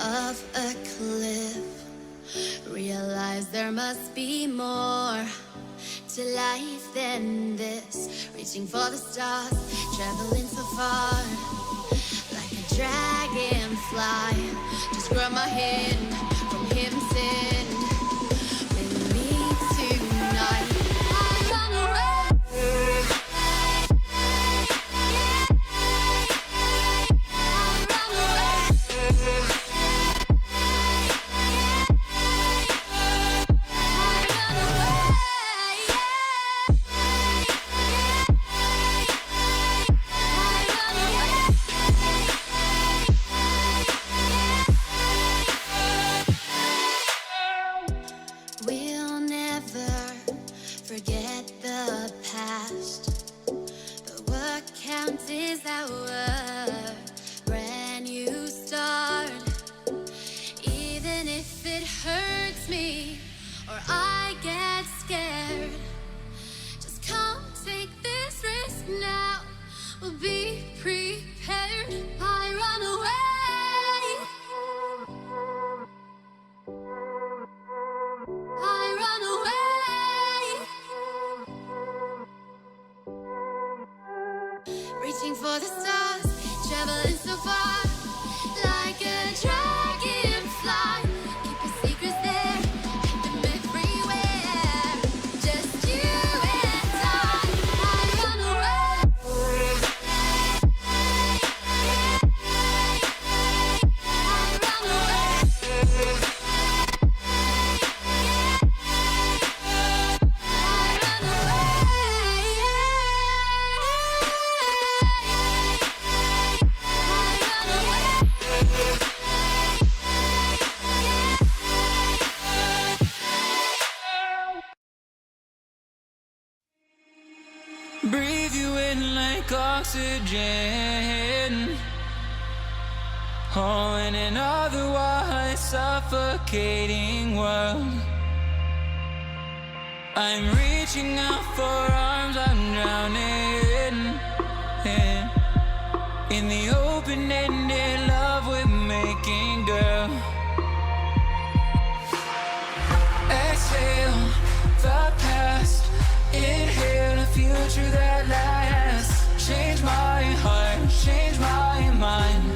of a cliff. Realize there must be more to life than this. Reaching for the stars, traveling so far, like a dragonfly. Just grab my hand from heaven's end. With me tonight, I run away. We'll never forget the past, but what counts is our brand new start. Even if it hurts me or I get scared, just come take this risk now. We'll be prepared. I run away. I run away. Reaching for the stars, traveling so far, like a dragonfly. Keep your secrets there, keep them everywhere. Just you and I run away. I run away. Breathe you in like oxygen. Oh, in an otherwise suffocating world, I'm reaching out for arms, I'm drowning in the open-ended love we're making, girl. Exhale the past, inhale a future that lasts. Change my heart, change my mind.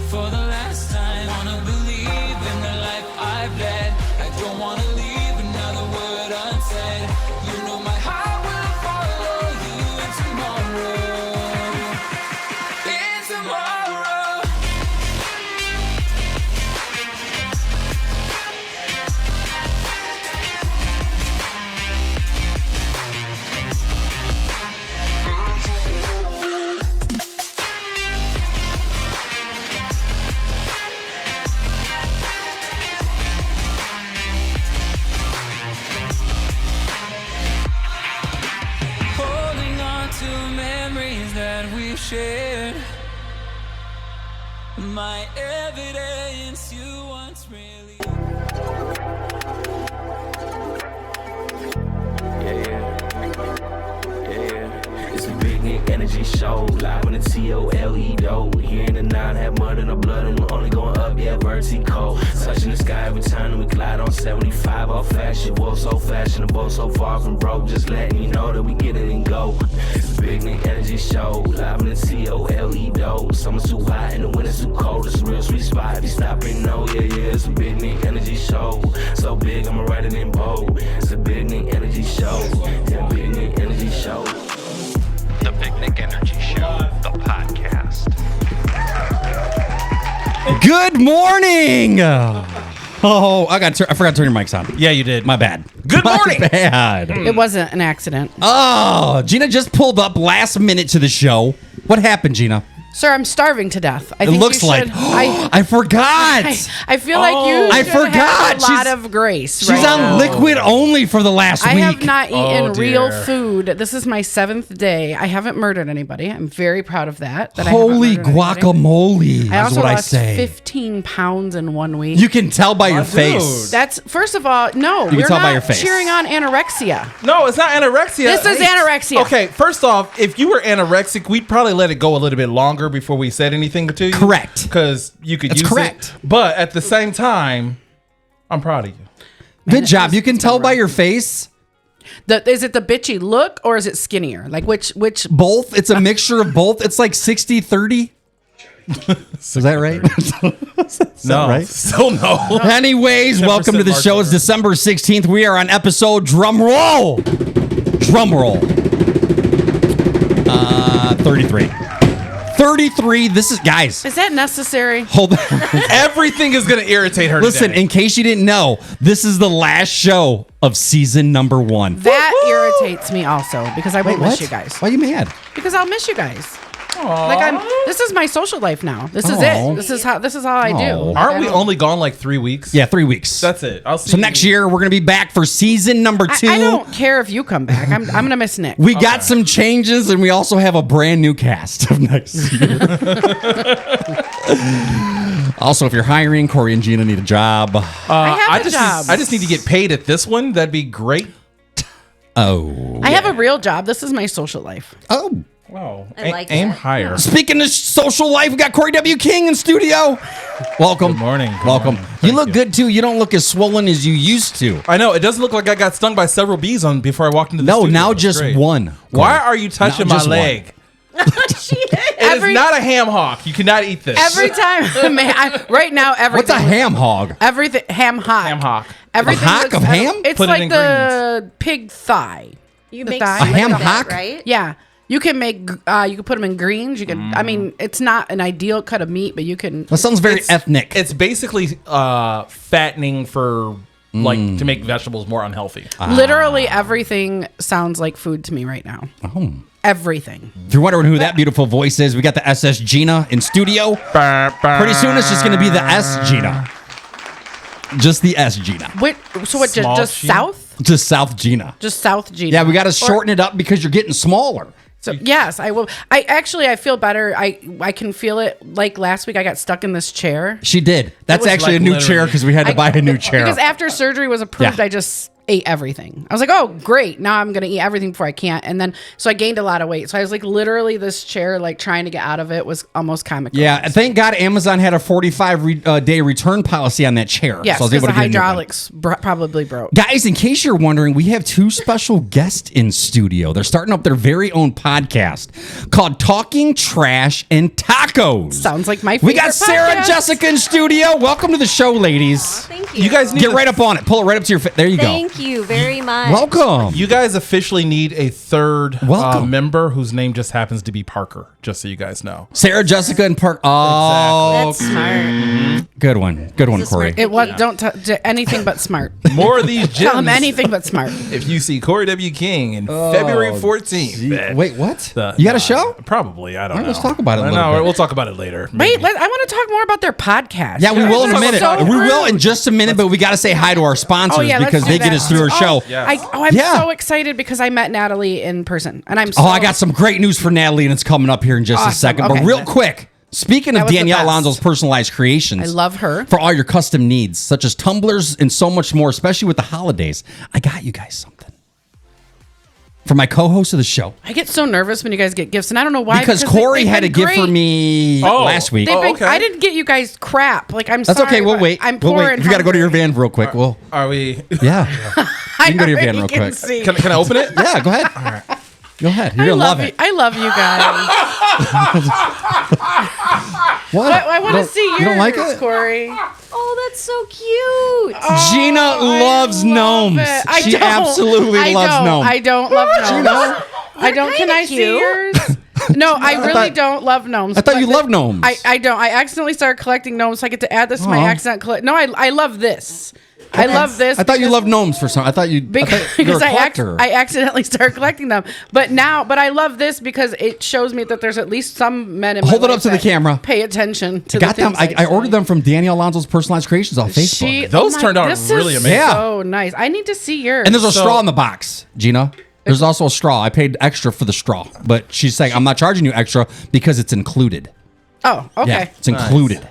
For the last time, wanna believe in the life I've led. I don't wanna leave another word unsaid. You know my heart will follow you in tomorrow. In tomorrow. Holding on to memories that we've shared. My evidence you once really. It's a BigNick energy show, live on the TOLE dough. Here in the 9, have mud in the blood, and we're only going up, yeah, vertical. Touching the sky every time we glide on 75, all fashion. Whoa, so fashionable, so far from broke. Just letting you know that we get it and go. It's a BigNick energy show, live on the TOLE dough. Summer's too hot and the winter's too cold. It's a real sweet spot. If you stop and know, yeah, it's a BigNick energy show. So big, I'ma write it in bold. It's a BigNick energy show. Yeah, BigNick energy show. The BigNick Energy Show, the podcast. Good morning. Oh, I forgot to turn your mics on. Yeah, you did. My bad. Good morning. My bad. It wasn't an accident. Oh, GIna just pulled up last minute to the show. What happened, GIna? Sir, I'm starving to death. I It think looks you like. should, I forgot. I feel like you I should forgot. have a lot of grace. She's right on now. liquid only for the last I week. have not eaten Oh, real dear. food. This is my 7th day. I haven't murdered anybody. I'm very proud of that. Holy guacamole! I is also what I lost say. 15 pounds in 1 week. You can tell by your dude. face. That's first of all, no. can We're tell not by your face. cheering on anorexia. No, it's not anorexia. This is anorexia. Okay, first off, if you were anorexic, we'd probably let it go a little bit longer. longer before we said anything to you. Correct. Because you could use correct. it. But at the same time, I'm proud of you. Good job. You can tell by your face. Is it the bitchy look or is it skinnier? Like which? Both. It's a mixture of both. It's like 60-30. Is that right? No, right? Still no. Anyways, welcome to the show. It's December 16th. We are on episode drum roll. 33. 33. This is, guys. Is that necessary? Hold on. Everything is going to irritate her Listen, today. in case you didn't know, this is the last show of season number 1. That irritates me also because I will miss you guys. Why are you mad? Because I'll miss you guys. Like this is my social life now. This is it. This is how I do. Aren't we only gone like 3 weeks? Yeah, 3 weeks. That's it. I'll see So next year, we're going to be back for season number 2. I don't care if you come back. I'm going to miss Nick. We got some changes, and we also have a brand new cast of next year. Also, if you're hiring, Corey and GIna need a job. I have a job. I just need to get paid at this one. That'd be great. Oh. I have a real job. This is my social life. Oh. Wow. I like aim that. higher. Speaking of social life, we got Corey W. King in studio. Welcome. Good morning. Welcome. morning. You Thank look good, too. You don't look as swollen as you used to. I know. It doesn't look like I got stung by several bees before I walked into the No, studio. now That's just great. one. Why are you touching Now my just leg? It Every- is not a ham hock. You cannot eat this. Every time, right now, everything. What's a ham hog? Everything ham hock. Ham hock. Everything A hock looks- of ham? It's Put it like in the pig thigh. You The make thigh. soup A ham with that, hock? right? Yeah. You can make. You can put them in greens. You can. I mean, it's not an ideal cut of meat, but you can. That sounds very ethnic. It's basically fattening for to make vegetables more unhealthy. Literally everything sounds like food to me right now. Oh. Everything. If you're wondering who that beautiful voice is, we got the SS GIna in studio. Pretty soon it's just going to be the S GIna. Just the S GIna. So what? Small Just Gina? south? Just South GIna. Just South GIna. Yeah, we got to shorten it up because you're getting smaller. So yes, I will. I feel better. I can feel it. Like last week, I got stuck in this chair She did. That's was actually like a new literally- chair because we had to buy a new chair. because after surgery was approved, Yeah. I just ate everything. I was like, oh great, now I'm gonna eat everything before I can't. And then so I gained a lot of weight. So I was like literally this chair, like trying to get out of it was almost comical. Yeah, thank God Amazon had a 45-day return policy on that chair. Yes, so I was because able the to get a new one. hydraulics probably broke. Guys, in case you're wondering, we have 2 special guests in studio. They're starting up their very own podcast called Talking Trash and Tacos. Sounds like my We favorite got Sarah and podcast. Jessica in studio. Welcome to the show, ladies. Thank you. You guys need Get to- right up on it. Pull it right up to your face. There you go. Thank you very much. Welcome. You guys officially need a third Welcome. member whose name just happens to be Parker, just so you guys know. Sarah, Jessica, and Park. Oh, That's smart. good one. Good one, It's a Corey. smart- It was anything but smart. More of these Tell them gems. anything but smart. If you see Corey W. King in February 14th. Wait, what? The- You got a show? Probably. I don't know. Let's talk about it a I little know. bit. We'll talk about it later. Wait, maybe. I want to talk more about their podcast. Yeah, we will in a minute. So We will in rude. just a minute, but we got to say hi to our sponsors Oh, yeah, let's because do they get that. us through our show. Yeah. I'm Yeah. so excited because I met Natalie in person, and I'm so. Oh, I got some great news for Natalie, and it's coming up here in just a Awesome. second. But Okay. real quick, speaking That of was the Danielle best. Alonso's personalized creations, I love her. for all your custom needs, such as tumblers and so much more, especially with the holidays. I got you guys something. For my co-host of the show. I get so nervous when you guys get gifts, and I don't know why. Because they've Corey had a been gift for great. me Oh. last week. They've been, okay. I didn't get you guys crap. Like I'm That's sorry. okay. We'll but wait. I'm We'll poor wait. and We got to go to your hungry. van real quick. Well, Are we? yeah. I You can go to your van already real can quick. see. Can I open it? Yeah, go ahead. All right. Go ahead. You're I going to love you. it. I love you guys. What? I want to see yours, You don't like it? Corey. Oh, that's so cute. GIna loves gnomes. I She don't. absolutely I loves don't. gnomes. I don't love gnomes. I don't. Can I see cute. yours? No, I really thought- don't love gnomes. I thought but you loved gnomes. I don't. I accidentally started collecting gnomes, so I get to add this to my Aw. accident. No, I love this. I love this. I thought you because- loved gnomes for some. I thought you. I thought you were because a collector. I accidentally started collecting them. But I love this because it shows me that there's at least some men in my Hold it life up to the that camera. Pay attention to I got the them. things I ordered them from Danielle Alonso's personalized creations on Facebook. Those turned out this really is amazing. Yeah. So nice. I need to see yours. And there's a So- straw in the box, GIna. There's also a straw. I paid extra for the straw, but she's saying I'm not charging you extra because it's included. Oh, okay. Yeah, it's included.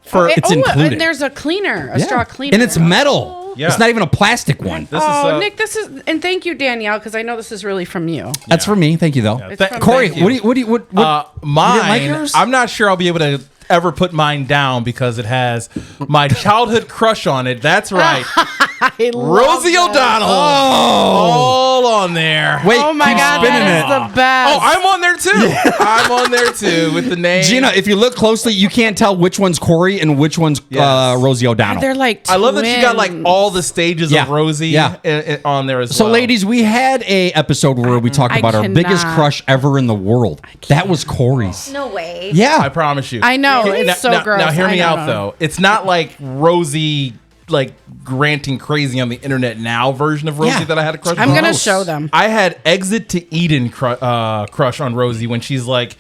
It's And included. there's a cleaner, a straw cleaner. And it's metal. Yeah. It's not even a plastic one. This Oh, is, Nick, this is, and thank you, Danielle, because I know this is really from you. That's for me. Thank you, though. Th- Corey, thank you. what do you, what, mine, you didn't like yours? I'm not sure I'll be able to ever put mine down because it has my childhood crush on it. That's right. I love Rosie this. O'Donnell. All on there. Wait, Oh my keep God, spinning that it. is the best. Oh, I'm on there too. I'm on there too with the name. Gina, if you look closely, you can't tell which one's Corey and which one's Yes. Rosie O'Donnell. They're like I love that you got like twins. all the stages Yeah. of Rosie Yeah. on there as So, well. ladies, we had a episode where we talked I about our biggest cannot. crush ever in the world. That was Corey's. No way. Yeah. I promise you. I know, it's so gross. Now hear I me know. out though. It's not like Rosie like granting crazy on the internet now version of Rosie Yeah. that I had a crush on. I'm going to Gross. show them. I had Exit to Eden crush on Rosie when she's like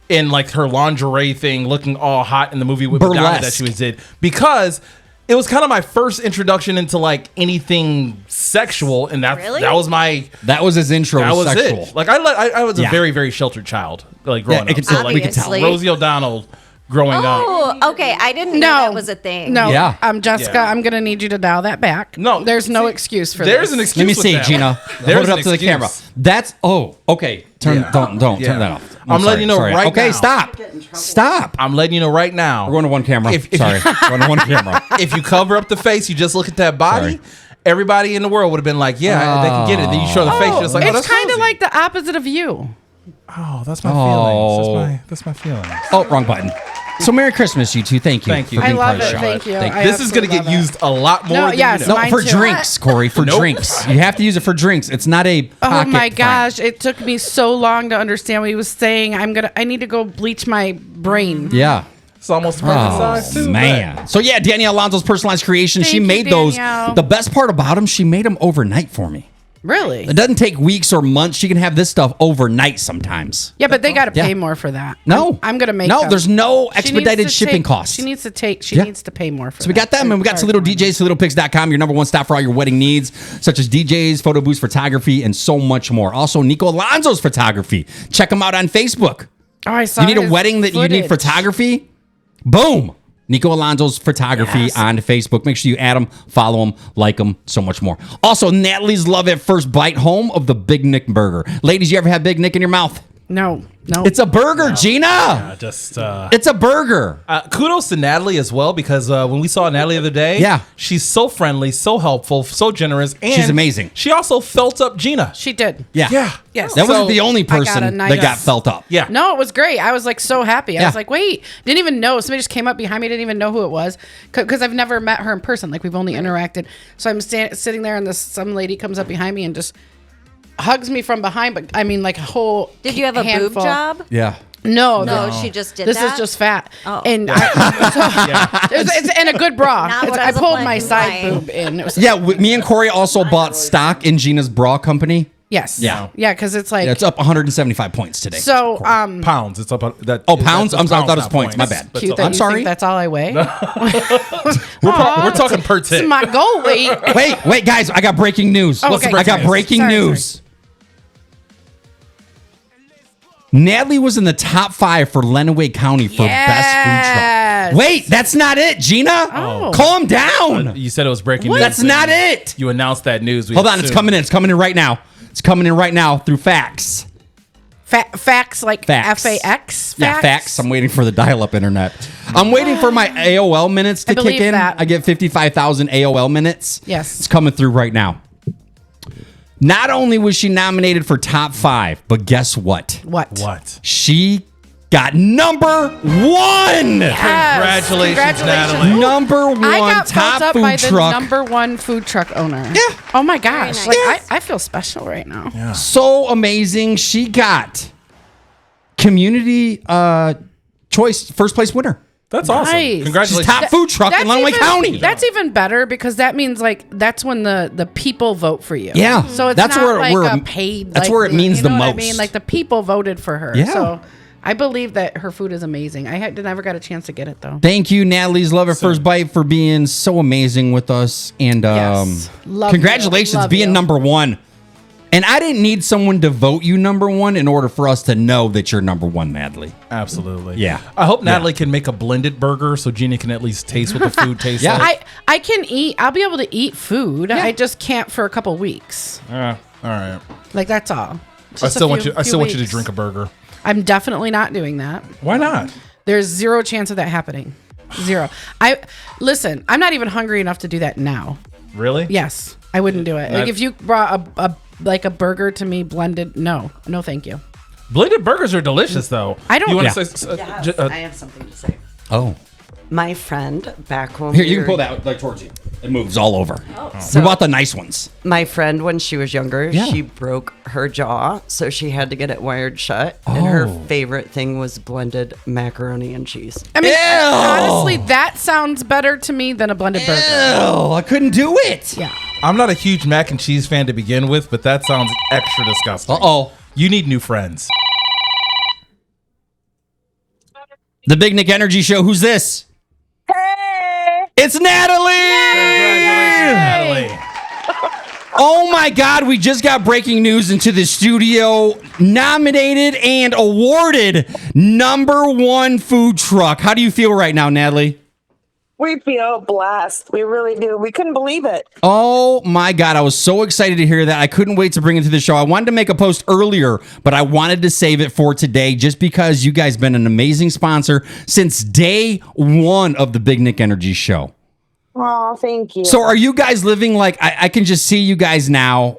in like her lingerie thing looking all hot in the movie with Madonna that Burlesque. she was in because it was kind of my first introduction into like anything sexual and that Really? that was my That was his intro that to was sexual. it. Like I was a Yeah. very very sheltered child like growing Yeah, it up. could So tell. like We could tell. Obviously. Rosie O'Donnell growing up. Oh, okay. I didn't know No, that was a thing. No, Yeah. Jessica, Yeah. I'm going to need you to dial that back. No, there's no see, excuse for There's this. an excuse. Let me with see, that. Gina. There's Hold it an up to the excuse. camera. That's okay. Turn Yeah. don't Yeah. turn that off. I'm letting you know right Okay, now. stop. I'm letting you know right now. We're going to one camera. If- Sorry. Going to one camera. If you cover up the face, you just look at that body. Sorry. Everybody in the world would have been like, "Yeah, they can get it." Then you show the face, you're just like, "Oh, It's that's kind of Rosie." like the opposite of you. "Oh, that's my Oh. feelings. That's my feelings." Oh, wrong button. So Merry Christmas, you two. Thank you. Thank you. for being I love part of the it. show. Thank you. I This is going to absolutely get love it. used a lot more. No, than yes, you know. No, Mine for too. drinks, Corey. For Nope. drinks. You have to use it for drinks. It's not a Oh pocket my friend. gosh! It took me so long to understand what he was saying. I need to go bleach my brain. Yeah. It's almost the perfect Oh, size too. man. So yeah, Danielle Alonso's personalized creation. She Thank you, made those. Danielle. The best part about them, she made them overnight for me. Really? It doesn't take weeks or months. She can have this stuff overnight sometimes. Yeah, but they got to Yeah. pay more for that. No. I'm gonna make. No, them. there's no She needs expedited to shipping take- costs. She needs to take. She Yeah. needs to pay more for. So we got them, and we got Toledo DJs, ToledoPics.com, your number one stop for all your wedding needs, such as DJs, photo booths, photography, and so much more. Also, Nico Alonso's photography. Check him out on Facebook. Oh, I saw. You need a his wedding that you need footage. photography? Boom. Nico Alonso's photography Yes. on Facebook. Make sure you add him, follow him, like him, so much more. Also, Natalie's Love at First Bite, home of the Big Nick burger. Ladies, you ever have Big Nick in your mouth? No. It's a burger, Gina. Just It's a burger. kudos to Natalie as well because when we saw Natalie the other day, Yeah. she's so friendly, so helpful, so generous, and She's amazing. She also felt up Gina. She did. Yeah. Yeah. Yes. That wasn't So, the only I got a person nice- that got felt up. Yeah. No, it was great. I was like so happy. I Yeah. was like, wait, didn't even know. Somebody just came up behind me. Didn't even know who it was because I've never met her in person. Like we've only interacted. So I'm sitting there, and some lady comes up behind me and just hugs me from behind. But I mean, like a whole. Did you have a handful. boob job? Yeah. No, No, she just did This that. is just fat, Oh. and it's in a good bra. Not what I I was pulled my applying. side boob in. It was, Yeah, me and Corey also bought stock in Gina's bra company. yes, Yeah. yeah, because it's like Yeah, it's up 175 points today. so. Pounds. It's up. That. Oh, pounds? that's I'm sorry, I thought it was not points. My bad. Cute That's that I'm you sorry. think that's all I weigh. we're talking per It's tit. my goal weight. Wait, guys, I got breaking news. Oh, okay. I got breaking Sorry, news. Natalie was in the top 5 for Lenawee County for best Yes. food truck. Wait, that's not it, Gina. Oh. Calm down. You said it was breaking news. That's not it. You announced that news. We Hold on, it's assumed. coming in. It's coming in right now. It's coming in right now through fax. Facts like Fax. FAX. Yeah, fax. I'm waiting for the dial-up internet. I'm waiting for my AOL minutes to I kick believe in. that. I get 55,000 AOL minutes. Yes. It's coming through right now. Not only was she nominated for top 5, but guess what? What? She got number 1. Yes. Congratulations, Natalie. Number 1 I got top felt up food by the truck. number 1 food truck owner. Yeah. Oh my gosh. Very Like nice. I feel special right now. So amazing. She got community choice first place winner. That's awesome. Nice. Congratulations. She's top food truck in Lenawee County. That's even better because that means like that's when the people vote for you. Yeah. So it's That's not where- like where- a paid. that's like, where it means you the know what I most. mean, like the people voted for her. Yeah. So I believe that her food is amazing. I never got a chance to get it though. Thank you, Natalie's Love at First Bite, for being so amazing with us. And Yes. Love congratulations you. Love being you. number 1. And I didn't need someone to vote you number one in order for us to know that you're number one, Natalie. Absolutely. Yeah. I hope Natalie can make a blended burger so GIna can at least taste what the food tastes Yeah. like. I can eat. I'll be able to eat food. I just can't for a couple weeks. All right. Like that's all. I Just still a want few- you. I few still want you to weeks. drink a burger. I'm definitely not doing that. Why not? There's zero chance of that happening. Zero. Listen. I'm not even hungry enough to do that now. Really? Yes, I wouldn't do it. Like if you brought a burger to me blended, no, thank you. Blended burgers are delicious, though. I don't- You want Yeah. to say? I have something to say. Oh. My friend back when Here, we you can were- pull that like towards you. It moves all over. So- we bought the nice ones. My friend, when she was younger, Yeah. she broke her jaw, so she had to get it wired shut. And her favorite thing was blended macaroni and cheese. I mean, Ew. honestly, that sounds better to me than a blended burger. Oh, I couldn't do it. Yeah. I'm not a huge mac and cheese fan to begin with, but that sounds extra disgusting. Uh-oh. You need new friends. The Big Nick Energy Show. Who's this? Hey! It's Natalie. Natalie. Oh my God, we just got breaking news into the studio. Nominated and awarded #1 food truck. How do you feel right now, Natalie? We feel blessed. We really do. We couldn't believe it. Oh my God, I was so excited to hear that. I couldn't wait to bring it to the show. I wanted to make a post earlier, but I wanted to save it for today just because you guys been an amazing sponsor since day one of the Big Nick Energy Show. Oh, thank you. So are you guys living like, I can just see you guys now.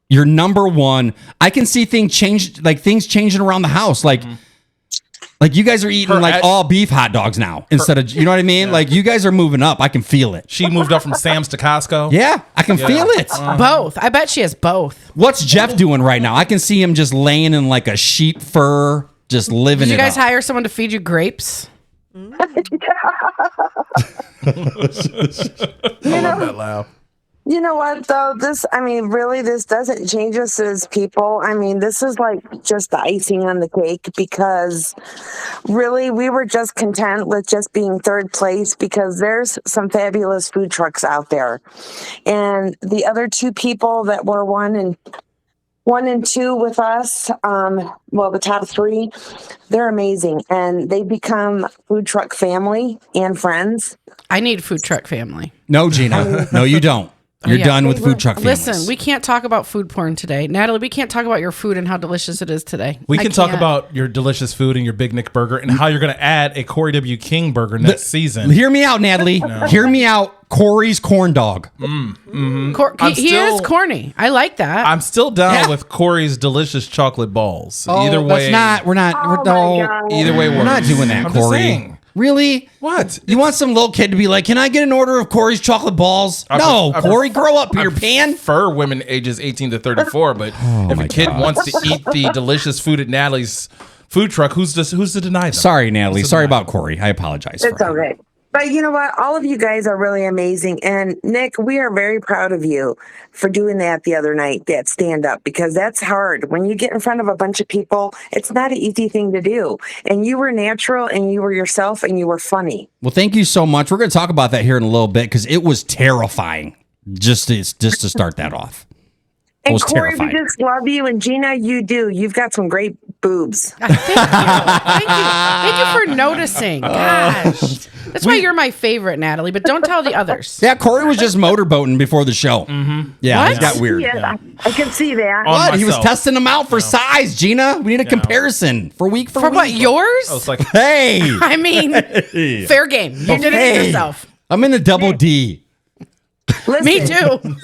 You're #1. I can see things changing around the house. Like you guys are eating all beef hot dogs now instead of, you know what I mean? Like you guys are moving up. I can feel it. She moved up from Sam's to Costco. Yeah, I can feel it. Both. I bet she has both. What's Jeff doing right now? I can see him just laying in like a sheep fur, just living Did you it guys up. hire someone to feed you grapes? That loud. You know what, though? This doesn't change us as people. I mean, this is like just the icing on the cake because really we were just content with just being third place because there's some fabulous food trucks out there. And the other two people that were one and two with us, the top three, they're amazing. And they become food truck family and friends. I need food truck family. No, GIna. No, you don't. You're Yeah. done with food truck families. Listen, we can't talk about food porn today. Natalie, we can't talk about your food and how delicious it is today. We I can talk can't. about your delicious food and your Big Nick burger and how you're going to add a Corey W. King burger next season. Hear me out, Natalie. Hear me out. Corey's corn dog. He is corny. I like that. I'm still down Yeah. with Corey's delicious chocolate balls. Oh, Either way, we're not. either way, We're not doing that, I'm just Corey. saying. Really? What? You want some little kid to be like, can I get an order of Corey's chocolate balls? No, Corey, grow up, Peter Pan. I prefer women ages 18 to 34, but if my a kid God. wants to eat the delicious food at Natalie's food truck, who's to deny them? Sorry, Natalie. Who's to Sorry deny about Corey. I apologize. It's for him. okay. But you know what? All of you guys are really amazing. And Nick, we are very proud of you for doing that the other night, that stand up, because that's hard. When you get in front of a bunch of people, it's not an easy thing to do. And you were natural and you were yourself and you were funny. Well, thank you so much. We're going to talk about that here in a little bit because it was terrifying just to start that off. I And was Corey, terrified. we just love you. And GIna, you do. You've got some great boobs. Thank you. Thank you for noticing. Gosh. That's why you're my favorite, Natalie, but don't tell the others. Yeah, Corey was just motorboating before the show. Yeah, What? it got weird. Yeah, I can see that. On What? He was myself. testing them out for size, GIna. We need a comparison for week for For week. what, yours? I was like, Hey, I mean, fair game. You did it Hey. to yourself. I'm in a double D. Listen, Me too.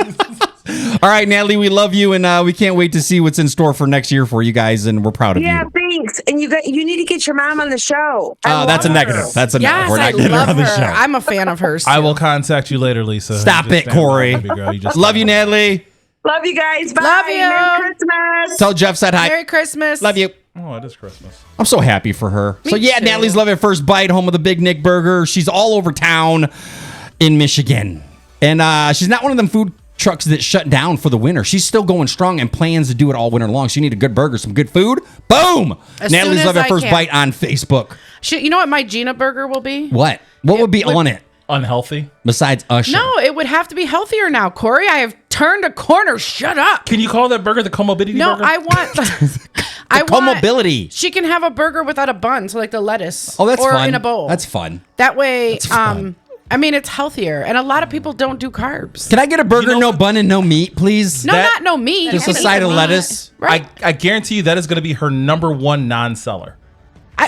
All right, Natalie, we love you, and we can't wait to see what's in store for next year for you guys, and we're proud of Yeah, you. thanks. And you need to get your mom on the show. I That's a love negative. her. That's a Yes, negative. We're I not getting her love on the her. show. I'm a fan of hers. I too. will contact you later, Lisa. Stop Just it, stand by, Corey. baby girl. You just Love you, Natalie. Love you guys. Bye. Love you. Merry Christmas. Tell Jeff said hi. Merry Christmas. Love you. Oh, it is Christmas. I'm so happy for her. Me so yeah, too. Natalie's loving First Bite, home of the Big Nick Burger. She's all over town in Michigan, and she's not one of them food trucks that shut down for the winter. She's still going strong and plans to do it all winter long. So you need a good burger, some good food. Boom! As Natalie's soon as loving I First can. Bite on Facebook. You know what my GIna burger will be? What? What would be on it Unhealthy. besides Usher? No, it would have to be healthier now, Corey. I have turned a corner. Shut up. Can you call that burger the comorbidity No, burger? I want. I comobility. She can have a burger without a bun, so like the lettuce. Oh, that's or fun. in a bowl. That's fun. That way, fun. I mean, it's healthier, and a lot of people don't do carbs. Can I get a burger, no bun and no meat, please? No, not no meat. Just You a can side eat of meat. lettuce. Right. I guarantee you that is going to be her number one non-seller.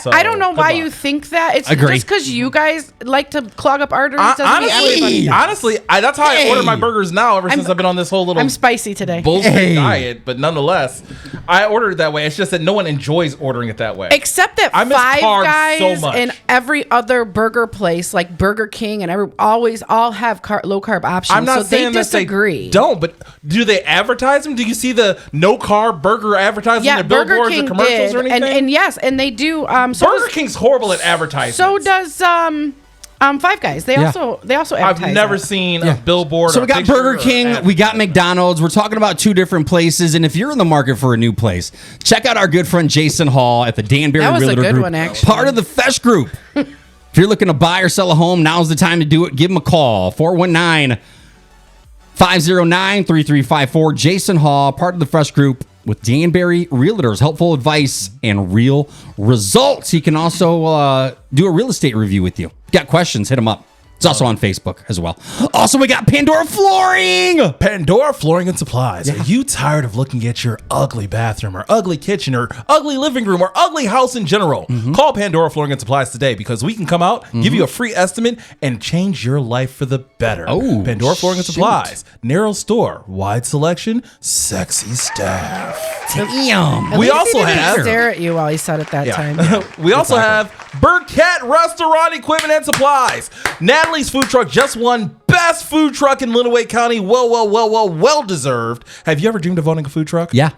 I don't know good why luck. you think that. It's Agree. just because you guys like to clog up arteries. Doesn't mean everybody does. Honestly, that's how I order my burgers now ever since I've been on this whole little I'm spicy today. bullshit diet. But nonetheless, I order it that way. It's just that no one enjoys ordering it that way. Except that I miss Five carbs Guys so much. and every other burger place like Burger King and always all have low carb options. I'm not so saying they that they disagree. don't, but do they advertise them? Do you see the no carb burger advertising Yeah, in their Burger billboards King or commercials did, or anything? and yes, and they do. So Burger does, King's horrible at advertising. So does Five Guys. They also advertise. I've never that. seen a billboard. So or we got picture Burger or King, ad. we got McDonald's. We're talking about two different places. And if you're in the market for a new place, check out our good friend Jason Hall at the Danbury That was a Realtor good Group, one, actually. part of the Fesh Group. If you're looking to buy or sell a home, now's the time to do it. Give him a call, 419-509-3354. Jason Hall, part of the Fresh Group with Danbury Realtors. Helpful advice and real results. He can also do a real estate review with you. Got questions, hit him up. It's also on Facebook as well. Also, we got Pandora Flooring. Pandora Flooring and Supplies. Are you tired of looking at your ugly bathroom or ugly kitchen or ugly living room or ugly house in general? Call Pandora Flooring and Supplies today because we can come out, give you a free estimate, and change your life for the better. Oh, Pandora Flooring and shoot. Supplies. Narrow store, wide selection, sexy staff. Damn. At We least also he didn't have- stare at you while he said it that time. We also have Burkett Restaurant Equipment and Supplies. Natalie's food truck just won best food truck in Lenawee County. Well deserved. Have you ever dreamed of owning a food truck? Yeah.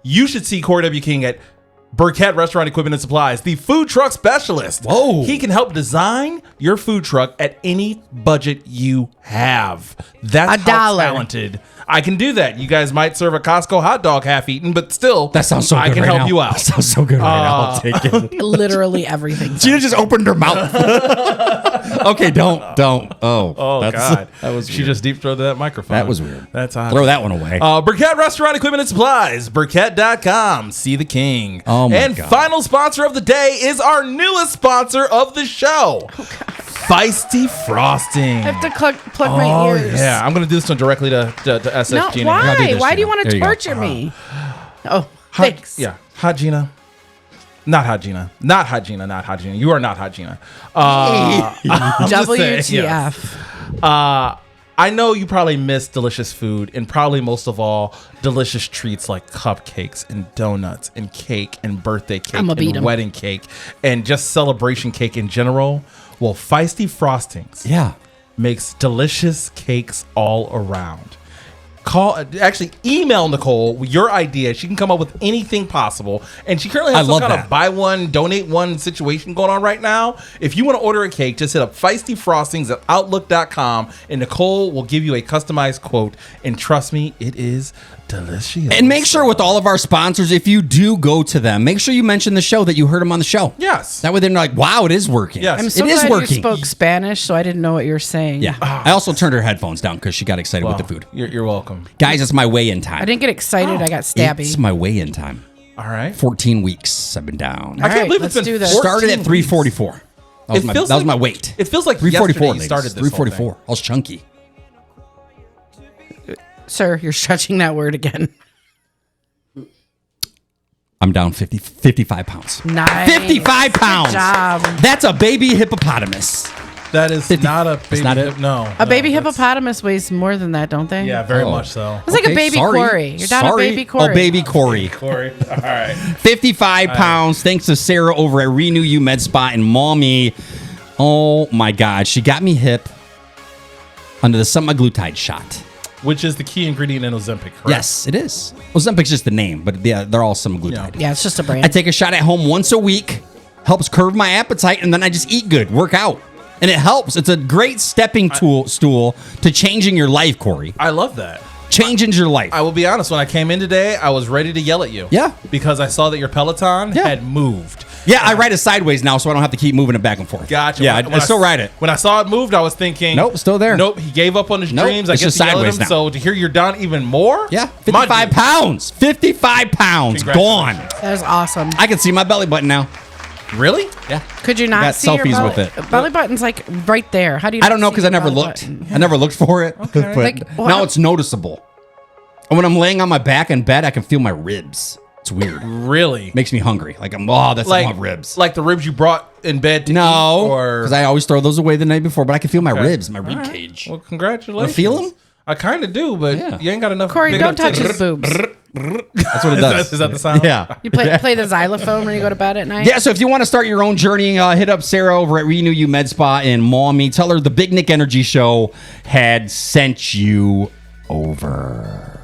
You should see Corey W. King at Burkett Restaurant Equipment and Supplies, the food truck specialist. Whoa. He can help design your food truck at any budget you have. That's how $1. talented I can do that. You guys might serve a Costco hot dog half eaten, but still, That sounds so good. I can right help now. you out. That sounds so good right now. I'll take it. Literally everything. Gina just opened her mouth. Okay, don't. Oh, God. That was she weird. just deep throated that microphone. That was weird. That's hot. Throw that one away. Burkett Restaurant Equipment and Supplies, Burkett.com. See the king. Oh, my and God. final sponsor of the day is our newest sponsor of the show, Feisty Frosting. I have to plug my ears. Yeah, I'm going to do this one directly to SS No, Gina. why? do this, Why do you Gina. want There to you go. torture me? Oh, Hot- thanks. Yeah, Hot Gina. Not Hot Gina. Not Hot Gina. Not Hot Gina. You are not Hot Gina. I'm just saying, WTF. yes. I know you probably miss delicious food and probably most of all delicious treats like cupcakes and donuts and cake and birthday cake I'ma beat and 'em. wedding cake and just celebration cake in general. Well, Feisty Frostings Yeah. makes delicious cakes all around. Actually email Nicole with your idea. She can come up with anything possible, and she currently has I some love kind that. of buy one donate one situation going on right now. If you want to order a cake, just hit up Feisty Frostings at outlook.com and Nicole will give you a customized quote, and trust me, it is delicious. And make sure with all of our sponsors, if you do go to them, make sure you mention the show that you heard them on the show. Yes. That way they're like, wow, it is working. Yes. I'm so it is glad working. you spoke Spanish, so I didn't know what you were saying. Yeah. I also turned her headphones down because she got excited with the food. You're welcome. Guys, it's my weigh-in time. I didn't get excited. I got stabby. It's my weigh-in time. All right. 14 weeks I've been down. I can't right, believe let's it's been do this. 14 Started at weeks. 344. That was, It my, feels that was like- my weight. It feels like 344, yesterday you started ladies. this whole thing. 344. I was chunky. Sir, you're stretching that word again. I'm down 55 pounds. Nice. 55 pounds. Good job. That's a baby hippopotamus. That is 50 not a baby. That's not it? No. A baby that's- hippopotamus weighs more than that, don't they? Yeah, very Oh. much so. It's like a baby sorry. Corey. You're down Sorry. a baby Corey. Oh, baby Corey. Corey. All right. 55 pounds. Thanks to Sarah over at Renew You Med Spa and Mommy. Oh my God. She got me hip under the semaglutide shot. Which is the key ingredient in Ozempic, correct? Yes, it is. Ozempic's just the name, but yeah, they're all semaglutide. Yeah, it's just a brand. I take a shot at home once a week. Helps curb my appetite, and then I just eat good, work out. And it helps. It's a great stepping stool to changing your life, Corey. I love that. Changing your life. I will be honest. When I came in today, I was ready to yell at you. Yeah. Because I saw that your Peloton Yeah. had moved. Yeah, I ride it sideways now, so I don't have to keep moving it back and forth. Gotcha. Yeah, I still ride it. When I saw it moved, I was thinking, Nope, still there. Nope, he gave up on his dreams. I it's guess just he yelled at sideways him. now. So to hear you're done even more, Yeah, my 55 dude. pounds. 55 pounds. Gone. That was awesome. I can see my belly button now. Really? Yeah. Could you not Got see your selfies belly? with it. Belly button's like right there. How do you? I don't not know see because I your never belly looked. button? I never looked for it. But Like, well, now it's noticeable. And when I'm laying on my back in bed, I can feel my ribs. It's weird. Really? Makes me hungry. Like that's Like my ribs. Like the ribs you brought in bed to eat, No, or because I always throw those away the night before. But I can feel my ribs, my rib cage. well, congratulations. You feel them? I kind of do, but Yeah. you ain't got enough. Corey, big don't enough touch his titties. boobs. That's what it does. Is that the sound? Yeah. You play the xylophone when you go to bed at night. Yeah, so if you want to start your own journey, hit up Sarah over at Renew You Med Spa in Maumee. Tell her the Big Nick Energy Show had sent you over.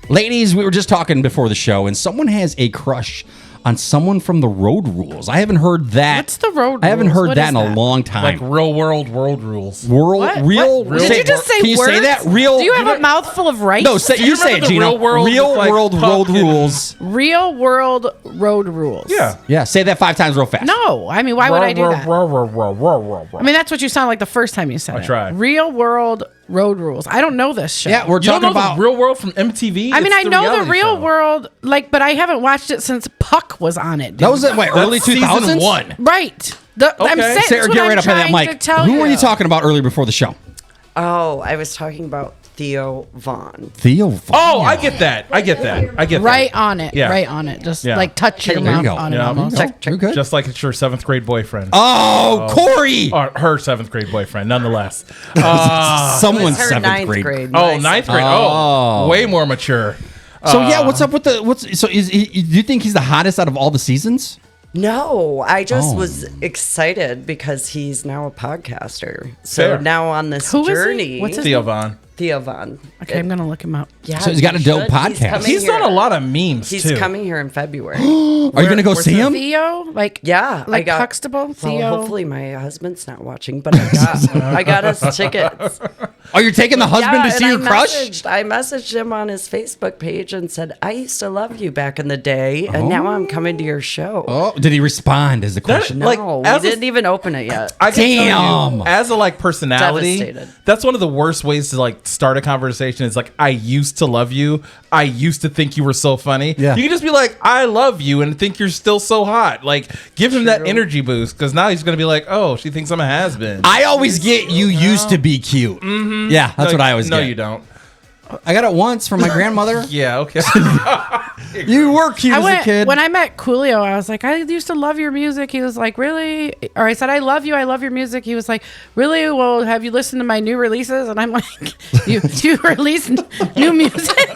Ladies, we were just talking before the show, and someone has a crush on someone from the Road Rules. I haven't heard that. What's the Road I haven't Rules? heard What that is in a that? long time. Like real world rules. What? Real. What? Did you just say Can you words? say that? Real. Do you have a mouthful of rice? No, say, you say it, remember the Gina. real world Real with, like, world Puck road and- rules. Real world road rules. Yeah. Yeah, say that 5 times real fast. No, I mean, why would I do that? I mean, that's what you sound like the first time you said it. tried. Real world road rules. I don't know this show. Yeah, we're You don't talking know about the real world from MTV? I mean, It's I know the reality real show. world, but I haven't watched it since Puck was on it. Dude. That was it. Wait, early That's 2000s. season 1. right. I'm saying, Sarah, that's what get right I'm up on that trying to mic. tell Who were you talking about earlier before the show? Oh, I was talking about Theo Vaughn. Theo. Oh, I get that. I get that. Right on it. Yeah. Right on it. Just Yeah. like touch your There you mouth go. on it Yeah. almost. Check. You're good. Just like it's your 7th grade boyfriend. Oh, Corey. Or her 7th grade boyfriend, nonetheless. Someone's Her 7th ninth grade. grade. Oh, my 9th grade. Oh. Oh, way more mature. So yeah, what's up with so is he, do you think he's the hottest out of all the seasons? No, I just Oh. was excited because he's now a podcaster. Fair. So now on this Who is he? journey, What's his Theo Vaughn. Theo Vaughn. Okay, I'm going to look him up. Yeah, So he's got a you dope should. podcast. coming He's done here. a lot of memes, He's too. coming here in February. Are you going to go see him? Theo? Like, Yeah, like I got Huxtable? Theo? Well, hopefully my husband's not watching, but I got us tickets. Oh, you're taking the husband to and see your crush? I messaged him on his Facebook page and said, "I used to love you back in the day, and now I'm coming to your show." Oh, did he respond? Is the question? No, like, we as a- didn't even open it yet. I can tell Damn. you, as a like personality, Devastated. that's one of the worst ways to like start a conversation. Is like, I used to love you. I used to think you were so funny. Yeah. You can just be like, I love you, and think you're still so hot. Like, give him that True. energy boost because now he's gonna be like, oh, she thinks I'm a has been. I always get you used to be cute. Mm-hmm. Yeah, that's what I always No, get. you don't. I got it once from my grandmother. Yeah. Okay. You were cute as a kid. When I met Coolio, I was like, I used to love your music. He was like, really? Or I said, I love you. I love your music. He was like, really? Well, have you listened to my new releases? And I'm like, you release new music?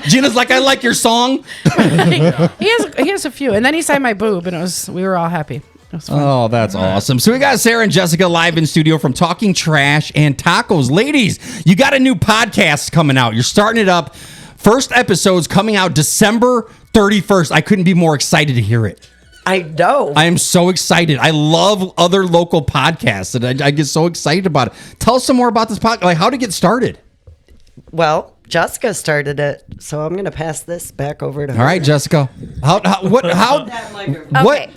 Gina's like, I like your song. he has a few. And then he signed my boob, and we were all happy. It was fun. Oh, that's awesome. So we got Sarah and Jessica live in studio from Talking Trash and Tacos. Ladies, you got a new podcast coming out. You're starting it up. First episode's coming out December 31st. I couldn't be more excited to hear it. I know. I am so excited. I love other local podcasts, and I get so excited about it. Tell us some more about this podcast. Like, how to get started. Well, Jessica started it, so I'm going to pass this back over to her. All right, Jessica.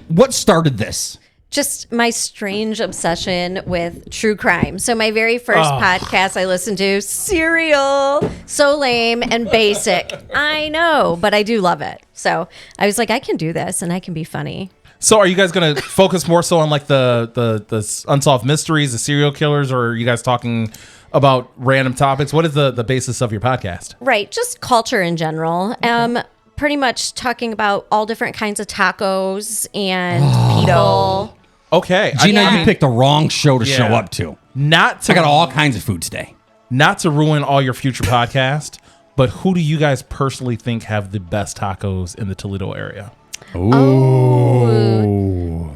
What started this? Just my strange obsession with true crime. So my very first podcast I listened to, Serial, so lame and basic. I know, but I do love it. So I was like, I can do this and I can be funny. So, are you guys going to focus more so on like the unsolved mysteries, the serial killers, or are you guys talking about random topics? What is the basis of your podcast? Right, just culture in general. Pretty much talking about all different kinds of tacos and people. Okay, Gina, you picked the wrong show to show Yeah. up to. Not to I got all kinds of food today. not to ruin all your future podcast, but who do you guys personally think have the best tacos in the Toledo area?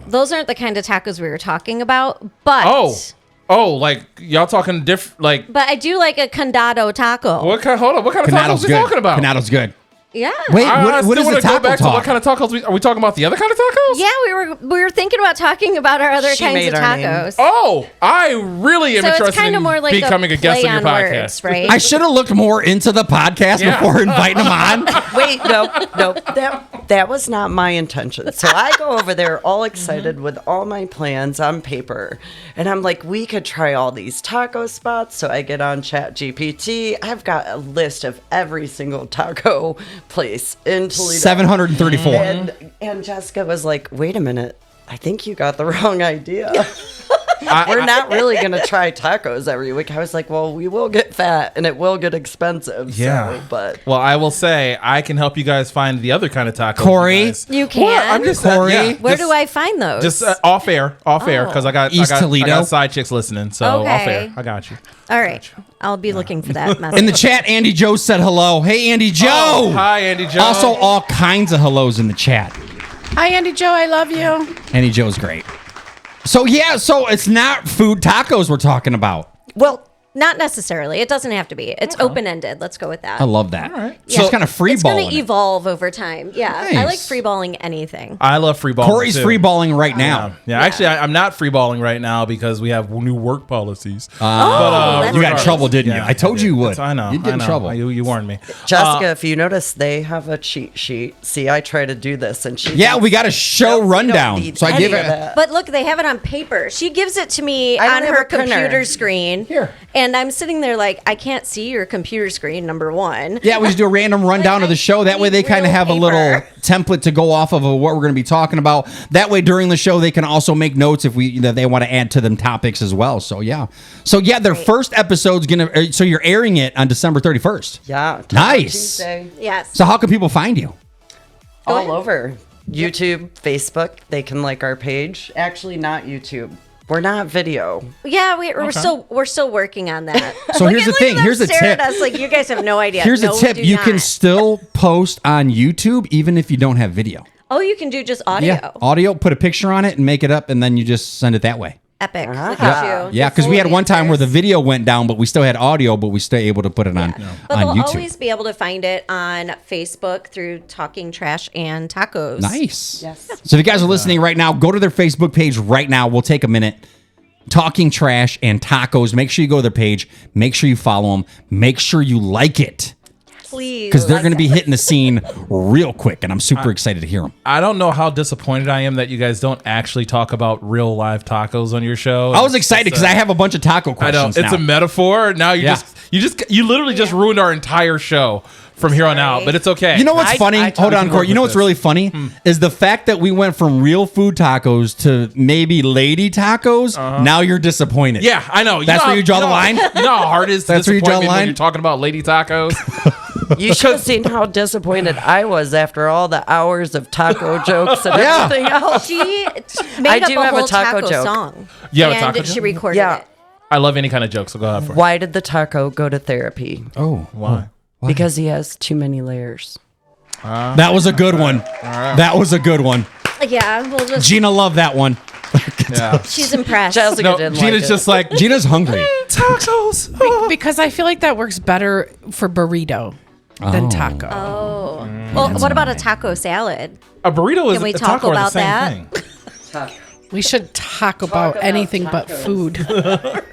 Those aren't the kind of tacos we were talking about, but Like y'all talking different? Like but I do like a condado taco. what kind? Hold on, what kind of tacos Canato's we good. talking about? Canato's good. Yeah. Wait, I what is still the wanna go taco back to talk? what kind of tacos? Are we talking about the other kind of tacos? Yeah, we were thinking about talking about our other She kinds made of our name. tacos. Oh, I really am So it's interested kind in of more like becoming a guest play on your on podcast. words, right? I should have looked more into the podcast Yeah. before inviting them on. Wait, no, that was not my intention. So I go over there all excited with all my plans on paper, and I'm like, we could try all these taco spots. So I get on ChatGPT. I've got a list of every single taco place in Toledo. 734. And Jessica was like, wait a minute. I think you got the wrong idea. We're not really going to try tacos every week. I was like, well, we will get fat and it will get expensive. Yeah. So, but Well, I will say I can help you guys find the other kind of tacos. Corey? You can? Well, I'm just Corey? Where do I find those? Just off air, because I got East Toledo. I got side chicks listening. So off Okay. air, I got you. All right. I'll be looking for that message. In the chat, Andy Joe said hello. Hey, Andy Joe. Oh, hi, Andy Joe. Also, all kinds of hellos in the chat. Hi, Andy Joe. I love you. Andy Joe's great. So it's not food tacos we're talking about. Well, not necessarily. It doesn't have to be. It's open-ended. Let's go with that. I love that. right. So it's kind of free It's going balling. to evolve over time. Yeah. I like Nice. free balling anything. I love free balling. Corey's too. free balling right now. Yeah. Actually, I'm not free balling right now because we have new work policies. Oh, that's You got in nice. trouble, didn't you? Yeah, I told you you would. I know. You'd get I in know. trouble. You warned me. Jessica, if you notice, they have a cheat sheet. See, I try to do this, and she. Yeah, thinks, we got a show "Nope, we don't rundown. need So I any give of it. that." But look, they have it on paper. She gives it to me I don't on have her a printer. computer screen. Here. And I'm sitting there like, I can't see your computer screen, number one. Yeah, we just do a random rundown of the show. That way they kind of have a little template to go off of what we're going to be talking about. That way during the show they can also make notes if they want to add to them topics as well. So yeah. Their first episode's going to so you're airing it on December 31st. Yeah. Taco Nice. Tuesday. Yes. So how can people find you? All over YouTube, Facebook. They can like our page. Actually, not YouTube. We're not video. Yeah, we're still working on that. So here's the thing. Here's the Stare tip. at us like you guys have no idea. Here's No, a tip. do You can not. still post on YouTube even if you don't have video. Oh, you can do just audio. Yeah. Audio, put a picture on it and make it up and then you just send it that way. Epic. Look Ah. at you. Yeah, because we had one time where the the video went down, but we still had audio, but we still able to put it on, But on they'll YouTube. always be able to find it on Facebook through Talking Trash and Tacos. Nice. Yes. So if you guys are listening right now, go to their Facebook page right now. We'll take a minute. Talking Trash and Tacos. Make sure you go to their page. Make sure you follow them. Make sure you like it Please. because they're going to be hitting the scene real quick, and I'm super excited to hear them. I don't know how disappointed I am that you guys don't actually talk about real live tacos on your show. I was excited because I have a bunch of taco I questions know it's now. a metaphor. Now Yeah. you literally just ruined our entire show from here on out. But it's okay. You know what's funny? Hold on, Corey. You know what's really funny is the fact that we went from real food tacos to maybe lady tacos. Now you're disappointed. Yeah, I know. That's where you draw the line? You know how hard it is to That's where you disappoint draw the me when line? you're talking about lady tacos. You should have seen how disappointed I was after all the hours of taco jokes and Yeah. everything else. She made I up do a have a whole taco joke. song. You have a and taco she joke? recorded Yeah. it. I love any kind of joke, so go ahead for it. Why did the taco go to therapy? Oh, Why? Because he has too many layers. that was a good one. That was a good one. Yeah, we'll just. GIna loved that one. Yeah. She's impressed. Jessica No, didn't Gina's like just like Gina's hungry. tacos. Because I feel like that works better for burrito than taco. Oh. Well, what about a taco salad? A burrito is Can we a talk taco are the about same that? thing. We should talk about anything but food.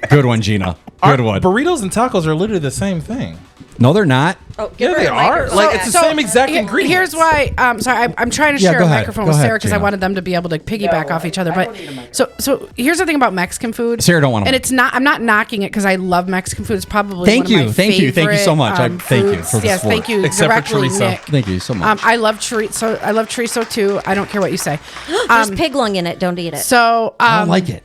Good one, Gina. Good one. Burritos and tacos are literally the same thing. No, they're not. Oh, give Yeah, her they a are. microphone. Like, it's the same exact ingredients. Here's why. Sorry, I'm trying to Yeah, share go a ahead. microphone Go with ahead, Sarah because I Gina. wanted them to be able to piggyback off each other. But so here's the thing about Mexican food. Sarah don't wanna And win. it's not. I'm not knocking it because I love Mexican food. It's probably Thank one of you. my Thank you. Thank you so favorite, much. Thank you foods. for the Yes, support. thank you. Except for directly, chorizo. Nick. Thank you so much. I love chorizo. I love chorizo too. I don't care what you say. There's pig lung in it. Don't eat it. So I don't like it.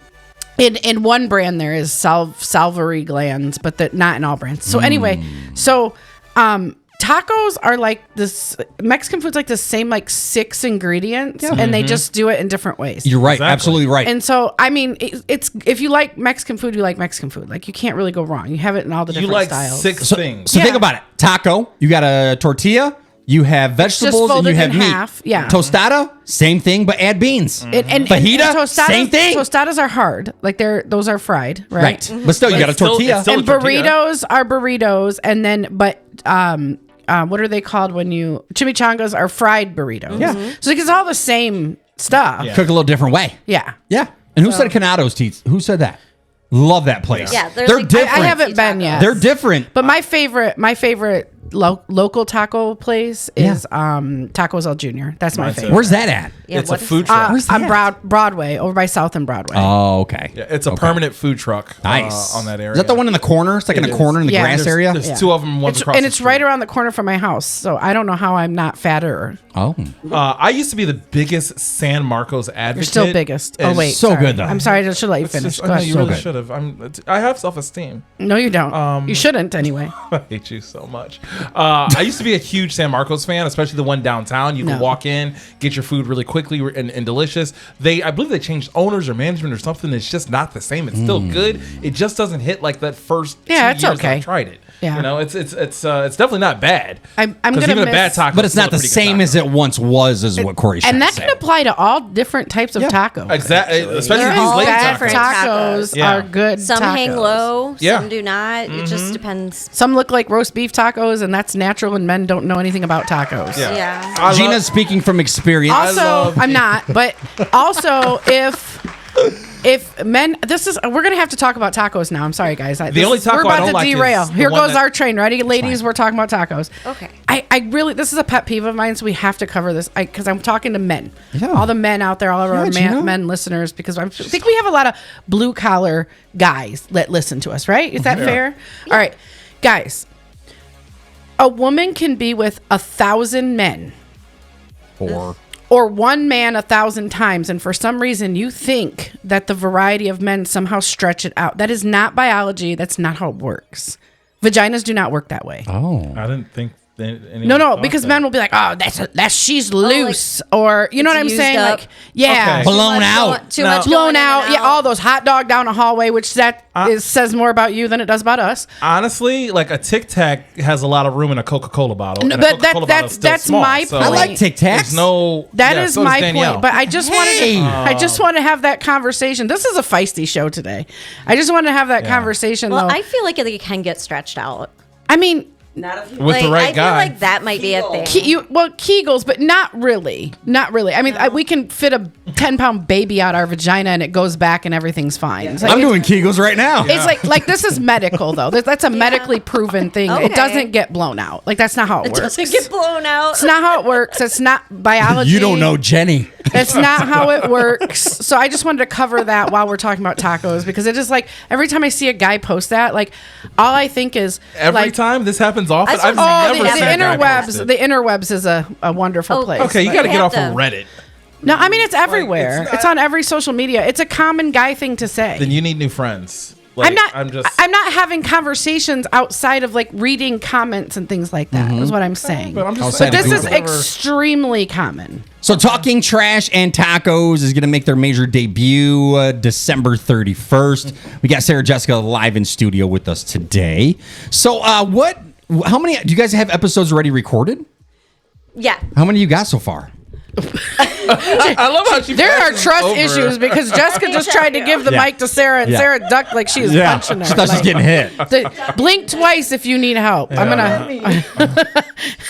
in one brand there is salivary glands, but not in all brands. So anyway, tacos are like this. Mexican food's like the same, like 6 ingredients, and they just do it in different ways. You're right. Exactly. Absolutely right. And so, I mean, it's if you like Mexican food, you like Mexican food. Like you can't really go wrong. You have it in all the You different like styles. 6 things. So think Yeah. about it. Taco, you got a tortilla, you have vegetables, and folded you have in meat. half, yeah. Tostada, same thing, but add beans. And Fajita, tostadas, same thing. Tostadas are hard. Like those are fried, right? But still, you got a it's still- tortilla. it's still- And a tortilla. burritos are burritos, and then what are they called when you chimichangas are fried burritos? Yeah. So it's all the same stuff. Yeah. Cook a little different way. Yeah. Yeah. And who said Canado's teats? Who said that? Love that place. Yeah, they're like- different. I haven't been yet. They're different. But my favorite local taco place is Tacos El Junior. That's my Mine too. favorite. Where's that at? Yeah, It's a what is- food truck. Where's On that? Broadway, over by South and Broadway. Oh, okay. Yeah, it's a permanent food truck. Nice. On that area. Is that the one in the corner? It's like in It a is. corner in the Yeah. grass There's- area. There's two of them. One's across. It's right around the corner from my house, so I don't know how I'm not fatter. Oh. I used to be the biggest San Marcos advocate. You're still biggest. Oh And wait, so sorry. good, though. I'm sorry. I should let you It's finish. just- Go I know ahead. you So really good. should have. I have self-esteem. No, you don't. You shouldn't anyway. I hate you so much. I used to be a huge San Marcos fan, especially the one downtown. You can No. walk in, get your food really quickly and delicious. I believe they changed owners or management or something. It's just not the same. It's still good. It just doesn't hit like that first. Yeah, 2 it's years okay. I tried it. Yeah. You know, it's definitely not bad. I'm 'Cause gonna even a bad miss- taco, But it's is still not a the pretty good same taco. as it once was, is what Corey's trying And to that say. can apply to all different types of tacos. Exactly, especially They're these all late bad tacos. for Tacos Yeah. are good. Some hang tacos. low, Yeah. some do not. It just depends. Some look like roast beef tacos, and that's natural, and men don't know anything about tacos. Yeah. Yeah. I love- Gina's speaking from experience. Also, I'm not, but also if men, we're gonna have to talk about tacos now. I'm sorry, guys. only taco we're I about don't to like is derail. the Here one goes that- our train. Ready, ladies? We're talking about tacos. Okay. I really, this is a pet peeve of mine, so we have to cover this because I'm talking to men, Yeah. all the men out there, all of our Gina. men listeners, because I think we have a lot of blue collar guys that listen to us, right? Is that fair? All right, guys. A woman can be with 1,000 men or one man 1,000 times, and for some reason you think that the variety of men somehow stretch it out. That is not biology. That's not how it works. Vaginas do not work that way. Oh. I didn't think. anyone No, thought because that. men will be like, "Oh, that's she's loose," or you know what I'm used saying? up. Like, yeah, Okay. Blown out. Too No. much blown going in out. and Yeah, all those hot dog down a hallway, which says more about you than it does about us. Honestly, like a Tic Tac has a lot of room in a Coca-Cola bottle. No, and a but Coca-Cola bottle is still that's small, my so point. I like Tic Tacs. There's no. That yeah, is so does my Danielle. point. But I just Hey. I just want to have that conversation. This is a feisty show today. I just want to have that conversation. Well, though. I feel like it can get stretched out. I mean, Not if you with the right I guy. feel like that might be a thing. Kegels, but not really. Not really. I mean, we can fit a 10-pound baby out our vagina and it goes back and everything's fine. It's like, I'm doing Kegels right now. It's like this is medical though. That's a medically proven thing. Okay. It doesn't get blown out. Like that's not how it works. Doesn't get blown out. It's not how it works. It's not biology. You don't know Jenny. It's not how it works. So I just wanted to cover that while we're talking about tacos because it is like every time I see a guy post that, like all I think is Every like, time this happens often. That's I've what I'm never the seen a guy post interwebs. it. The interwebs is a wonderful Oh, place. Okay, you But got to you get have off of to- Reddit. No, I mean it's everywhere. it's not- it's on every social media. It's a common guy thing to say. Then you need new friends. Like, I'm not having conversations outside of like reading comments and things like that. Is what I'm saying. But I'm just Outside saying. of This is Google. extremely common. So Talking Trash and Tacos is going to make their major debut December 31st. We got Sarah Jessica live in studio with us today. So how many, do you guys have episodes already recorded? Yeah. How many you got so far? I love how she. There are passes trust over. issues because Jessica just tried to give the Yeah. mic to Sarah and Yeah. Sarah ducked like she was punching her. She thought she was Like, getting hit. blink twice if you need help. I'm gonna.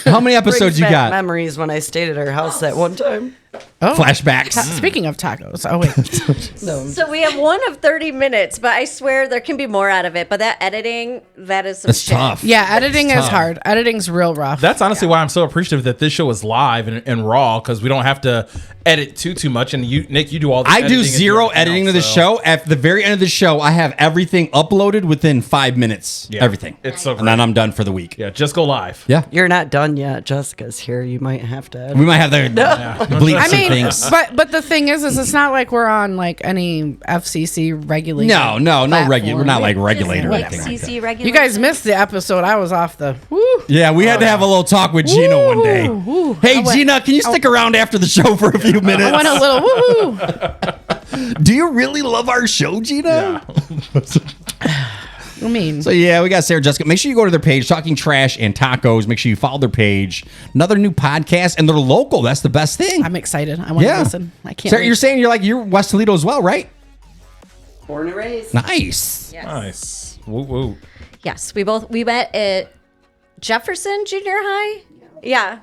How many episodes brings you back got? memories when I stayed at our house that one time. Flashbacks. Speaking of tacos, oh wait, So we have one of 30 minutes, but I swear there can be more out of it. But that editing, that is some That's shit. tough. yeah, editing is hard. Editing's real rough. That's honestly why I'm so appreciative that this show is live and raw because we don't have to edit too much. And you, Nick, you do all the I editing do and zero everything editing to else, the so- show. At the very end of the show, I have everything uploaded within 5 minutes. Yeah. Everything. It's so And then great. I'm done for the week. Yeah, just go live. Yeah. You're not done yet. Jessica's here. You might have to. We might have to bleep I some mean, things. but the thing is it's not like we're on like any FCC regulated. No regular. We're not like regulator or Like anything like that. CC regulation. You guys missed the episode. I was off the. Woo. Yeah, we had to have a little talk with Gina one day. Woo. Hey, I went- Gina, can you stick around after the show for a few I minutes? went a little woohoo. Do you really love our show, Gina? I mean, So yeah, we got Sarah Jessica. Make sure you go to their page, Talking Trash and Tacos. Make sure you follow their page. Another new podcast, and they're local. That's the best thing. I'm excited. I want to listen. I can't. Sarah, wait. you're saying you're West Toledo as well, right? Born and raised. Nice. Yes. Nice. Woo woo. Yes, we met at Jefferson Junior High. Yeah.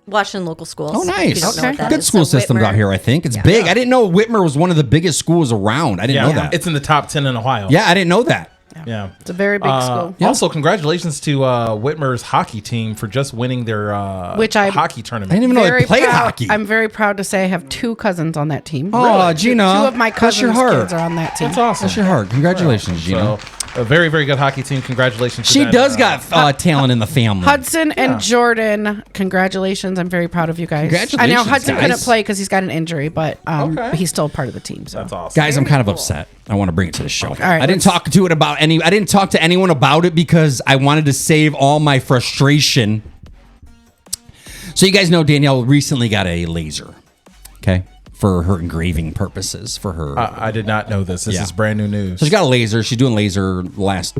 Washington local schools. Oh, nice. If you don't know what that Good is. school So systems Whitmer- out here, I think. It's big. I didn't know Whitmer was one of the biggest schools around. I didn't know that. It's in the top 10 in Ohio. Yeah, I didn't know that. Yeah. It's a very big school. Also, congratulations to Whitmer's hockey team for just winning their hockey tournament. I didn't even know they played hockey. I'm very proud to say I have 2 cousins on that team. Oh, Gina. Two of my Bless your cousins' heart. kids are on that team. That's awesome. Bless your heart. Congratulations, Gina. So, a very, very good hockey team. Congratulations to She them. does got talent in the family. Hudson and Jordan, congratulations. I'm very proud of you guys. Congratulations, I know Hudson guys. couldn't play because he's got an injury, but Okay. he's still part of the team. So That's awesome. Guys, I'm kind of upset. I want to bring it to the show. All right, I didn't talk to anyone about it because I wanted to save all my frustration. So you guys know Danielle recently got a laser, okay, for her engraving purposes. For her, I did not know this. This Yeah. is brand new news. so she got a laser. She's doing laser the last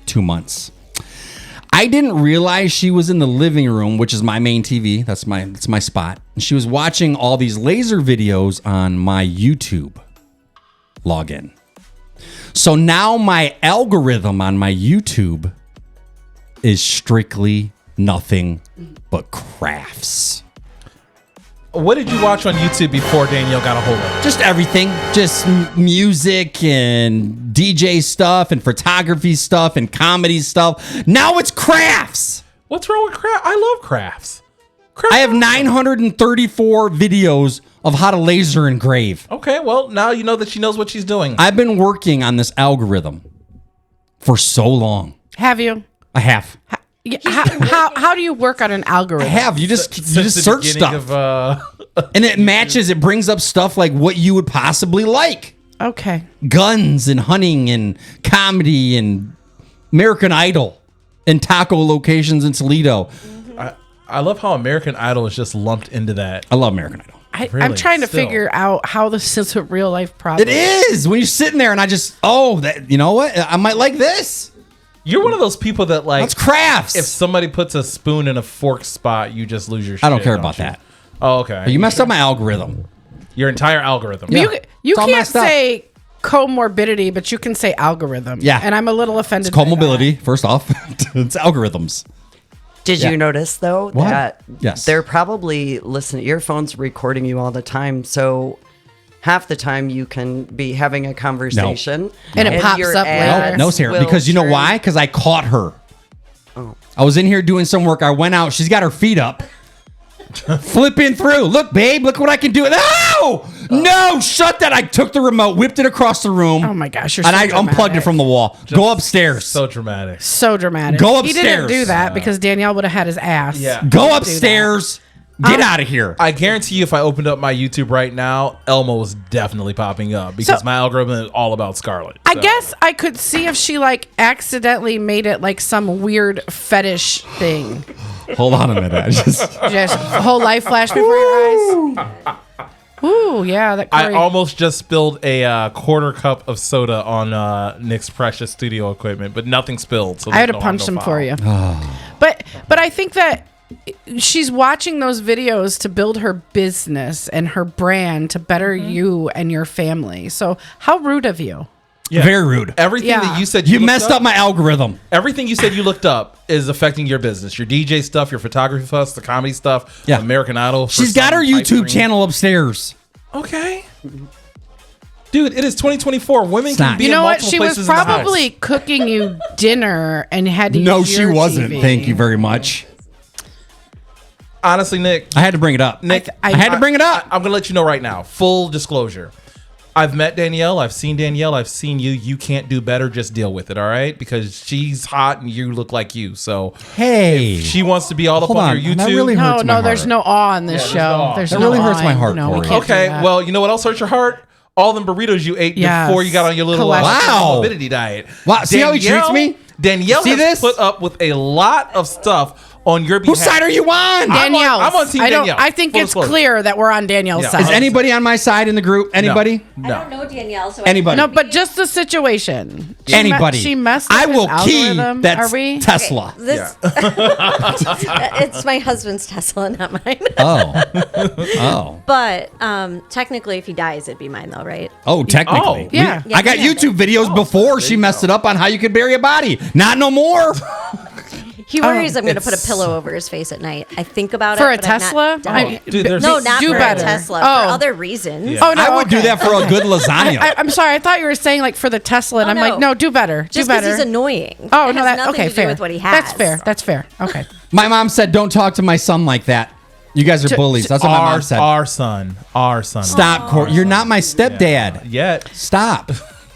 2 months. I didn't realize she was in the living room, which is my main TV. That's my spot. And she was watching all these laser videos on my YouTube login. So now my algorithm on my YouTube is strictly nothing but crafts. What did you watch on YouTube before Danielle got a hold of it? Just everything. Just music and DJ stuff and photography stuff and comedy stuff. Now it's crafts. What's wrong with crafts? I love crafts. I have 934 videos of how to laser engrave. Okay, well, now you know that she knows what she's doing. I've been working on this algorithm for so long. have you? I have. Yeah, how do you work on an I algorithm? have. You just Since the search beginning stuff. Of, And it matches. It brings up stuff like what you would possibly like. Okay. Guns and hunting and comedy and American Idol and taco locations in Toledo. I love how American Idol is just lumped into that. I love American Idol. I'm Really? trying to Still. figure out how this is a real life problem. It is when you're sitting there and I just, you know what? I might like this. You're one of those people that like That's crafts. if somebody puts a spoon in a fork spot, you just lose your shit. I don't care don't about you? that. Oh, okay. You messed up my algorithm. Your entire algorithm. You, Yeah. you It's all can't messed up. say comorbidity, but you can say algorithm. Yeah. And I'm a little offended. It's called by that. mobility, first off. It's algorithms. Did Yeah. you notice though What? that Yes. they're probably listening? Your phone's recording you all the time, so half the time you can be having a conversation And it pops your up ads later. No, Sarah, will because you know turn- why? Because I caught her. I was in here doing some work. I went out. She's got her feet up. Flipping through. Look, babe, look what I can do. No! No, shut that. I took the remote, whipped it across the room. Oh my gosh, you're and so I unplugged it dramatic. from the wall. Go upstairs. So dramatic. So dramatic. Go He didn't upstairs. do that because Danielle would have had his ass. Yeah. Go upstairs. Get out of here. I guarantee you, if I opened up my YouTube right now, Elmo was definitely popping up because So- my algorithm is all about Scarlet. I So- guess I could see if she like accidentally made it like some weird fetish thing. Hold on a minute. I just Just whole life flash before your eyes. Ooh, yeah, that I curry. almost just spilled a quarter cup of soda on Nick's precious studio equipment, but nothing spilled. So I had to there's no harm, punch no him foul. for you. But I think that she's watching those videos to build her business and her brand to better you and your family. So how rude of you. Yeah. very rude. Everything Yeah. that you said You looked messed up my algorithm. Everything you said you looked up is affecting your business. Your DJ stuff, your photography stuff, the comedy stuff, Yeah. American Idol. for She's got some her pipe YouTube dream. channel upstairs. Okay. Dude, it is 2024. Women not. can be You know in what? multiple She was places in the house. probably cooking you dinner and had to No, use she your wasn't. TV. Thank you very much. Honestly, Nick, I had to bring it up. Nick, I had to bring it up. I'm gonna let you know right now. Full disclosure. I've met Danielle. I've seen Danielle. I've seen you. You can't do better. Just deal with it, all right? Because she's hot and you look like you. So Hey. she wants to be all up Hold on on. your That YouTube. really hurts my No, there's heart. no awe in this there's show. no awe. There's That no really hurts awe. my heart, No, we Corey. can't do Okay, that. well, you know what else hurts your heart? All them burritos you ate Yes. before you got on your little Cholesterol. morbidity diet. Wow, see how he treats me? Danielle See has this? put up with a lot of stuff on your behalf. Whose side are you on? Danielle. I'm on Team Danielle. I think Full it's disclosure. clear that we're on Danielle's Yeah. side. Is anybody on my side in the group? Anybody? No. I don't know Danielle, so Anybody? No, but just the situation. Anybody? She messed up I will his key. algorithm. That's Are we? Tesla. This it's my husband's Tesla, not mine. Oh. Oh. But technically, if he dies, it'd be mine, though, right? Oh, technically. Oh. Yeah. Yeah, I got yeah. YouTube videos before she messed it up on how you could bury a body. Not no more. He worries I'm going to put a pillow over his face at night. I think about For it. a Tesla? Dude, there's No, not do for better. a Tesla. Oh. For other reasons. Yeah. Oh, no, I would do okay. that for a good lasagna. I'm sorry. I thought you were saying like for the Tesla, and Oh, I'm no. like, no, do better. Just do better. because he's annoying. Oh, It no, has that nothing okay, to fair. do with what he has. That's fair. That's fair. Okay. My mom said, "Don't talk to my son like that. You guys are bullies." That's what my mom said. Our son. Stop, Corey. You're not my stepdad. Yet. Stop.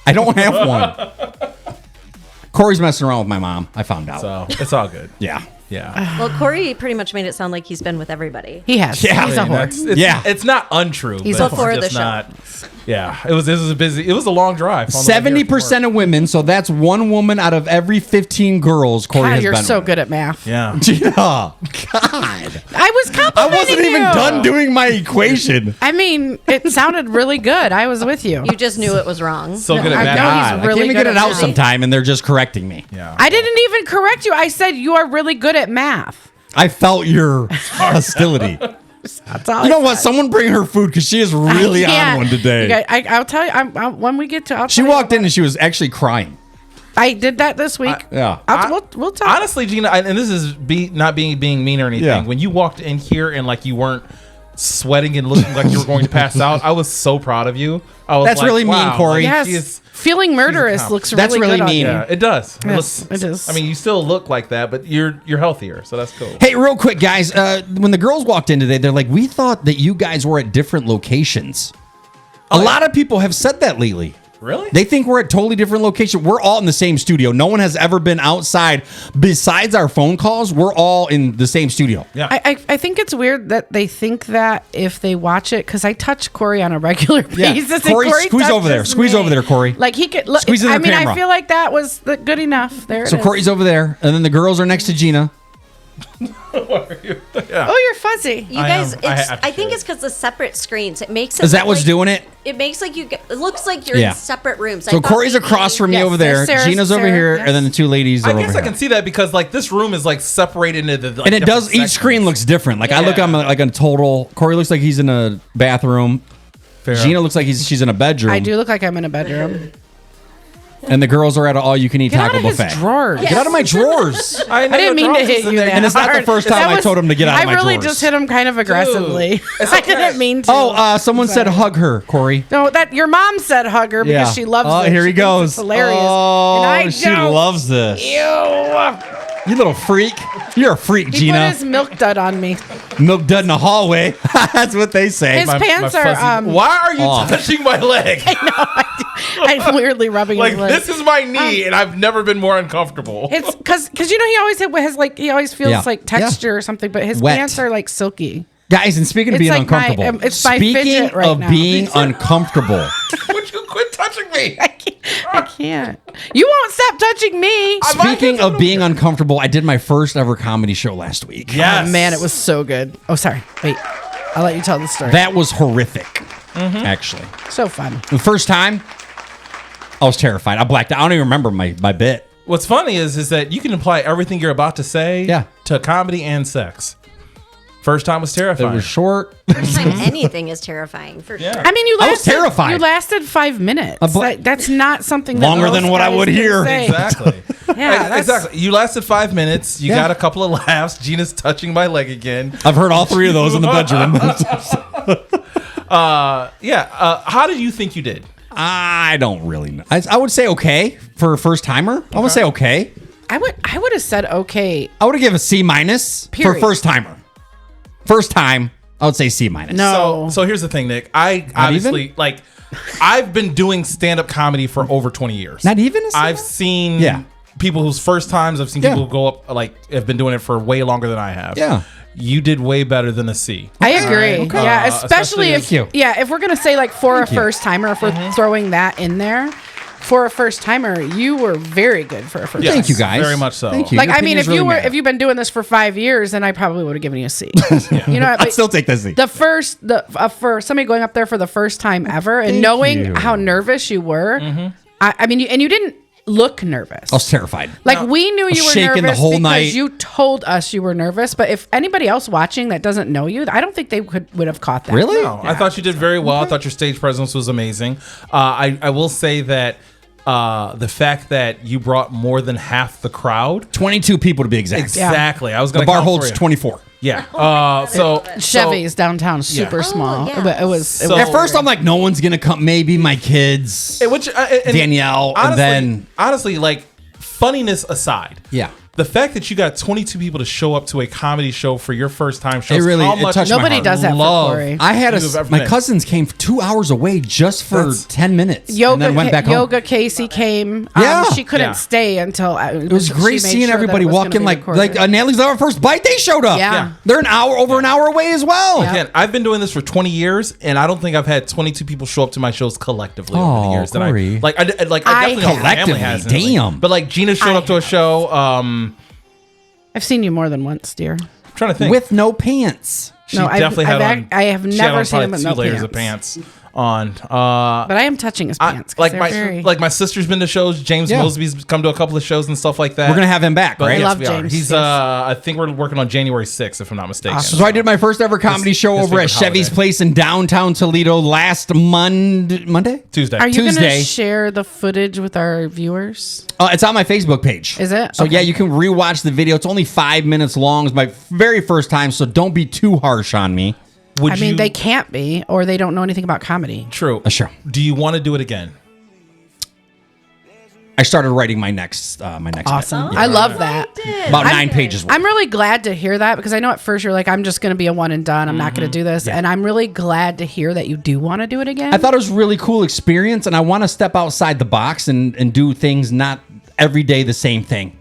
I don't have one. Corey's messing around with my mom. I found out. So it's all good. Yeah. Yeah. Well, Corey pretty much made it sound like he's been with everybody. He has. Yeah. He's a whore. It's not untrue. He's but a it's whore. Before just the show. not. Yeah. It was a long drive. on the way here from 70% work. of women, so that's one woman out of every 15 girls Corey God, has you're been so with. good at math. Yeah. Yeah. God. I was complimenting I wasn't even you. done doing my equation. I mean, it sounded really good. I was with you. You just knew it was wrong. So good at I math. know he's God, I really can't even good get it at out math. sometime, and they're just correcting me. Yeah. I didn't even correct you. I said you are really good at math. I felt your hostility. That's all. You know what? Someone bring her food because she is really on one today. I'll tell you. When we get to, I'll She tell you walked about- in and she was actually crying. I did that this week. Yeah. We'll talk. Honestly, GIna, and this is not being mean or anything. Yeah. When you walked in here and like you weren't sweating and looking like you were going to pass out, I was so proud of you. I was That's like, really mean, wow, Corey. like, Yes. she is- Feeling murderous She's a looks That's really really good on mean. you. yeah, it does. Yes, it is. I mean, you still look like that, but you're healthier, so that's cool. Hey, real quick, guys. When the girls walked in today, they're like, "We thought that you guys were at different locations." A lot of people have said that lately. Really? They think we're at totally different locations. We're all in the same studio. No one has ever been outside. Besides our phone calls, we're all in the same studio. Yeah. I think it's weird that they think that if they watch it, because I touch Corey on a regular basis. and Corey, squeeze over there. touches Squeeze me. over there, Corey. Like he could. Look, Squeeze in I the mean, camera. I feel like that was good enough. There. So it is. Corey's over there, and then the girls are next to GIna. Oh, you're fuzzy. You guys, I I think it's because the separate screens. It makes it Is that look what's like, doing it? It makes like you. It looks like you're Yeah. in separate rooms. So Corey's across from me Yes, over there. there's Sarah, GIna's over Sarah, here, yes. and then the two ladies are I over guess here. I can see that because like this room is like separated into the, like, And it does. different Each screen sections. looks different. Like I look, I'm like a total. Corey looks like he's in a bathroom. Fair. GIna looks like she's in a bedroom. I do look like I'm in a bedroom. And the girls are at an all-you-can-eat Get out taco of his buffet. drawers. Get out of my drawers. I didn't mean to hit you that And it's not the hard. first time That I told him to get out of my I really drawers. just hit him kind of aggressively. it's I okay. didn't mean to. Someone said hug her, Corey. No, that your mom said hug her because she loves it. Here She he thinks goes. It's hilarious. Oh, and I she don't. loves this. Ew. You little freak. You're a freak, He put GIna. his milk dud on me. Milk dud in the hallway. That's what they say. His pants are. Why are you off. touching my leg? I'm weirdly rubbing Like his leg. this is my knee, and I've never been more uncomfortable. It's because you know he always has like he always feels Yeah. like texture or something, but his Wet. pants are like silky. Guys, and speaking of It's being like my- uncomfortable, it's my speaking fidget right of now. being uncomfortable, Would you quit touching me? I can't. You won't stop touching me. speaking of being uncomfortable, I did my first ever comedy show last week. Yes. Oh, man, it was so good. Oh, sorry. Wait, I'll let you tell the story. That was horrific, actually. So fun. The first time, I was terrified. I blacked out. I don't even remember my bit. What's funny is that you can apply everything you're about to say to comedy and sex. First time was terrifying. It was short. Anything is terrifying for sure. I mean, I was terrified. You lasted 5 minutes. That's not something that Longer most than what I guys would can hear. say. Exactly. Yeah, that's- exactly. You lasted 5 minutes. You got a couple of laughs. GIna's touching my leg again. I've heard all three of those in the bedroom. How did you think you did? I don't really know. I would say okay for a first timer. I would say okay. I would have said okay. I would have given a C- for Period. first timer. First time, I would say C-. No. So here's the thing, Nick. I obviously like. I've been doing stand-up comedy for over 20 years. Not even a C-? I've seen people whose first times. I've seen people who go up like have been doing it for way longer than I have. Yeah. You did way better than the C. I agree. Okay. Yeah, especially if Thank you. if we're gonna say like for Thank a you. first timer, if we're throwing that in there, for a first timer, you were very good for a first. Yes, Thank you, guys. very much so. Thank you. Like Your I mean, opinions if really matter. you've been doing this for 5 years, then I probably would have given you a C. You know, I'd but still take the C. for somebody going up there for the first time ever and Thank knowing you. how nervous you were, I mean, you didn't look nervous. I was terrified. Like we knew was you were shaking the nervous whole because night. you told us you were nervous. But if anybody else watching that doesn't know you, I don't think they would have caught that. Really? No, I thought you did very well. I thought your stage presence was amazing. I will say that the fact that you brought more than half the crowd. 22 people to be exact. Exactly. I was The going to bar holds 24. Yeah. Chevy's downtown, super small. yeah. But it was At first, I'm like, no one's gonna come. Maybe my kids, Danielle, honestly, and then honestly, like funniness aside, yeah. the fact that you got 22 people to show up to a comedy show for your first time shows It really- how it much touched my nobody heart. does that for love Corey. I had you've ever my met. cousins came 2 hours away just for 10 minutes, and Yoga, then went back home. Yoga Casey came. Yeah. She couldn't Yeah. stay until It was great seeing everybody walk in like Natalie's our first bite. They showed up. Yeah. They're over an hour away as well. Again, I've been doing this for 20 years, and I don't think I've had 22 people show up to my shows collectively over the Oh, years. Corey. I definitely know my family Collectively, hasn't. damn. But like Gina showed up to a show. I've seen you more than once, dear. I'm trying to think. With no pants. She No, I've- definitely had I've on. ac- I have she had never on seen him probably with two no layers of pants. pants on. But I am touching his pants. 'cause Like they're my very- my sister's been to shows. James Yeah. Mosby's come to a couple of shows and stuff like that. We're gonna have him back, But right? yes, love we are. James, He's yes. I think we're working on January 6th, if I'm not mistaken. So I did my first ever comedy show his over at favorite Chevy's holiday. Place in downtown Toledo last Monday. Tuesday. Are you going to Tuesday. share the footage with our viewers? It's on my Facebook page. Is it? So Okay. yeah, you can rewatch the video. It's only 5 minutes long. It's my very first time, so don't be too harsh on me. Would I mean, you- they can't be, or they don't know anything about comedy. True. Sure. Do you want to do it again? I started writing my next Awesome. bit. I love that. About I'm- 9 pages. I'm really glad to hear that because I know at first you're like, I'm just going to be a one and done. I'm not going to do this. And I'm really glad to hear that you do want to do it again. I thought it was a really cool experience, and I want to step outside the box and do things not every day the same thing.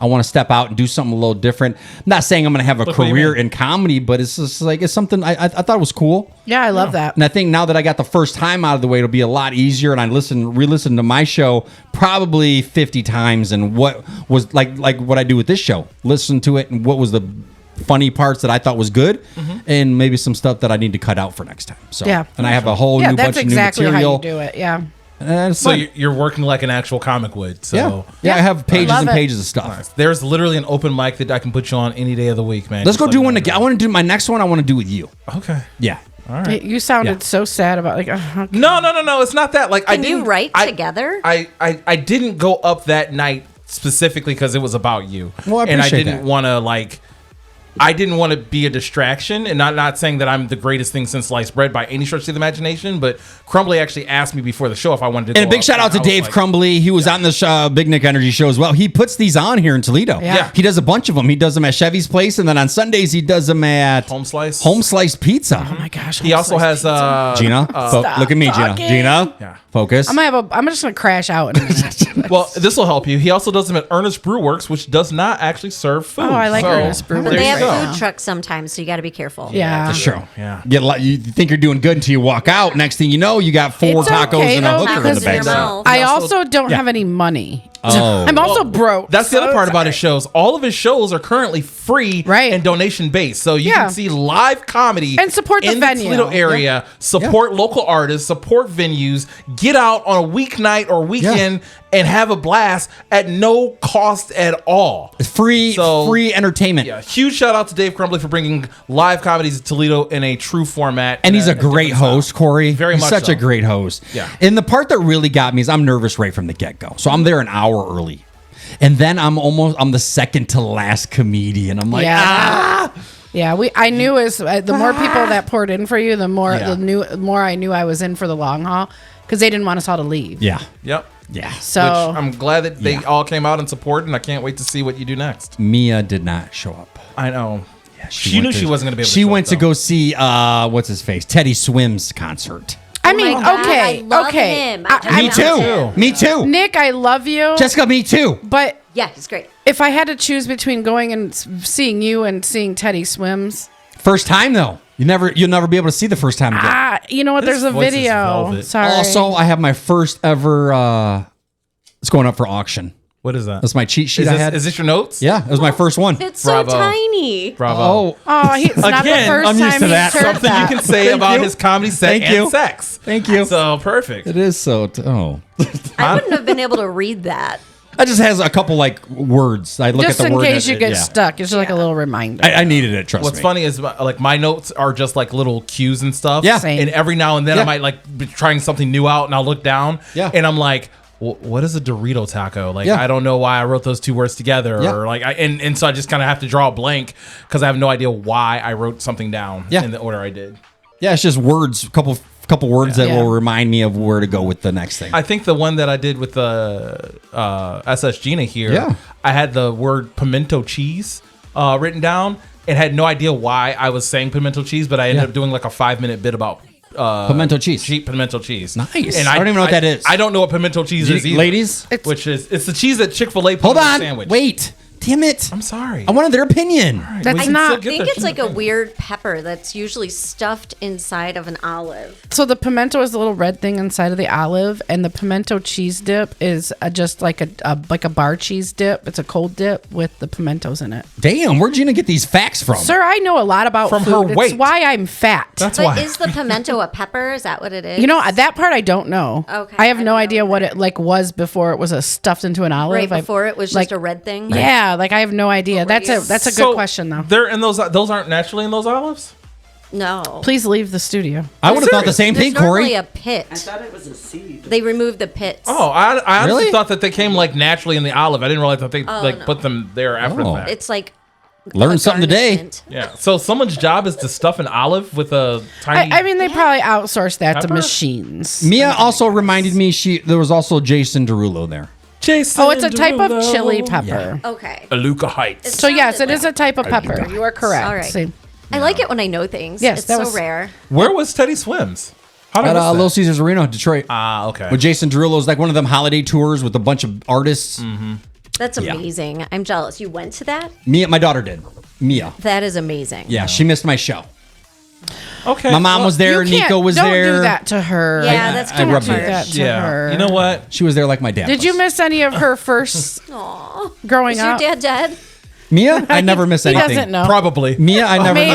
I want to step out and do something a little different. I'm not saying I'm going to have a Look what you career mean. in comedy, but it's just like it's something I thought it was cool. Yeah, I love that. And I think now that I got the first time out of the way, it'll be a lot easier. And I re-listen to my show probably 50 times, and what was like what I do with this show. Listen to it and what was the funny parts that I thought was good, and maybe some stuff that I need to cut out for next time. So Yeah. and I have a whole Yeah, new that's bunch exactly of new how material. you do it. Yeah. And it's So fun. you're working like an actual comic would. So Yeah, I have pages love and it. pages of stuff. Nice. There's literally an open mic that I can put you on any day of the week, man. Let's go Just do let one me again. I know. want to do my next one. I want to do with you. Okay. Yeah. All right. You sounded Yeah. so sad about like, okay. No. It's not that. Like, I Can you didn't write I- together? I didn't go up that night specifically because it was about you. Well, I and I appreciate didn't that. want to like. I didn't want to be a distraction, and not saying that I'm the greatest thing since sliced bread by any stretch of the imagination, but Crumbly actually asked me before the show if I wanted to And go a big up, shout out and to I was Dave like, Crumbly. He was on the BigNick Energy show as well. He puts these on here in Toledo. Yeah. He does a bunch of them. He does them at Chevy's Place, and then on Sundays he does them at Home Slice. Home Slice Pizza. Oh my gosh. He also has Gina, look at me, Gina. talking. Gina, Yeah. focus. I'm just gonna crash out in a minute. Well, this will help you. He also does them at Ernest Brew Works, which does not actually serve food. Oh, I like Ernest Brew But there they you have go. food trucks sometimes, so you got to be careful. Yeah. That's true. Yeah. Get a lot, you think you're doing good until you walk out. Next thing you know, you got 4 It's tacos okay, and a though, hooker in the because in your back. mouth. I also don't have any money. Oh. I'm also broke. That's the so other part it's about his shows. All of his shows are currently free Right. and donation based. So you Yeah. can see live comedy And support the in venue. Toledo area, support local artists, support venues, get out on a weeknight or weekend and have a blast at no cost at all. Free So- entertainment. Yeah, huge shout out to Dave Crumbly for bringing live comedies to Toledo in a true format. And he's a great different style. host, Corey. Very He's much such so. a great host. Yeah. And the part that really got me is I'm nervous right from the get-go. So I'm there an hour early. And then I'm the second to last comedian. I'm like, Yeah, I knew as the more people that poured in for you, the more Yeah. the more I knew I was in for the long haul because they didn't want us all to leave. Yeah. Yep. Yeah. So Which I'm glad that they all came out and supported, and I can't wait to see what you do next. Mia did not show up. I know. She She knew went she wasn't going to be able to She show went up, to though. go see what's his face? Teddy Swim's concert. I mean, my God, okay, I love okay. him. Me too. Me too. Nick, I love you, Jessica, me too. but Yeah, he's great. if I had to choose between going and seeing you and seeing Teddy Swims, First time though. You'll never be able to see the first time again. you know what? His There's a voice is video. velvet. Sorry. Also, I have my first ever it's going up for auction. What is that? That's my cheat sheet I had. Is this your notes? Yeah, it was my first one. It's so Bravo. tiny. Bravo. oh, it's not the Again, first I'm used time to he's that. heard Something that. you can say Thank about you. his comedy set Thank and you. sex. Thank you. So perfect. It is so. I wouldn't have been able to read that. It just has a couple like words. I look Just at the in word. case you get yeah. stuck, it's just like a little reminder. I needed it. Trust What's me. funny is like my notes are just like little cues and stuff. Yeah. Same. And every now and then I Yeah. might like be trying something new out and I'll look down. Yeah. And I'm like, what is a Dorito taco? Like, Yeah. I don't know why I wrote those two words together, Yeah. or like, and so I just kind of have to draw a blank because I have no idea why I wrote something down Yeah. in the order I did. Yeah, it's just words, a couple words that will remind me of where to go with the next thing. I think the one that I did with the SS GIna here, Yeah. I had the word pimento cheese written down and had no idea why I was saying pimento cheese, but I ended up doing like a 5-minute bit about Pimento cheese. Pimento cheese. Nice. And I don't even know what that is. I don't know what pimento cheese is either. Ladies? It's the cheese that Chick-fil-A put Hold on the on. sandwich. Wait. Damn it. I'm sorry. I wanted their opinion. Right, That's we can not- still I get think their it's like a opinion. weird pepper that's usually stuffed inside of an olive. So the pimento is the little red thing inside of the olive, and the pimento cheese dip is just like a bar cheese dip. It's a cold dip with the pimentos in it. Damn, where'd Gina get these facts from? Sir, I know a lot about From food. her weight. It's why I'm fat. That's But why. is the pimento a pepper? Is that what it is? You know, that part I don't know. Okay, I have I no don't idea know what either. it like was before it was stuffed into an olive. right before it was just like- a red thing. Yeah, like I have no idea. What were That's a you- good question though. They're in those aren't naturally in those olives? No. Please leave the studio. I would have thought the same There's thing, normally Corey. a pit. I thought it was a seed. They removed the pits. Oh, I honestly Really? thought that they came like naturally in the olive. I didn't realize that they no. put them there after Oh. that. It's like Learned a something today. garnishment. Yeah. So someone's job is to stuff an olive with a tiny. I mean, they probably outsourced that to Pepper? machines. Mia also reminded me there was also Jason Derulo there. Jason. Oh, it's a type of Derulo. chili pepper. Okay. Aluka Heights. So yes, it sounded is a type of pepper. You are correct. All right. See. I like it when I know things. Yes, it's that so was- rare. Where was Teddy Swims? How did I At miss that? Little Caesars Arena, Detroit. Ah, okay. With Jason Derulo. It's like one of them holiday tours with a bunch of artists. That's amazing. I'm jealous. You went to that? Mia, my daughter did. Mia. That is amazing. Yeah, she missed my show. Okay. My mom was there. You can't- Nico was don't there. do that to her. Yeah, that's I kind of rubbed Do it. that to Yeah. her. You know what? She was there like my dad. Did you was. miss any of her first Aw. growing Is your up? dad dead? Mia? I never miss He anything. doesn't know. Probably. Mia, I never Maybe.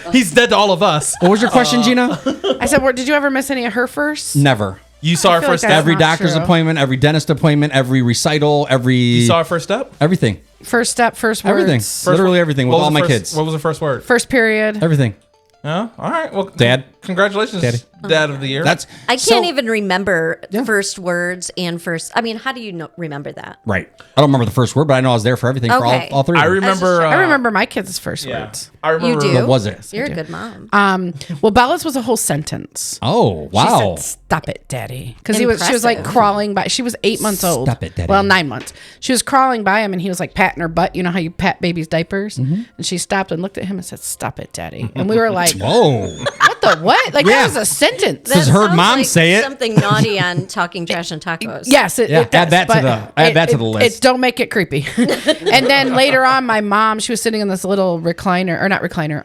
miss. He's dead to all of us. What was your question, Gina? I said, did you ever miss any of her first? Never. You saw our feel like first that's step. Every not doctor's true. appointment, every dentist appointment, every recital, every. You saw our first step. everything. First step, first words. Everything. Literally everything with What was all the my first- kids. What was the first word? First period. Everything. Yeah. All right. Well, Dad. Congratulations, Daddy. Dad of the year. That's I can't so- even remember first words and first. I mean, how do you remember that? Right. I don't remember the first word, but I know I was there for everything Okay. for all three. I of them. remember. I remember my kids' first Yeah. words. I remember. You do? What was it? You're a good mom. Well, Bella's was a whole sentence. Oh, She wow. said, "Stop it, Daddy," because she was like Impressive. crawling by. She was 8 months old. Stop it, Daddy. Well, 9 months. She was crawling by him, and he was like patting her butt. You know how you pat babies' diapers? Mm-hmm. And she stopped and looked at him and said, "Stop it, Daddy." And we were like, Whoa. "What the what? Like Yeah. that was a sentence." Just That heard sounds mom like say it. Something naughty on Talking Trash and Tacos. Yes, it Yeah, does, add that to but the list. It don't make it creepy. And then later on, my mom, she was sitting in this little recliner, or not recliner,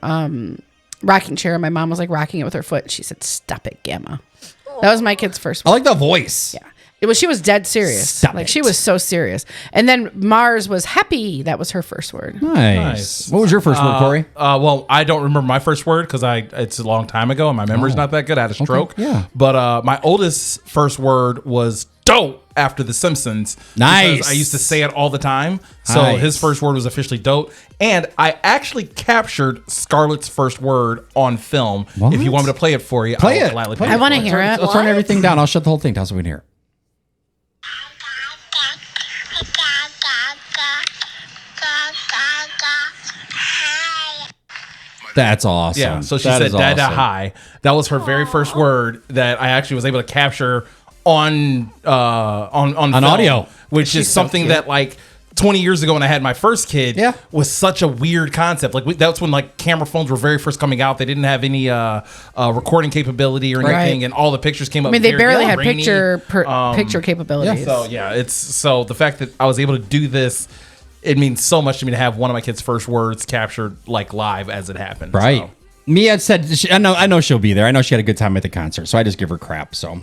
rocking chair. And my mom was like rocking it with her foot. And she said, "Stop it, Gamma." That was my kid's first I word. like the voice. Yeah. It was. She was dead serious. Stop like it. she was so serious. And then Mars was happy. That was her first word. Nice. What was your first word, Corey? Well, I don't remember my first word because it's a long time ago and my memory's not that good. I had a stroke. yeah. But my oldest first word was dope after The Simpsons. Nice. Because I used to say it all the time. So Nice. his first word was officially dope. And I actually captured Scarlett's first word on film. What? If you want me to play it for you, Play I'll it. gladly Play play I it want to for you. hear it. I'll turn everything down. I'll shut the whole thing down so we can hear it. That's awesome. Yeah, so she That said is "dada awesome. hi." That was her very first word that I actually was able to capture on film, audio. which is She's so something cute. that like 20 years ago when I had my first kid Yeah. was such a weird concept. Like that's when like camera phones were very first coming out. They didn't have any recording capability or anything, Right. and all the pictures came up. I mean, they very barely had grainy. picture capabilities. So yeah, so the fact that I was able to do this, it means so much to me to have one of my kids' first words captured like live as it happened. Right. So. Mia said, I know she'll be there. I know she had a good time at the concert, so I just give her crap. So,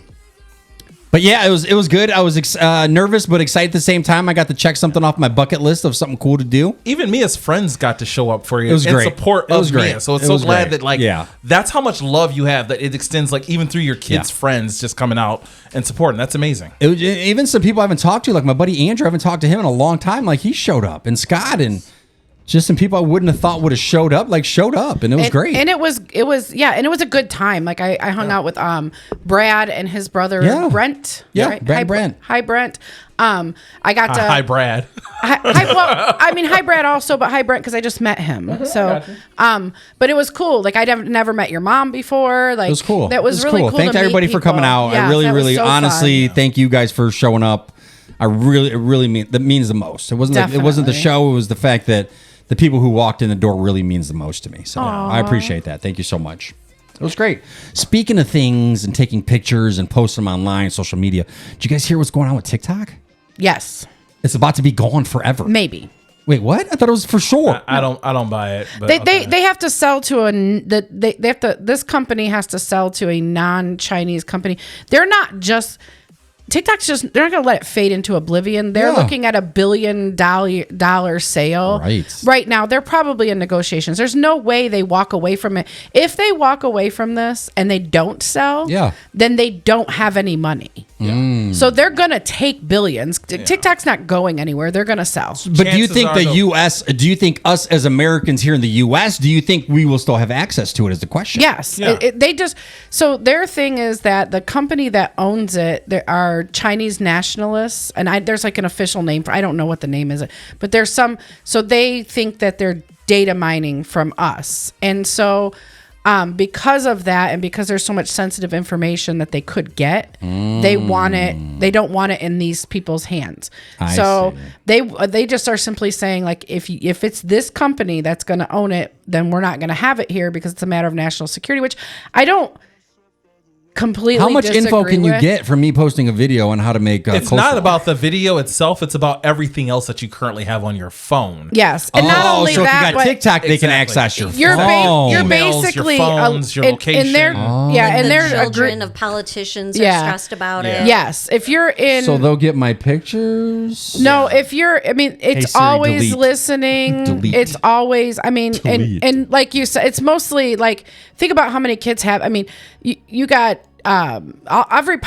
but yeah, it was good. I was nervous but excited at the same time. I got to check something off my bucket list of something cool to do. Even Mia's friends got to show up for you. It was in great. support It was of great. Mia. So it's It so was glad great. that like Yeah. that's how much love you have that it extends like even through your kids' Yeah. friends just coming out and supporting. That's amazing. Even some people I haven't talked to, like my buddy Andrew, I haven't talked to him in a long time. Like he showed up, and Scott, and just some people I wouldn't have thought would have showed up, and it was great. And it was a good time. Like I hung out with Brad and his brother Brent. Yeah, right? Brent. Hi Brent. I got to Hi Brad. Hi Brad also, but hi Brent because I just met him. So, but it was cool. Like I'd never met your mom before. Like it was cool. That was really cool. Thank everybody for coming out. Yeah, I really, so honestly, fun. thank you guys for showing up. It really means the most. It wasn't it wasn't the show. It was the fact that the people who walked in the door really means the most to me. So I appreciate that. Thank you so much. It was great. Speaking of things and taking pictures and posting them online, social media. Did you guys hear what's going on with TikTok? Yes. It's about to be gone forever. Maybe. Wait, what? I thought it was for sure. I don't buy it. But They have to sell to this company has to sell to a non-Chinese company. They're not just TikTok's they're not going to let it fade into oblivion. They're looking at $1 billion sale right now. They're probably in negotiations. There's no way they walk away from it. If they walk away from this and they don't sell, then they don't have any money. So they're going to take billions. TikTok's not going anywhere. They're going to sell. But do you think do you think us as Americans here in the U.S., do you think we will still have access to it is the question? Yes. So their thing is that the company that owns it, there are Chinese nationalists, and there's like an official name I don't know what the name is, but there's so they think that they're data mining from us. And so because of that, and because there's so much sensitive information that they could get, they want it. They don't want it in these people's hands. So they just are simply saying, like, if it's this company that's going to own it, then we're not going to have it here because it's a matter of national security. Which I don't completely. How much disagree info can you with. get from me posting a video on how to make? It's not about the video itself. It's about everything else that you currently have on your phone. Yes, and not only so that, if you got TikTok, they can access your phone. You're Emails, basically your phones, your location. and they're and the they're children of politicians are stressed about it. Yes, if you're in, so they'll get my pictures. No, if you're, I mean, it's Siri, always delete. listening. Delete. It's always, I mean, Delete. and like you said, it's mostly like, think about how many kids have. I mean, you got. Every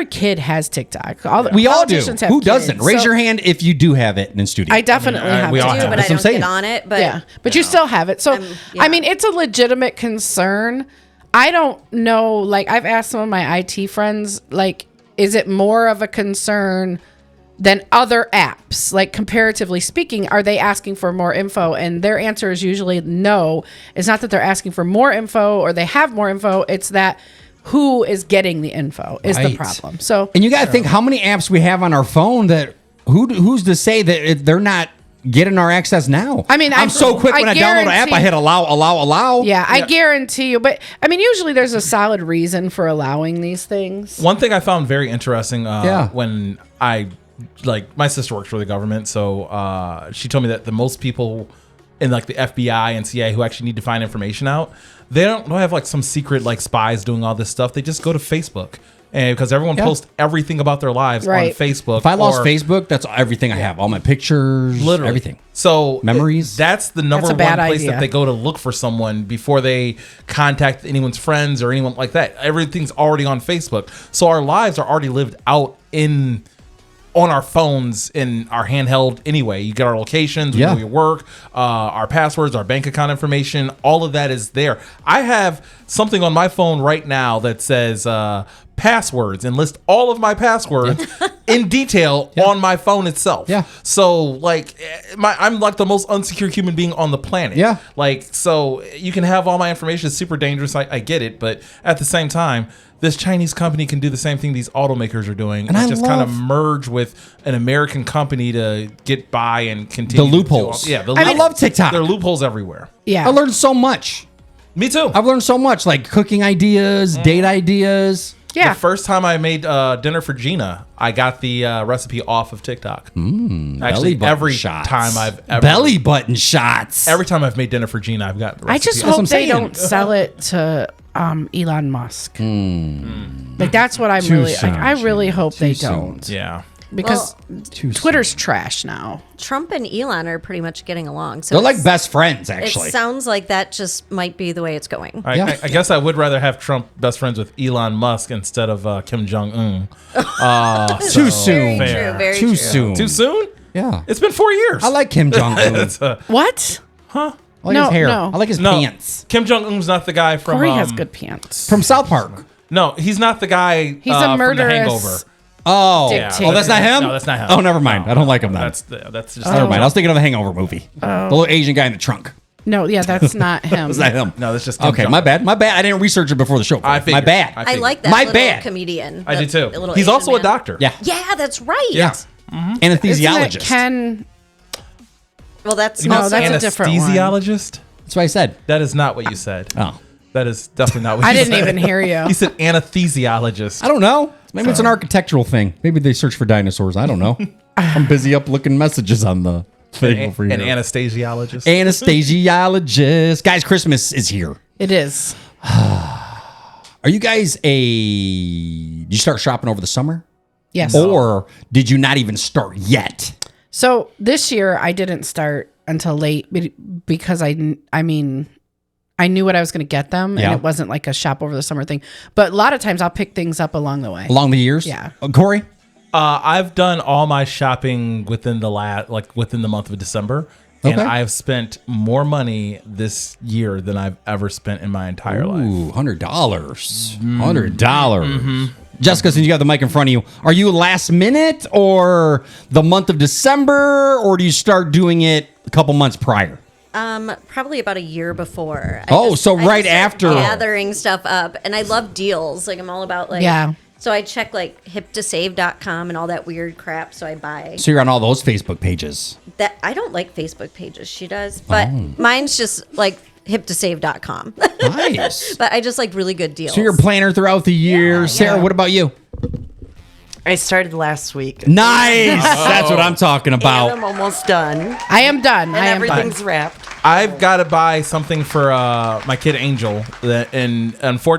kid has TikTok. We all do. Politicians have Who kids. doesn't? Raise So- your hand if you do have it in studio. I definitely have. we it. all I do, have but it. I don't saying. get on it. But But you still have it. So yeah. I mean, it's a legitimate concern. I don't know. Like, I've asked some of my IT friends, like, is it more of a concern than other apps? Like, comparatively speaking, are they asking for more info? And their answer is usually no. It's not that they're asking for more info or they have more info. It's that who is getting the info is the problem. So, and you got to think how many apps we have on our phone that who's to say that they're not getting our access now? I mean, I'm so quick when I download an app, I hit allow. Yeah, I guarantee you. But I mean, usually there's a solid reason for allowing these things. One thing I found very interesting when my sister works for the government, so she told me that the most people in like the FBI and CIA who actually need to find information out, they don't have like some secret like spies doing all this stuff. They just go to Facebook. And because everyone posts everything about their lives on Facebook. If I lost Facebook, that's everything I have. All my pictures, literally everything. So memories. That's the number one place that they go to look for someone before they contact anyone's friends or anyone like that. Everything's already on Facebook. So our lives are already lived out on our phones in our handheld anyway. You get our locations, we know your work, our passwords, our bank account information, all of that is there. I have something on my phone right now that says passwords and list all of my passwords in detail on my phone itself. Yeah. So like I'm like the most unsecure human being on the planet. Yeah. Like, so you can have all my information. It's super dangerous. I get it. But at the same time, this Chinese company can do the same thing these automakers are doing, and just kind of merge with an American company to get by and continue. The loopholes. I love TikTok. There are loopholes everywhere. Yeah, I learned so much. Me too. I've learned so much, like cooking ideas, date ideas. Yeah. The first time I made dinner for GIna, I got the recipe off of TikTok. Actually, every time I've ever belly button shots. Every time I've made dinner for GIna, I've got the recipe. I just hope they don't sell it to Elon Musk. Like, that's what I'm really like. I really hope they don't. Yeah. Because Twitter's trash now. Trump and Elon are pretty much getting along. So they're like best friends, actually. It sounds like that just might be the way it's going. I guess I would rather have Trump best friends with Elon Musk instead of Kim Jong-un. Too soon. Very true. Very Too true. soon. Too soon? Yeah. It's been 4 years. I like Kim Jong-un. What? Huh? I like No, his hair. no. I like his No, pants. Kim Jong-un's not the guy from. Corey has good pants. From South Park. No, he's not the guy. He's a from The murderous Hangover. Oh. dictator. Oh, that's not him? No, that's not him. Oh, never mind. I don't like him then. That's just. Never mind. I was thinking of the Hangover movie. The little Asian guy in the trunk. No, yeah, that's not him. That's not him. No, that's just Kim Okay, Jong-un. my bad. My bad. I didn't research it before the show. I My figured. bad. I like that My little bad. comedian. I do too. the little He's Asian also a man. doctor. Yeah. Yeah, that's right. Yes. Isn't Anesthesiologist. it Ken? Well, that's No, also- that's a different one. Anesthesiologist? That's what I said. That is not what you said. Oh. That is definitely not what I you didn't said. even hear you. He said anesthesiologist. I don't know. Maybe it's an architectural thing. Maybe they search for dinosaurs. I don't know. I'm busy up looking messages on the thing over here. An anesthesiologist. Anesthesiologist. Guys, Christmas is here. It is. Are you guys did you start shopping over the summer? Yes. Or did you not even start yet? So this year I didn't start until late because I knew what I was going to get them, Yeah. and it wasn't like a shop over the summer thing. But a lot of times I'll pick things up along the way. Along the years? Yeah. Corey? I've done all my shopping within the month of December. And Okay. I've spent more money this year than I've ever spent in my entire life. Ooh, $100. $100. Jessica, since you got the mic in front of you, are you last minute or the month of December, or do you start doing it a couple months prior? Probably about a year before. So right start after. gathering stuff up, and I love deals. Like I'm all about Yeah. So I check like hiptosave.com and all that weird crap. So I buy So you're on all those Facebook pages. that. I don't like Facebook pages. She does, but mine's just like hiptosave.com. Nice. But I just like really good deals. So you're a planner throughout the year. Sarah, what about you? I started last week. Nice. That's what I'm talking And about. I'm almost done. I am done. And I am done. everything's wrapped. I've got to buy something for my kid Angel.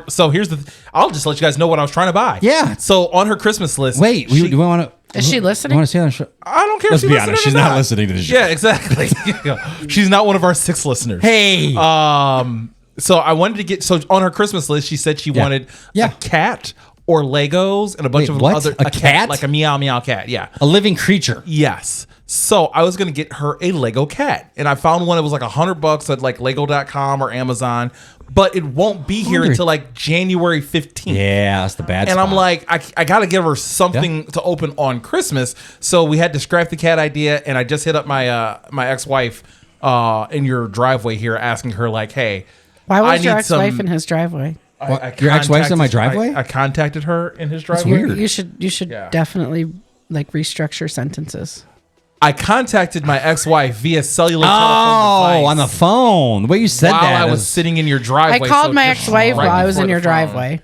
So here's I'll just let you guys know what I was trying to buy. Yeah. So on her Christmas list. Wait, do we want to? Is she listening? You want to see on the show? I don't care Let's if be she's honest, listening she's or not listening to the show. Yeah, exactly. She's not one of our 6 listeners. Hey. So I wanted to get on her Christmas list. She said she wanted a cat or Legos and a bunch Wait, of what? other A cat? like a meow meow cat. Yeah, A living creature. yes. So I was gonna get her a Lego cat, and I found one. It was like $100 at like Lego.com or Amazon, but it won't be here until like January 15th. Yeah, that's the bad And spot. I'm like, I got to give her something to open on Christmas. So we had to scrap the cat idea, and I just hit up my my ex-wife in your driveway here, asking her like, hey, Why I was your need ex-wife some- in his driveway? Your ex-wife's in my driveway? I contacted her in his driveway. weird. You should definitely like restructure sentences. I contacted my ex-wife via cellular telephone Oh, device on the phone. The way you said while that. I was is- sitting in your I driveway. called so my just ex-wife right while I was before in your the phone, driveway.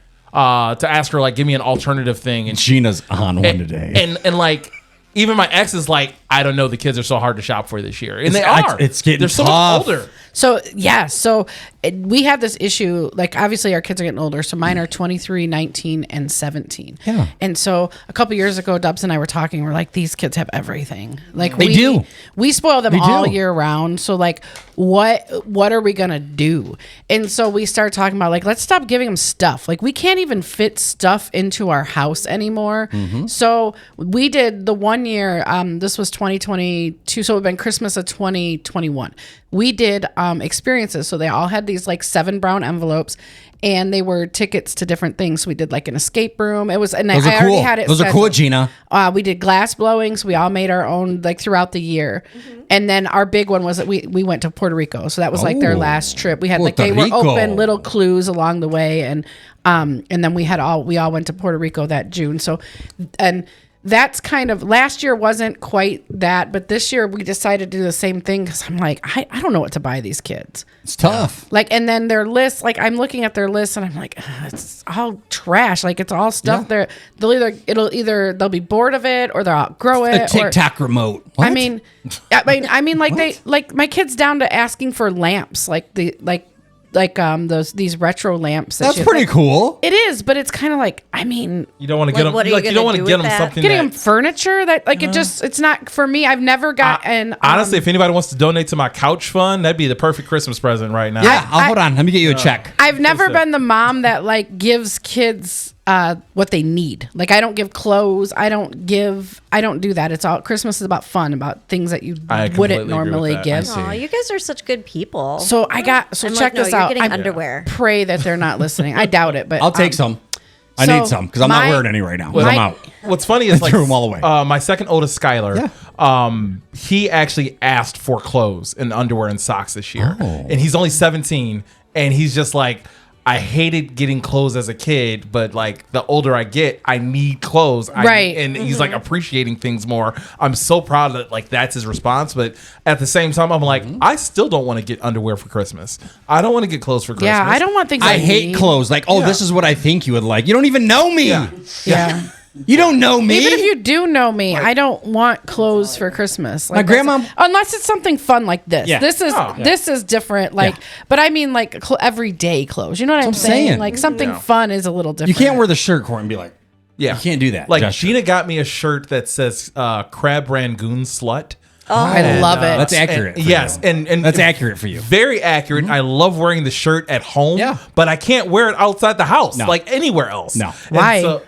to ask her like, give me an alternative thing, and Gina's on one and, today. and like. Even my ex is like, I don't know, the kids are so hard to shop for this year. And they It's- are. it's getting They're so tough. much older. So we have this issue. Like obviously our kids are getting older. So mine are 23, 19, and 17. Yeah. And so a couple years ago, Dubs and I were talking. We're like, these kids have everything. Like They do. We spoil them They all do. year round. So like, what are we gonna do? And so we start talking about like, let's stop giving them stuff. Like we can't even fit stuff into our house anymore. Mm-hmm. So we did the 1 year. This was 2022. So it would have been Christmas of 2021. We did experiences. So they all had these like 7 brown envelopes, and they were tickets to different things. So we did like an escape room. It was, and Those I are already cool. had it. Those are cool, scheduled. Gina. We did glass blowing. So we all made our own like throughout the year. And then our big one was that we went to Puerto Rico. So that was like their Oh. last trip. We had like Puerto they were Rico. open little clues along the way, and then we all went to Puerto Rico that June. So and that's kind of last year wasn't quite that, but this year we decided to do the same thing because I'm like, I don't know what to buy these kids. It's tough. Like, and then their list, like I'm looking at their list and I'm like, it's all trash. Like it's all stuff Yeah. they'll be bored of it or they'll outgrow it. A TikTok remote. What? I mean, like my kid's down to asking for lamps, like these retro lamps. That's pretty cool. It is, but it's kind of like, I mean, You don't want to get them. what are you You gonna don't want do to get with them that? something. getting that, them furniture that like it's not for me. I've never gotten. honestly, if anybody wants to donate to my couch fund, that'd be the perfect Christmas present right now. Yeah, hold on. Let me get you a check. I've never been the mom that like gives kids what they need. Like I don't give clothes. I don't do that. It's all Christmas is about fun, about things that you wouldn't normally give. Oh, you guys are such good people. So check this out. You're getting underwear. Pray that they're not listening. I doubt it, but I'll take some. I need some because I'm not wearing any right now. I'm out. What's funny is like threw them all away. My second oldest, Skylar, he actually asked for clothes and underwear and socks this year, and he's only 17, and he's just like, I hated getting clothes as a kid, but like the older I get, I need clothes. Right. And he's like appreciating things more. I'm so proud that like that's his response. But at the same time, I'm like, I still don't want to get underwear for Christmas. I don't want to get clothes for Christmas. Yeah, I don't want things. I hate clothes. Like, this is what I think you would like. You don't even know me. Yeah. You don't know me. Even if you do know me, I don't want clothes for Christmas. Like my grandma, unless it's something fun like this. Yeah. This is different. Like, but I mean, like everyday clothes. You know what I'm saying? Like something fun is a little different. You can't wear the shirt, Court, and be like, you can't do that. Like GIna got me a shirt that says Crab Rangoon Slut. Oh, I love it. That's accurate. And that's accurate for you. Very accurate. I love wearing the shirt at home. Yeah. But I can't wear it outside the house, like anywhere else. No. Why?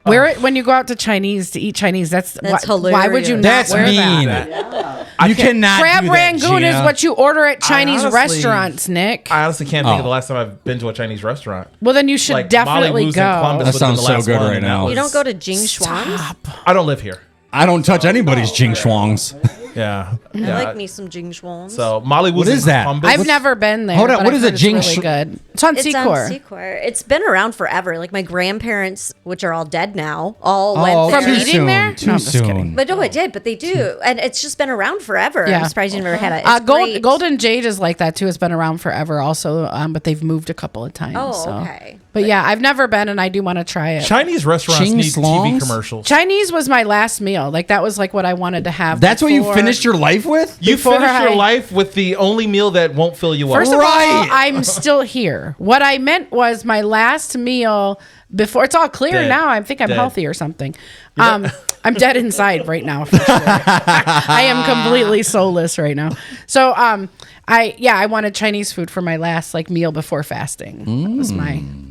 Wear it when you go out to Chinese to eat Chinese. That's hilarious. Why would you not wear that? You cannot. Crab do that, Rangoon is Gina. what you order at Chinese restaurants, Nick. I honestly can't think of the last time I've been to a Chinese restaurant. Well, then you should definitely go. That sounds so good right now. You don't go to Jing Shuang's? I don't live here. I don't touch anybody's Jing Shuangs. Yeah. I like me some Jing Shuangs. So Molly was What is that? I've never been there. Hold on, but what I've is heard it, Jing it's really good. It's on Secor. It's been around forever. Like my grandparents, which are all dead now, went from there. eating there. Too soon. But no, it did. But they do, and it's just been around forever. Yeah. I'm surprised you never had it. It's great. Golden Jade is like that too. It's been around forever, also, but they've moved a couple of times. Oh, so. okay. But yeah, I've never been, and I do want to try it. Chinese restaurants Ching need slongs? TV commercials. Chinese was my last meal. Like that was like what I wanted to have. That's what you before- finished your life with? You before finish your I- life with the only meal that won't fill you up. First of all, Right. I'm still here. What I meant was my last meal before. It's all clear Dead. now. I think I'm Dead. healthy or something. I'm dead inside right now for sure. I am completely soulless right now. So I wanted Chinese food for my last like meal before fasting.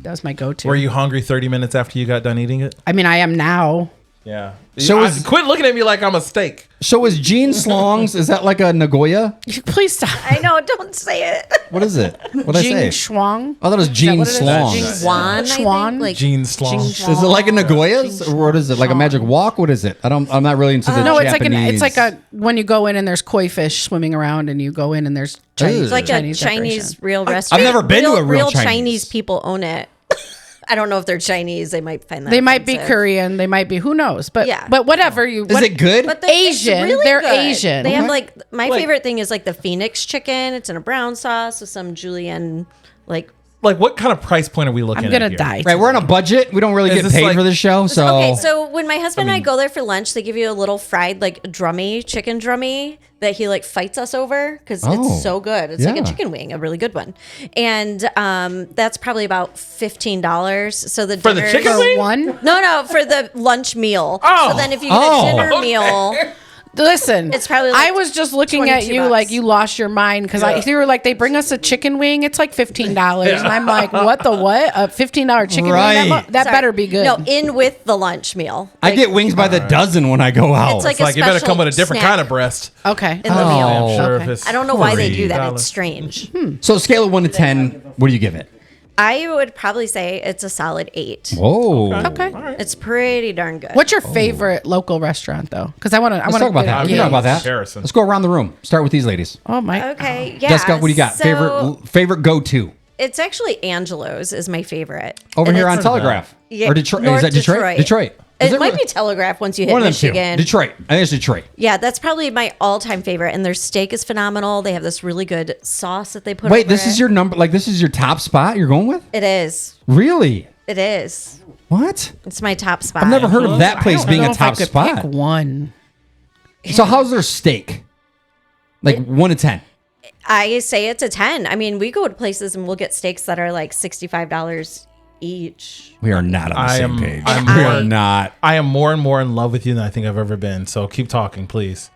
That was my go-to. Were you hungry 30 minutes after you got done eating it? I mean, I am now. Yeah. So quit looking at me like I'm a steak. So is Jean Slongs, is that like a Nagoya? Please stop. I know. Don't say it. What is it? What did I Jing say? Shuang. I thought it was Jean what it is? Slongs. Jing Wan, Schwan? like Jean Slong. Is it like a Nagoya's? Or what is it? Like a magic walk? What is it? I'm not really into the No, Japanese. it's like a when you go in and there's koi fish swimming around and you go in and there's Chinese. it's like Chinese a Chinese decoration. real restaurant. never been to a real Chinese. Chinese people own it. I don't know if they're Chinese. They might find that. They might be offensive. Korean. They might be. Who knows? But Yeah. But whatever you. Is it good? But Asian. it's really They're good. Asian. They have Okay. like my favorite thing is like the Phoenix chicken. It's in a brown sauce with some julienne, like. Like, what kind of price point are we looking I'm at gonna here? die. Right, we're on a budget. We don't really Is get this paid like- for this show, so Okay, so when my husband and I go there for lunch, they give you a little fried like chicken drummy that he like fights us over because Oh, it's so good. It's like a yeah. chicken wing, a really good one, and that's probably about $15. So the For the dinner- chicken For wing? one. No, for the lunch meal. Oh. So then if you get Oh. a dinner meal, Listen, It's probably like I was just looking at you $22. like you lost your mind because you were like they bring us a chicken wing. It's like $15, and I'm like, what the what? A $15 chicken Right. wing? That Sorry. better be good. No, in with the lunch meal. I get wings by the dozen when I go out. It's like It's like a you better special come with a different snack kind of breast. Okay. in the meal. I'm sure Okay. if it's I don't know why they do that. $40. It's strange. So scale of 1 to 10, what do you give it? I would probably say it's a solid 8. Whoa. Okay. It's pretty darn good. What's your favorite local restaurant though? Because I want to. Let's talk about that. We can talk about that. Comparison. Let's go around the room. Start with these ladies. Oh my. Okay, yeah. Jessica, what do you got? So Favorite go-to? it's actually Angelo's is my favorite. Over And here on it's- Telegraph. Yeah, Or Detroit. North Is that Detroit? Detroit. Is It might really? be Telegraph once you hit One of them Michigan. two. Detroit. I think it's Detroit. Yeah, that's probably my all-time favorite. And their steak is phenomenal. They have this really good sauce that they put. Wait, over this it. is your number? Like this is your top spot you're going with? It is. Really? It is. What? It's my top spot. I've never heard of that place being a top Pick spot. one. So how's their steak? Like 1 to 10. I say it's a 10. I mean, we go to places and we'll get steaks that are like $65 each. We are not on the same am- page. I'm we more- are not. I am more and more in love with you than I think I've ever been. So keep talking, please.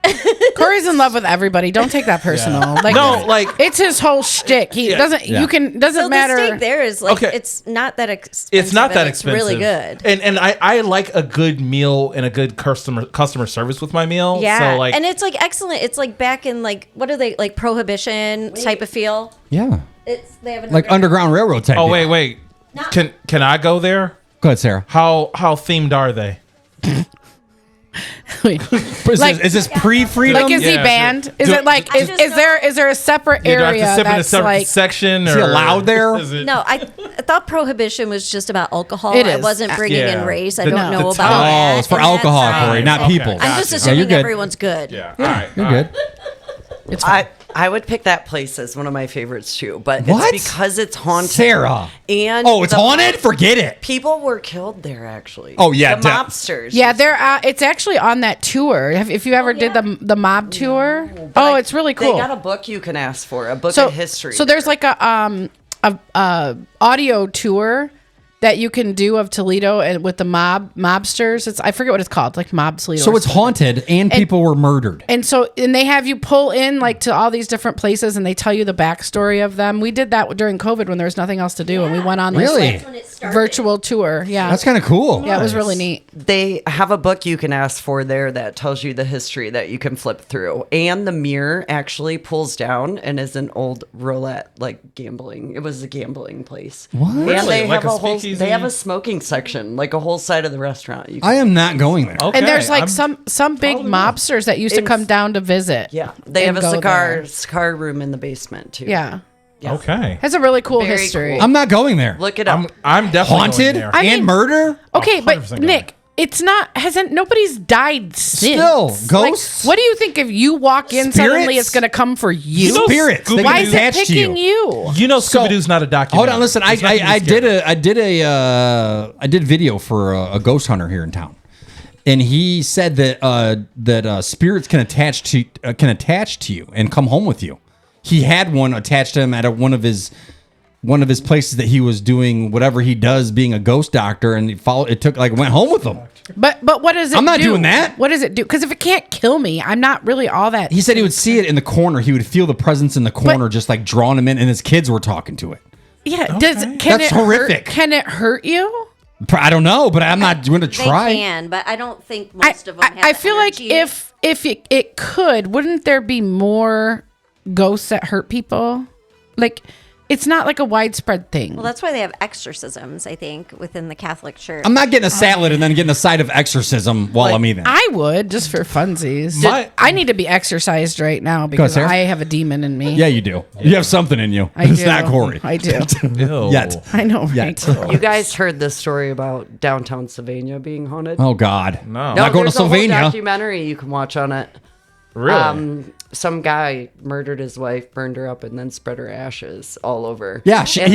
Corey's in love with everybody. Don't take that personal. Like, No, like- it's his whole shtick. He doesn't. Yeah. You can doesn't So matter. the steak there is like Okay. it's not that expensive. It's not that and expensive. It's really good. And I like a good meal and a good customer service with my meal. Yeah, So like, and it's like excellent. It's like back in like what are they like prohibition type of feel. Yeah. They have an Like Underground Railroad type. oh deal. wait. Can I go there? Go ahead, Sarah. How themed are they? Is this pre-freedom? Like, is he Yeah, banned? sure. Is Do- it like I is just there a separate Do I area have to sip in a that's separate like section? Is he allowed there? Is it, No, I thought prohibition was just about alcohol. It I is. wasn't bringing Yeah. in race. I The- don't the know time. about that. Oh, it's for And that's alcohol, fine. Corey, not Okay. people. I'm just Gotcha. assuming Yeah, you're good. everyone's good. Yeah. All right. You're all good. right. I would pick that place as one of my favorites too, but What? it's because it's haunted. Sarah. And Oh, it's the- haunted? Forget it. People were killed there actually. Oh, yeah, the def- mobsters. Yeah, they're it's actually on that tour. If you ever did the mob tour, But it's really cool. They got a book you can ask for, a book so of history. So there's like a audio tour that you can do of Toledo and with the mobsters. I forget what it's called, like Mob Toledo. So or it's something. haunted and people were murdered. And they have you pull in like to all these different places and they tell you the backstory of them. We did that during COVID when there was nothing else to do, and we went on Really? this When it started. virtual tour. Yeah, That's kind of cool. yeah, it was really neat. They have a book you can ask for there that tells you the history that you can flip through. And the mirror actually pulls down and is an old roulette, like gambling. It was a gambling place. What? And Really? they Like have a a whole speakeasy? they have a smoking section, like a whole side of the restaurant. You can, I am not going there. Okay, And there's like I'm- some big mobsters that used to In- come down to visit. yeah. They and have a go there. cigar room in the basement too. Yeah, Okay. has a really cool Very history. cool. I'm not going there. Look it up. I'm definitely Haunted going there. I and mean- murder? Okay, but 100% Nick, it's not hasn't nobody's died since. Still, Like, ghosts? what do you think if you walk in suddenly Spirits? it's gonna come for you? You know, Spirits. They Why get is it attached to picking you. you? You know, So- Scooby Doo's not a documentary. Hold on, listen. There's nothing to be I did video for a ghost hunter here in town, and he said that spirits can attach to you and come home with you. He had one attached to him at one of his places that he was doing whatever he does, being a ghost doctor, and went home with him. But what does it? I'm not do? doing that. What does it do? Because if it can't kill me, I'm not really all that. He said he would see it in the corner. He would feel the presence in the corner, just like drawing him in, and his kids were talking to it. Yeah, can That's it horrific. Can it hurt you? I don't know, but I'm not going to They try. can, but I don't think most of them have I the feel like energy. if it could, wouldn't there be more ghosts that hurt people? Like, it's not like a widespread thing. Well, that's why they have exorcisms, I think, within the Catholic Church. I'm not getting a salad and then getting a side of exorcism while I'm eating. I would just for funsies. My- I need to be exercised right now because Sarah. I have a demon in me. Yeah, you do. You have something in you. I It's do. not Corey. I do. Ew. Yet. I know, right? You guys heard this story about downtown Sylvania being haunted? Oh God. No. Not going to there's a whole Sylvania. documentary you can watch on it. Really? Some guy murdered his wife, burned her up, and then spread her ashes all over. Yeah, she And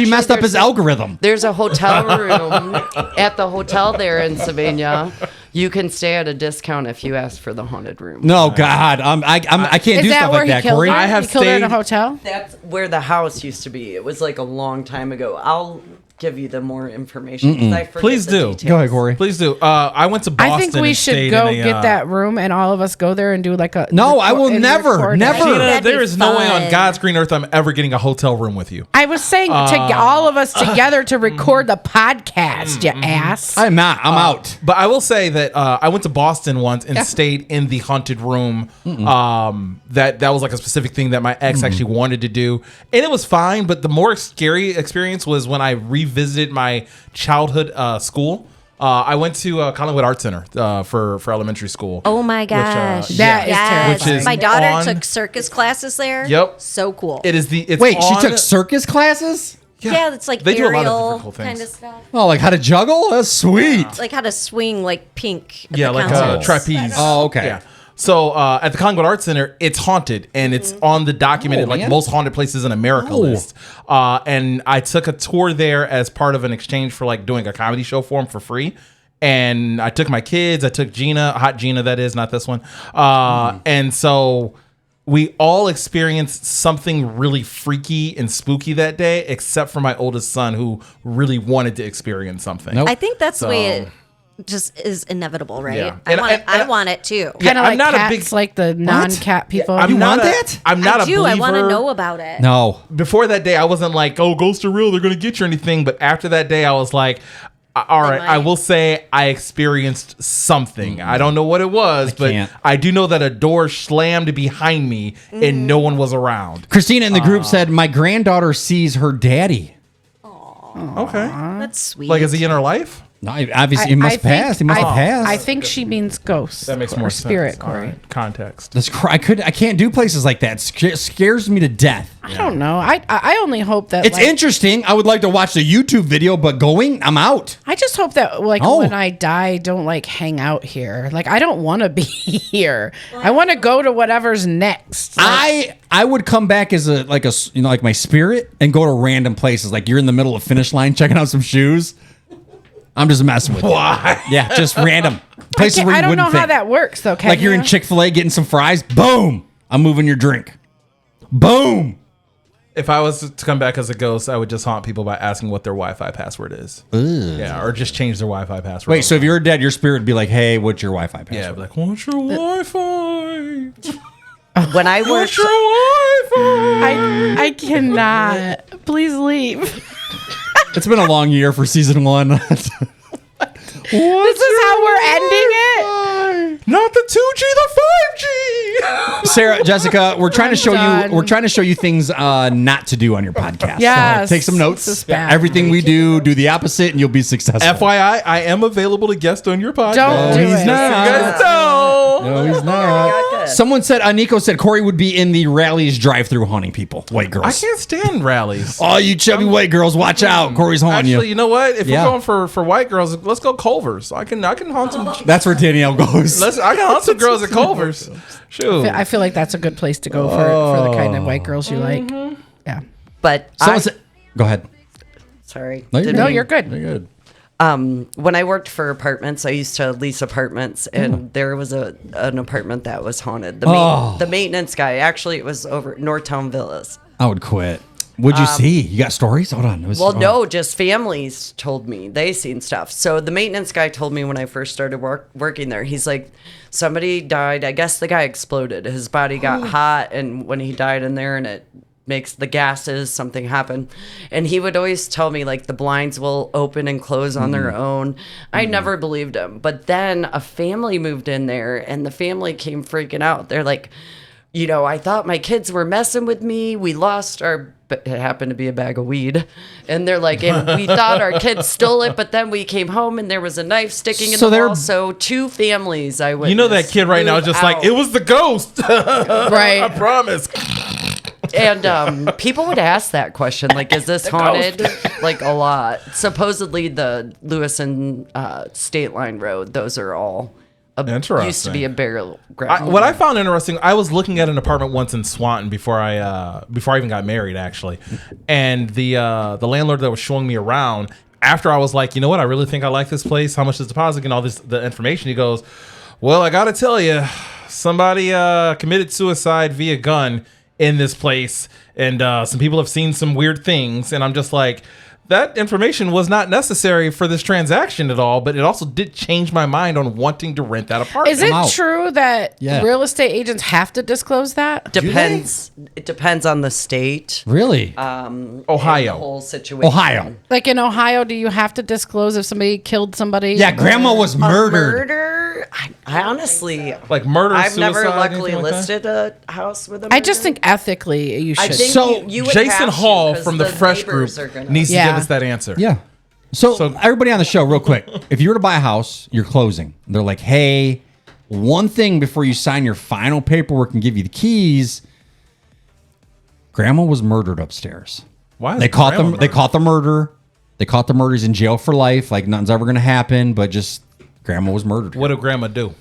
messed up his there's a- algorithm. There's a hotel room at the hotel there in Sylvania. You can stay at a discount if you ask for the haunted room. No, God, I can't Is do that stuff where like he that, killed Corey. her? I have he killed her in a stayed- hotel. That's where the house used to be. It was like a long time ago. I'll give you the more information. 'Cause I forget Please the do. details. Go ahead, Corey. Please do. I went to Boston. I think we and should stayed go in a, get that room and all of us go there and do like a. No, I will and never, record it. never. Gina, That'd there be is no way on fun. God's green earth I'm ever getting a hotel room with you. I was saying to all of us together to record the podcast, you ass. I'm not. I'm out. But I will say that I went to Boston once and stayed in the haunted room. That was like a specific thing that my ex actually wanted to do, and it was fine. But the more scary experience was when I revisited my childhood school. I went to Collingwood Art Center for elementary school. Oh my gosh. That is Yes. terrifying. Which is My daughter on- took circus classes there. Yep. So cool. It's Wait, she on- took circus classes? yeah, it's like They do a lot of aerial different cool things. kind of stuff. Oh, like how to juggle? That's sweet. Like how to swing like pink. At Yeah, the like concerts. trapeze. Oh, okay. Yeah. So at the Collingwood Art Center, it's haunted, and it's on the documented Oh, man. most haunted places in America Oh. list. And I took a tour there as part of an exchange for like doing a comedy show for them for free. And I took my kids. I took Gina, hot Gina, that is, not this one. And so we all experienced something really freaky and spooky that day, except for my oldest son, who really wanted to experience something. Nope. I think that's the way it just is inevitable, right? Yeah. I want it too. Kind of I'm like not a cats, big- like the non-cat people. I'm You not want a- that? I'm not I a do. believer. I want to know about it. No. Before that day, I wasn't like, oh, ghosts are real. They're going to get you or anything. But after that day, I was like, all right, I will say I experienced something. I don't know what it was, but can't. I do know that a door slammed behind me and no one was around. Christina in the group said, my granddaughter sees her daddy. Okay. That's sweet. Like, is he in her life? No, obviously, he must pass. He must have passed. I think she means ghosts. That makes or more spirit, sense. All Corey. right. Context. That's I can't do places like that. Scares me to death. I don't know. I only hope that It's interesting. I would like to watch the YouTube video, but I'm out. I just hope that when Oh. I die, don't hang out here. I don't want to be here. I want to go to whatever's next. I would come back as like my spirit and go to random places. Like you're in the middle of finish line checking out some shoes. I'm just messing with you. Why? Yeah, just random places where you I don't wouldn't know think. how that works though. Can Like you're in you? Chick-fil-A getting some fries. Boom! I'm moving your drink. Boom! If I was to come back as a ghost, I would just haunt people by asking what their Wi-Fi password is. Yeah, or just change their Wi-Fi password. Wait, so if you're dead, your spirit would be like, "Hey, what's your Wi-Fi password?" yeah, I'd be like, what's your Wi-Fi? When I What's worked, your Wi-Fi? I cannot. Please leave. It's been a long year for season 1. This is how we're ending it. Not the 2G, the 5G. Sarah, Jessica, we're trying to show done. you. We're trying to show you things not to do on your podcast. Yes. So take some notes. This is bad. Everything we do the opposite, and you'll be successful. FYI, I am available to guest on your podcast. Don't do he's it. not. You guys know. No, he's not. Someone said, Nico said Corey would be in the rallies drive-through haunting people, white I girls. can't stand rallies. Oh, you chubby white girls, watch out! Corey's haunting Actually, you. you know what? If Yeah. we're going for white girls, let's go Culver's. I can haunt some. That's where Danielle goes. I can hunt some girls at Culver's. Shoot. I feel like that's a good place to go for the kind of white girls you like. Yeah. but Someone said, go ahead. sorry. No, you're Didn't No, mean- you're good. You're good. When I worked for apartments, I used to lease apartments, and there was an apartment that was haunted. The maintenance guy, actually, it was over Northtown Villas. I would quit. What'd you see? You got stories? Hold on. It was, Well, no, just families told me they seen stuff. So the maintenance guy told me when I first started working there, he's like, somebody died. I guess the guy exploded. His body got hot, and when he died in there, and it makes the gases, something happen. And he would always tell me like the blinds will open and close on their own. I never believed him. But then a family moved in there, and the family came freaking out. They're like, you know, I thought my kids were messing with me. We lost our, but it happened to be a bag of weed. And they're like, and we thought our kids stole it, but then we came home and there was a knife sticking in So the they're- wall. So 2 families I witnessed. You know that kid right now is moved just like, out. it was the ghost. Right. I promise. And people would ask that question, like, is this haunted? Like, a lot. Supposedly the Lewis and State Line Road, those are all Interesting. used to be a burial ground. What I found interesting, I was looking at an apartment once in Swanton before I even got married, actually, and the landlord that was showing me around, after I was like, you know what, I really think I like this place. How much is the deposit and all the information? He goes, well, I got to tell you, somebody committed suicide via gun in this place, and some people have seen some weird things, and I'm just like, that information was not necessary for this transaction at all, but it also did change my mind on wanting to rent that apartment. Is it out. true that Yeah. real estate agents have to disclose that? Depends. It depends on the state. Really? And Ohio. the whole situation. Ohio. Like in Ohio, do you have to disclose if somebody killed somebody? Yeah, grandma was murdered. Murder? I honestly, Like murder, I've never suicide, luckily anything like that? listed a house with a I just murder. think ethically you should. I think So, you would Jason have to, Hall 'cause from the Fresh Group neighbors are gonna- needs to Yeah. give us that answer. Yeah. So, So- everybody on the show, real quick, if you were to buy a house, you're closing. They're like, hey, one thing before you sign your final paperwork and give you the keys, grandma was murdered upstairs. Why? is They caught grandma them. They murdered? caught the murder. They caught the murders in jail for life. Like nothing's ever going to happen, but just grandma was murdered. What did grandma do?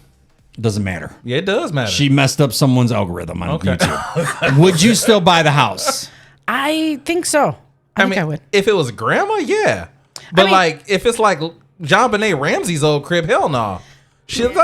Doesn't matter. Yeah, it does matter. She messed up someone's algorithm on Okay. YouTube. Would you still buy the house? I think so. I think I would. If it was grandma, yeah. But mean- like, if it's like John Benet Ramsey's old crib, hell no.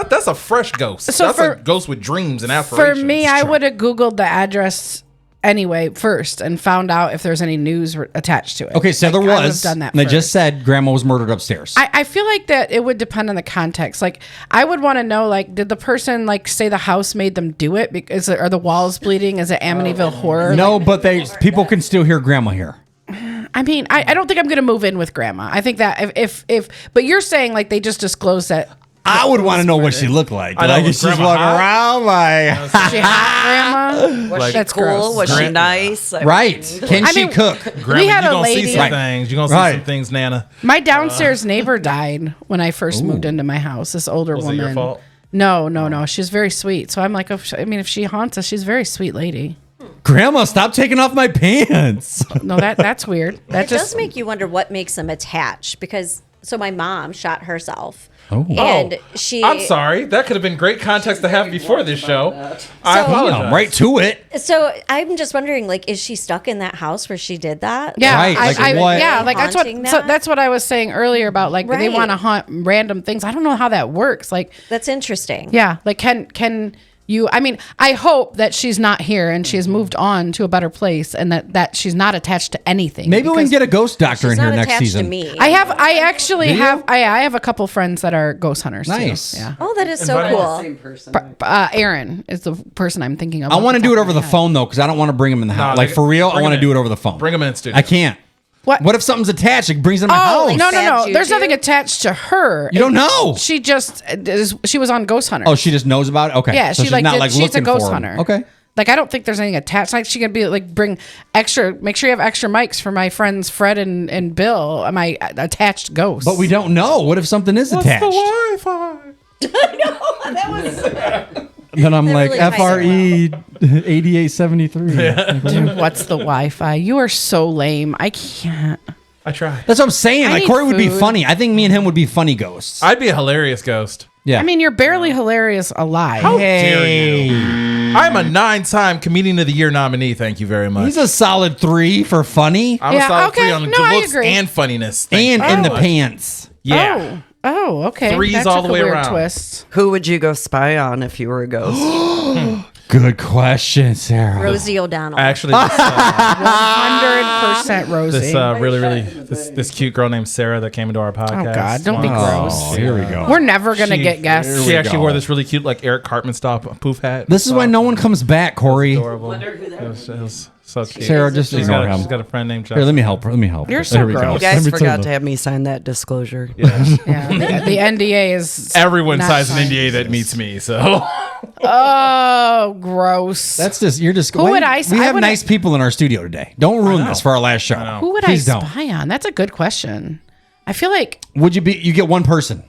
That's a fresh ghost. So That's for- a ghost with dreams and For aspirations. me, I would have Googled the address anyway first and found out if there's any news attached to it. Okay, so Like, there I would've was. done that They first. just said grandma was murdered upstairs. I feel like that it would depend on the context. Like, I would want to know, like, did the person, like, say the house made them do it? Because are the walls bleeding? Is it Amityville horror? no, but people can still hear grandma here. I mean, I don't think I'm going to move in with grandma. I think that if but you're saying, like, they just disclosed that. I would want to know what she looked like. I know, Like, was if she's grandma walking hot? around like, Is she hot, grandma? Was she That's cool? gross. Was she nice? I right? Can I she mean, cook? Grandma, We had you a gonna see lady- some Right. things. You're gonna see Right. some things, Nana. My downstairs neighbor died when I first moved into my house. This older Was it woman. your fault? No. She's very sweet. So I'm like, if she haunts us, she's a very sweet lady. Grandma, stop taking off my pants. No, that's weird. That It just does make you wonder what makes them attached because my mom shot herself. Oh. And she I'm sorry. That could have been great context to have before this show. I apologize. Damn, right to it. So I'm just wondering, like, is she stuck in that house where she did that? Yeah, Right, like what? yeah, like that's what. Haunting So that? that's what I was saying earlier about like they Right. want to haunt random things. I don't know how that works. Like, That's interesting. yeah, like can you? I mean, I hope that she's not here and she has moved on to a better place and that she's not attached to anything. Maybe we can because get a ghost doctor She's in here not next attached season. to me. I actually Do you? have I have a couple friends that are ghost hunters. Nice. Too. Yeah. Oh, that is so Invite cool. Aaron is the person I'm thinking of. I want to do it off over the the top of my phone though, because I don't want to bring him in the house. Like they- for real, I bring want to him do in. it over the phone. Bring him in studio. I can't. What? What if something's attached? It brings in my Oh house. no! Bad There's juju? nothing attached to her. You don't know. She just she was on Ghost Hunter. Oh, she just knows about it. Okay. Yeah, So she she's like, not did, like she's a looking ghost for him. hunter. Okay. Like, I don't think there's anything attached. Like, she could be like bring extra. Make sure you have extra mics for my friends Fred and Bill. My attached ghosts. But we don't know. What if something is What's attached? the Wi-Fi? Then I'm like really FRE 8873. Dude, what's the Wi-Fi? You are so lame. I can't. I tried. That's what I'm saying. I Like need Corey would be food. funny. I think me and him would be funny ghosts. I'd be a hilarious ghost. Yeah. I mean, you're barely hilarious alive. How dare you? I'm a 9-time Comedian of the Year nominee. Thank you very much. He's a solid 3 for funny I'm Yeah, a solid okay. 3 on No, I looks agree. and funniness. Thank and you in the very much. pants. Yeah. Oh, okay. Threes That all took the a way weird around. twist. Who would you go spy on if you were a ghost? Good question, Sarah. Rosie O'Donnell. Actually, 100% Rosie. this cute girl named Sarah that came into our podcast. Oh, God, don't be gross. Oh, here we go. We're never gonna She- get guests. She actually go. wore this really cute, like Eric Cartman style poof hat. This is why no one comes back, Corey. Adorable. It was so cute. Sarah, just she's ignore got, him. she's got a friend named Jeff. Here, let me help her. Let me help her. You're so There we go. gross. You guys Let me forgot tell to have me sign that disclosure. Yeah, the NDA is Everyone not signs an signed. NDA that meets me, so Oh, gross. That's just you're just. Who would I- We I have would- nice people in our studio today. Don't ruin this for our last show. Who would Please I don't. spy on? That's a good question. I feel like Would you be? You get one person.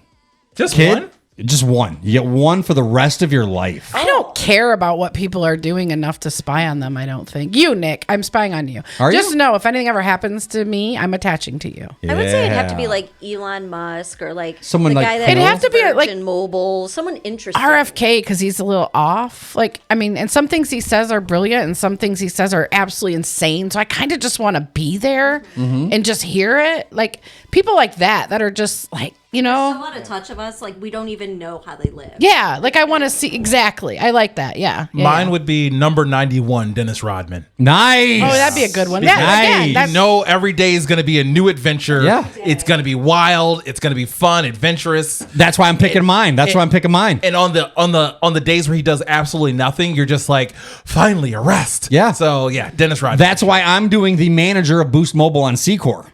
just Kid. one. Just one. You get one for the rest of your life. I don't care about what people are doing enough to spy on them. I don't think you, Nick. I'm spying on you. Are Just you? know if anything ever happens to me, I'm attaching to you. I would say it'd have to Yeah. be like Elon Musk or like Someone the like guy that cool. It'd have to be, like, Virgin Mobile, someone interesting. RFK, because he's a little off. Like, I mean, and some things he says are brilliant and some things he says are absolutely insane. So I kind of just want to be there and just hear it. Like, people like that are just like, you know. So out of touch of us, like we don't even know how they live. Yeah, like I want to see exactly. I like that. Yeah. Mine would be number 91, Dennis Rodman. Nice. Oh, that'd be a good one. Nice. Again, You that's, know, every day is going to be a new adventure. Yeah. It's going to be wild. It's going to be fun, adventurous. That's why I'm picking mine. That's why I'm picking mine. And on the days where he does absolutely nothing, you're just like, finally a rest. Yeah. So yeah, Dennis Rodman. That's why I'm doing the manager of Boost Mobile on Secor.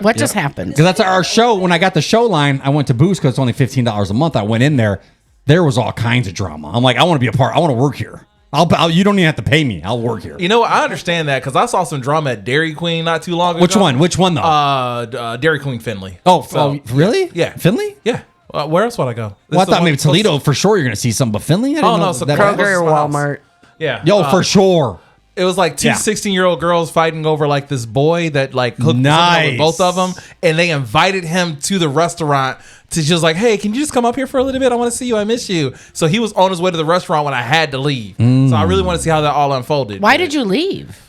what just happened? Because that's our show. When I got the show line, I went to Boost because it's only $15 a month. I went in there. There was all kinds of drama. I'm like, I want to be a part. I want to work here. You don't even have to pay me. I'll work here. You know, I understand that because I saw some drama at Dairy Queen not too long ago. Which one? Which one though? Dairy Queen Finley. Oh, really? Yeah. Finley? Yeah. Where else would I go? Well, I This is the thought one maybe close- Toledo for sure. You're going to see some, but Finley? I didn't Oh, know no, so that- Kroger or close to my house. Walmart. Yeah. Yo, for sure. It was like two Yeah. 16-year-old girls fighting over like this boy that like hooked something up with Nice. both of them, and they invited him to the restaurant to just like, hey, can you just come up here for a little bit? I want to see you. I miss you. So he was on his way to the restaurant when I had to leave. So I really want to see how that all unfolded. Why did you leave?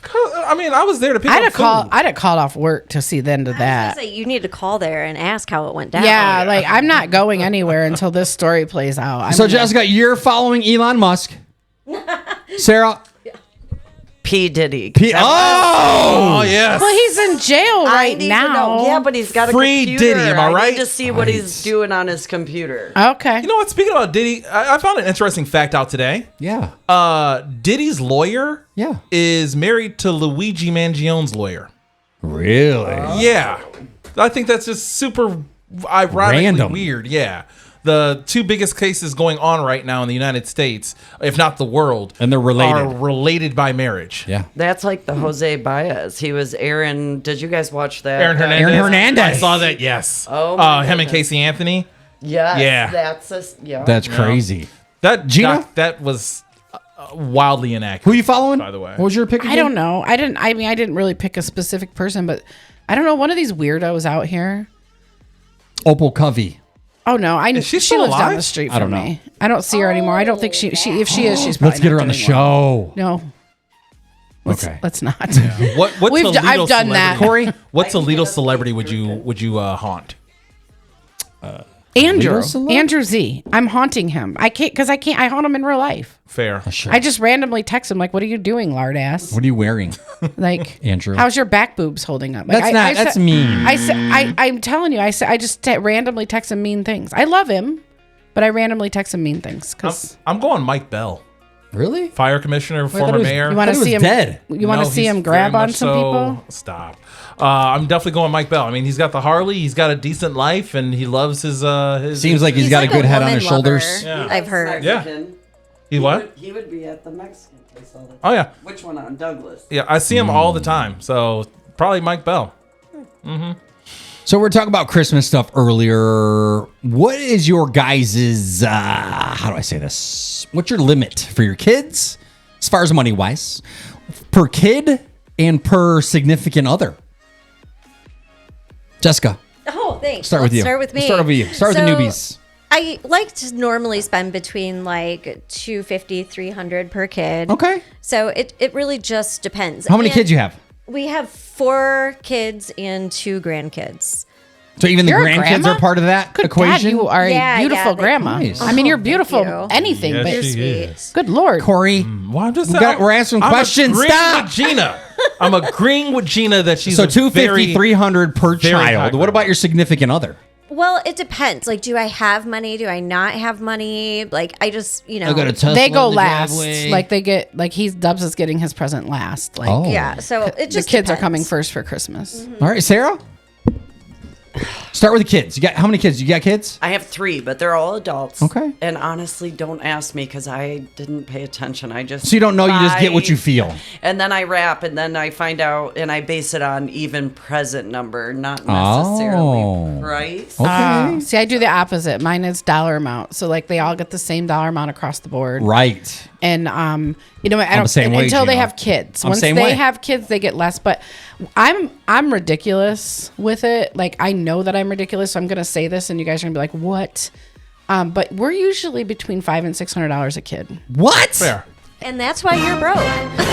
I mean, I was there to pick I'd up have called. food. I'd have called off work to see the end of I that. was gonna say, you need to call there and ask how it went down. Yeah, like I'm not going anywhere until this story plays out. So, Jessica, you're following Elon Musk. Sarah. P. Diddy. Oh, yes. Well, he's in jail right now. Yeah, but he's got a Free computer. Diddy, am I right? need to see what he's doing on his computer. Okay. You know what? Speaking about Diddy, I found an interesting fact out today. Yeah. Diddy's lawyer is married to Luigi Mangione's lawyer. Really? Yeah. I think that's just super ironically Random. weird. Yeah. The two biggest cases going on right now in the United States, if not the world, and they're related, are related by marriage. Yeah. That's like the Jose Baez. He was Aaron. Did you guys watch that? Aaron Hernandez. I saw that, yes. Oh, him and Casey Anthony. Yes, Yeah. That's crazy. That GIna? that was wildly inaccurate. Who are you following? By the way. What was your pick again? I don't know. I didn't really pick a specific person, but I don't know. One of these weirdos out here. Opal Covey. Oh no, Is she she still lives down alive? the street I don't from know. me. I don't see her anymore. I don't think she if she is, she's probably Let's get her not on the doing well. show. No. Okay. Let's not. What I've Toledo done that. celebrity- What Toledo celebrity would you haunt? Andrew. Celeb? Andrew Z. I'm haunting him. I can't. I haunt him in real life. Fair. I just randomly text him like, "What are you doing, lard ass?" What are you wearing? Like, Andrew. how's your back boobs holding up? Like, That's mean. I'm telling you, I just randomly text him mean things. I love him, but I randomly text him mean things because I'm going Mike Bell. Really? Fire commissioner, I thought former he was- mayor. you want to he was see him dead. You want to No, see he's him very grab on much some so- people? Stop. I'm definitely going Mike Bell. I mean, he's got the Harley. He's got a decent life, and he loves his. Seems like he's got a good head on his shoulders. Yeah. I've heard. Yeah. He what? He would be at the Mexican place all the time. Oh yeah. Which one on Douglas? Yeah, I see him all the time. So probably Mike Bell. So we're talking about Christmas stuff earlier. What is your guys's how do I say this? What's your limit for your kids as far as money wise? Per kid and per significant other. Jessica. Oh, thanks. Start with you. Start with me. We'll start with you. Start with the newbies. I like to normally spend between like $250, $300 per kid. Okay. So it really just depends. How many And kids you have? We have 4 kids and 2 grandkids. So even the You're a grandkids grandma? are part of that Good equation? God, you are Yeah, a beautiful yeah, grandma. Nice. I mean, you're Thank beautiful. you. Anything, Yes, but she Sweet. is. good Lord. Corey. Well, I'm just We're asking questions. I'm agreeing Stop. with GIna. I'm agreeing with GIna that she's So a 250, very- 300 per very high child. What grandma. about your significant other? Well, it depends. Like, do I have money? Do I not have money? Like, I just, Tesla They go in the last. driveway. Like they get Dubs is getting his present last. Like Oh. yeah. So it the just kids are depends. coming first for Christmas. All right, Sarah. Start with the kids. You got how many kids? You got kids? I have 3, but they're all adults. Okay. And honestly, don't ask me because I didn't pay attention. I just So you don't know, you just get what buy, you feel. And then I wrap, and then I find out, and I base it on even present number, not necessarily Oh. price. Okay. See, I do the opposite. Mine is dollar amount. So like they all get the same dollar amount across the board. Right. And I don't the same way, until they Gina. have kids. I'm Once same they way. have kids, they get less. But I'm ridiculous with it. Like I know that I'm ridiculous, so I'm gonna say this, and you guys are gonna be like, "What?" But we're usually between $500 and $600 a kid. What? Fair. And that's why you're broke.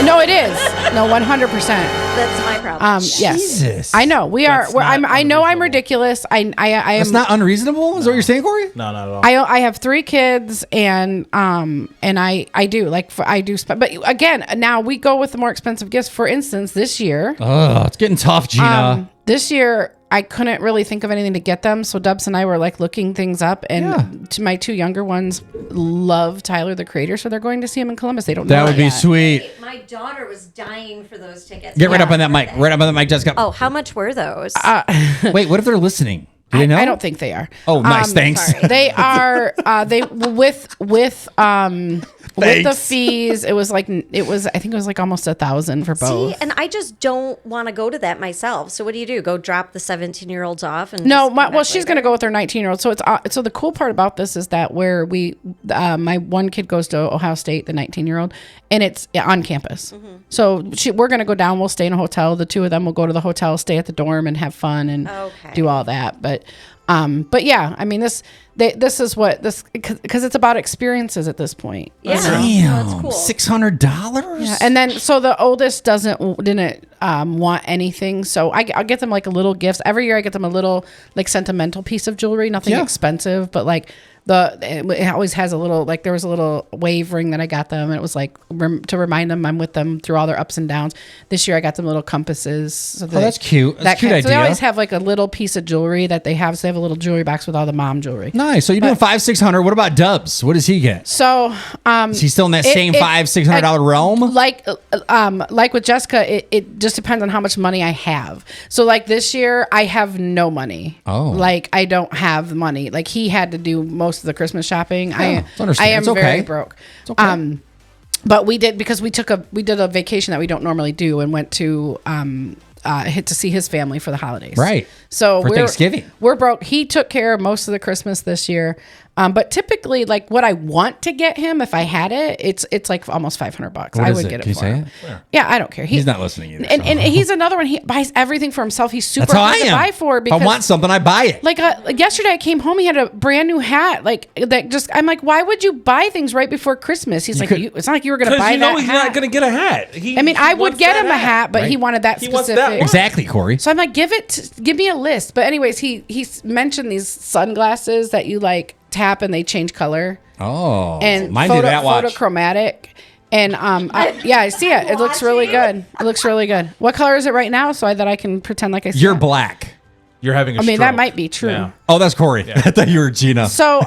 No, it is. No, 100%. That's my problem. Yes, Jesus. I know we are. That's We're, not I know I'm unreasonable. ridiculous. I am. That's not unreasonable? Is that what you're saying, Corey? No, not at all. I have 3 kids and I do like I do spend, but again now we go with the more expensive gifts. For instance, this year, It's getting tough, Gina. this year I couldn't really think of anything to get them, so Dubs and I were like looking things up, and to my 2 younger ones love Tyler the Creator, so they're going to see him in Columbus. They don't know that would it be yet. sweet. My daughter was dying for those tickets. Get right up on that mic. Right up on that mic, Jessica. Oh, how much were those? Wait, what if they're listening? Do they know? I don't think they are. Oh, nice. Thanks. They are they with the Thanks. fees. I think it was like almost $1,000 for both. See, and I just don't want to go to that myself. So what do? Go drop the 17-year-olds off? And No, just come back she's later? going to go with her 19-year-old. So so the cool part about this is that where my one kid goes to Ohio State, the 19-year-old, and it's on campus. Mm-hmm. So we're going to go down. We'll stay in a hotel. The 2 of them will go to the hotel, stay at the dorm, and have fun and Okay. do all that. But yeah, I mean this is what this because it's about experiences at this point. Yeah, Damn. that's cool. $600? Yeah, and then so the oldest didn't want anything, so I'll get them like a little gifts every year. I get them a little like sentimental piece of jewelry, nothing expensive, but like it always has a little, like there was a little wave ring that I got them, and it was like to remind them I'm with them through all their ups and downs. This year I got them little compasses. So that's cute. That's a cute idea. So they always have like a little piece of jewelry that they have. So they have a little jewelry box with all the mom jewelry. Nice. So you're doing $500-600. What about Dubs? What does he get? So is he still in that same $500-600 realm? Like with Jessica, it just depends on how much money I have. So like this year I have no money. Oh. Like I don't have money. Like he had to do most of the Christmas shopping. I am very broke. It's okay. But we did, because we did a vacation that we don't normally do, and went to to see his family for the holidays. Right. So for Thanksgiving. We're broke. He took care of most of the Christmas this year. But typically, like what I want to get him, if I had it, it's like almost $500. I would get it for him. Yeah, I don't care. He's not listening either. And he's another one. He buys everything for himself. He's super That's how I hard to am. buy for. If Because I want something, I buy it. like yesterday, I came home. He had a brand new hat. Like that. Just I'm like, why would you buy things right before Christmas? He's like, it's not like you were going to buy that he's hat. not going to get a hat. I would get him a hat, but he wanted that specific. Exactly, Corey. So I'm like, give me a list. But anyways, he mentioned these sunglasses that you like tap and they change color. Oh, And mine do that watch. photochromatic. And I see it. It looks really good. It looks really good. What color is it right now, so that I can pretend like I see You're it? black. You're having a I mean, stroke. that might be true. Yeah. Oh, that's Corey. Yeah. I thought you were GIna. So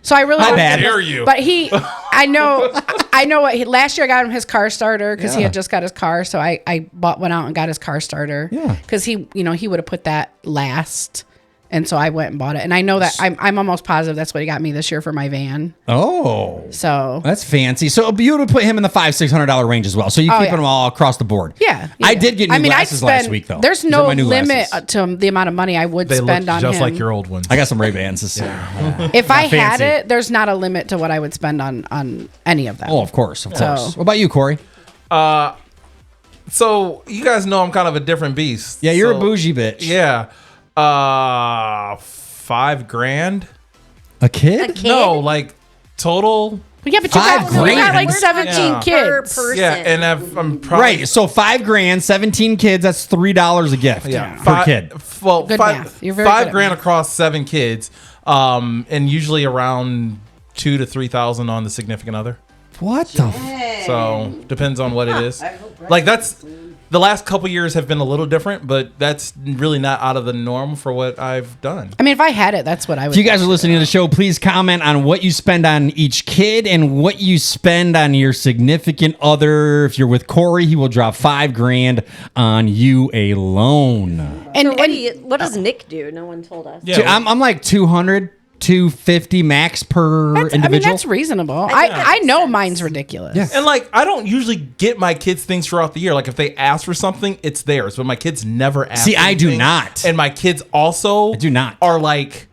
so I really My wanted bad. to- Dare you. But I know what last year I got him his car starter because he had just got his car. So I went out and got his car starter. Yeah. Because he would have put that last. And so I went and bought it. And I know that I'm almost positive that's what he got me this year for my van. Oh. So That's fancy. So you would put him in the $500-600 range as well. So you keep them all across the board. Yeah. I did get new glasses last week, though. There's These no are my new limit glasses. to the amount of money I would They spend look on just him. like your old ones. I got some Ray-Bans this year. If I had fancy. it, there's not a limit to what I would spend on any of them. Oh, of course. Of So- course. What about you, Corey? So you guys know I'm kind of a different beast. Yeah, you're So- a bougie bitch. Yeah. $5,000? A kid? A kid? No, like total. Yeah, but you got $5,000. like 17 Yeah. Per kids. person. Yeah, and I'm probably Right. So $5,000, 17 kids, that's $3 a gift per kid. Well, Good math. You're very good at $5,000 math. across 7 kids, and usually around 2,000 to 3,000 on the significant other. What the? So depends on what it is. Like that's the last couple years have been a little different, but that's really not out of the norm for what I've done. I mean, if I had it, that's what I would. If you guys are listening to the show, please comment on what you spend on each kid and what you spend on your significant other. If you're with Corey, he will drop $5,000 on you alone. And, What does Nick do? No one told us. Yeah. I'm like 200, 250 max per individual. I mean, that's reasonable. I know mine's ridiculous. Yeah. And like, I don't usually get my kids things throughout the year. Like, if they ask for something, it's theirs. But my kids never ask. See, I do anything. not. And my kids also I do not. are like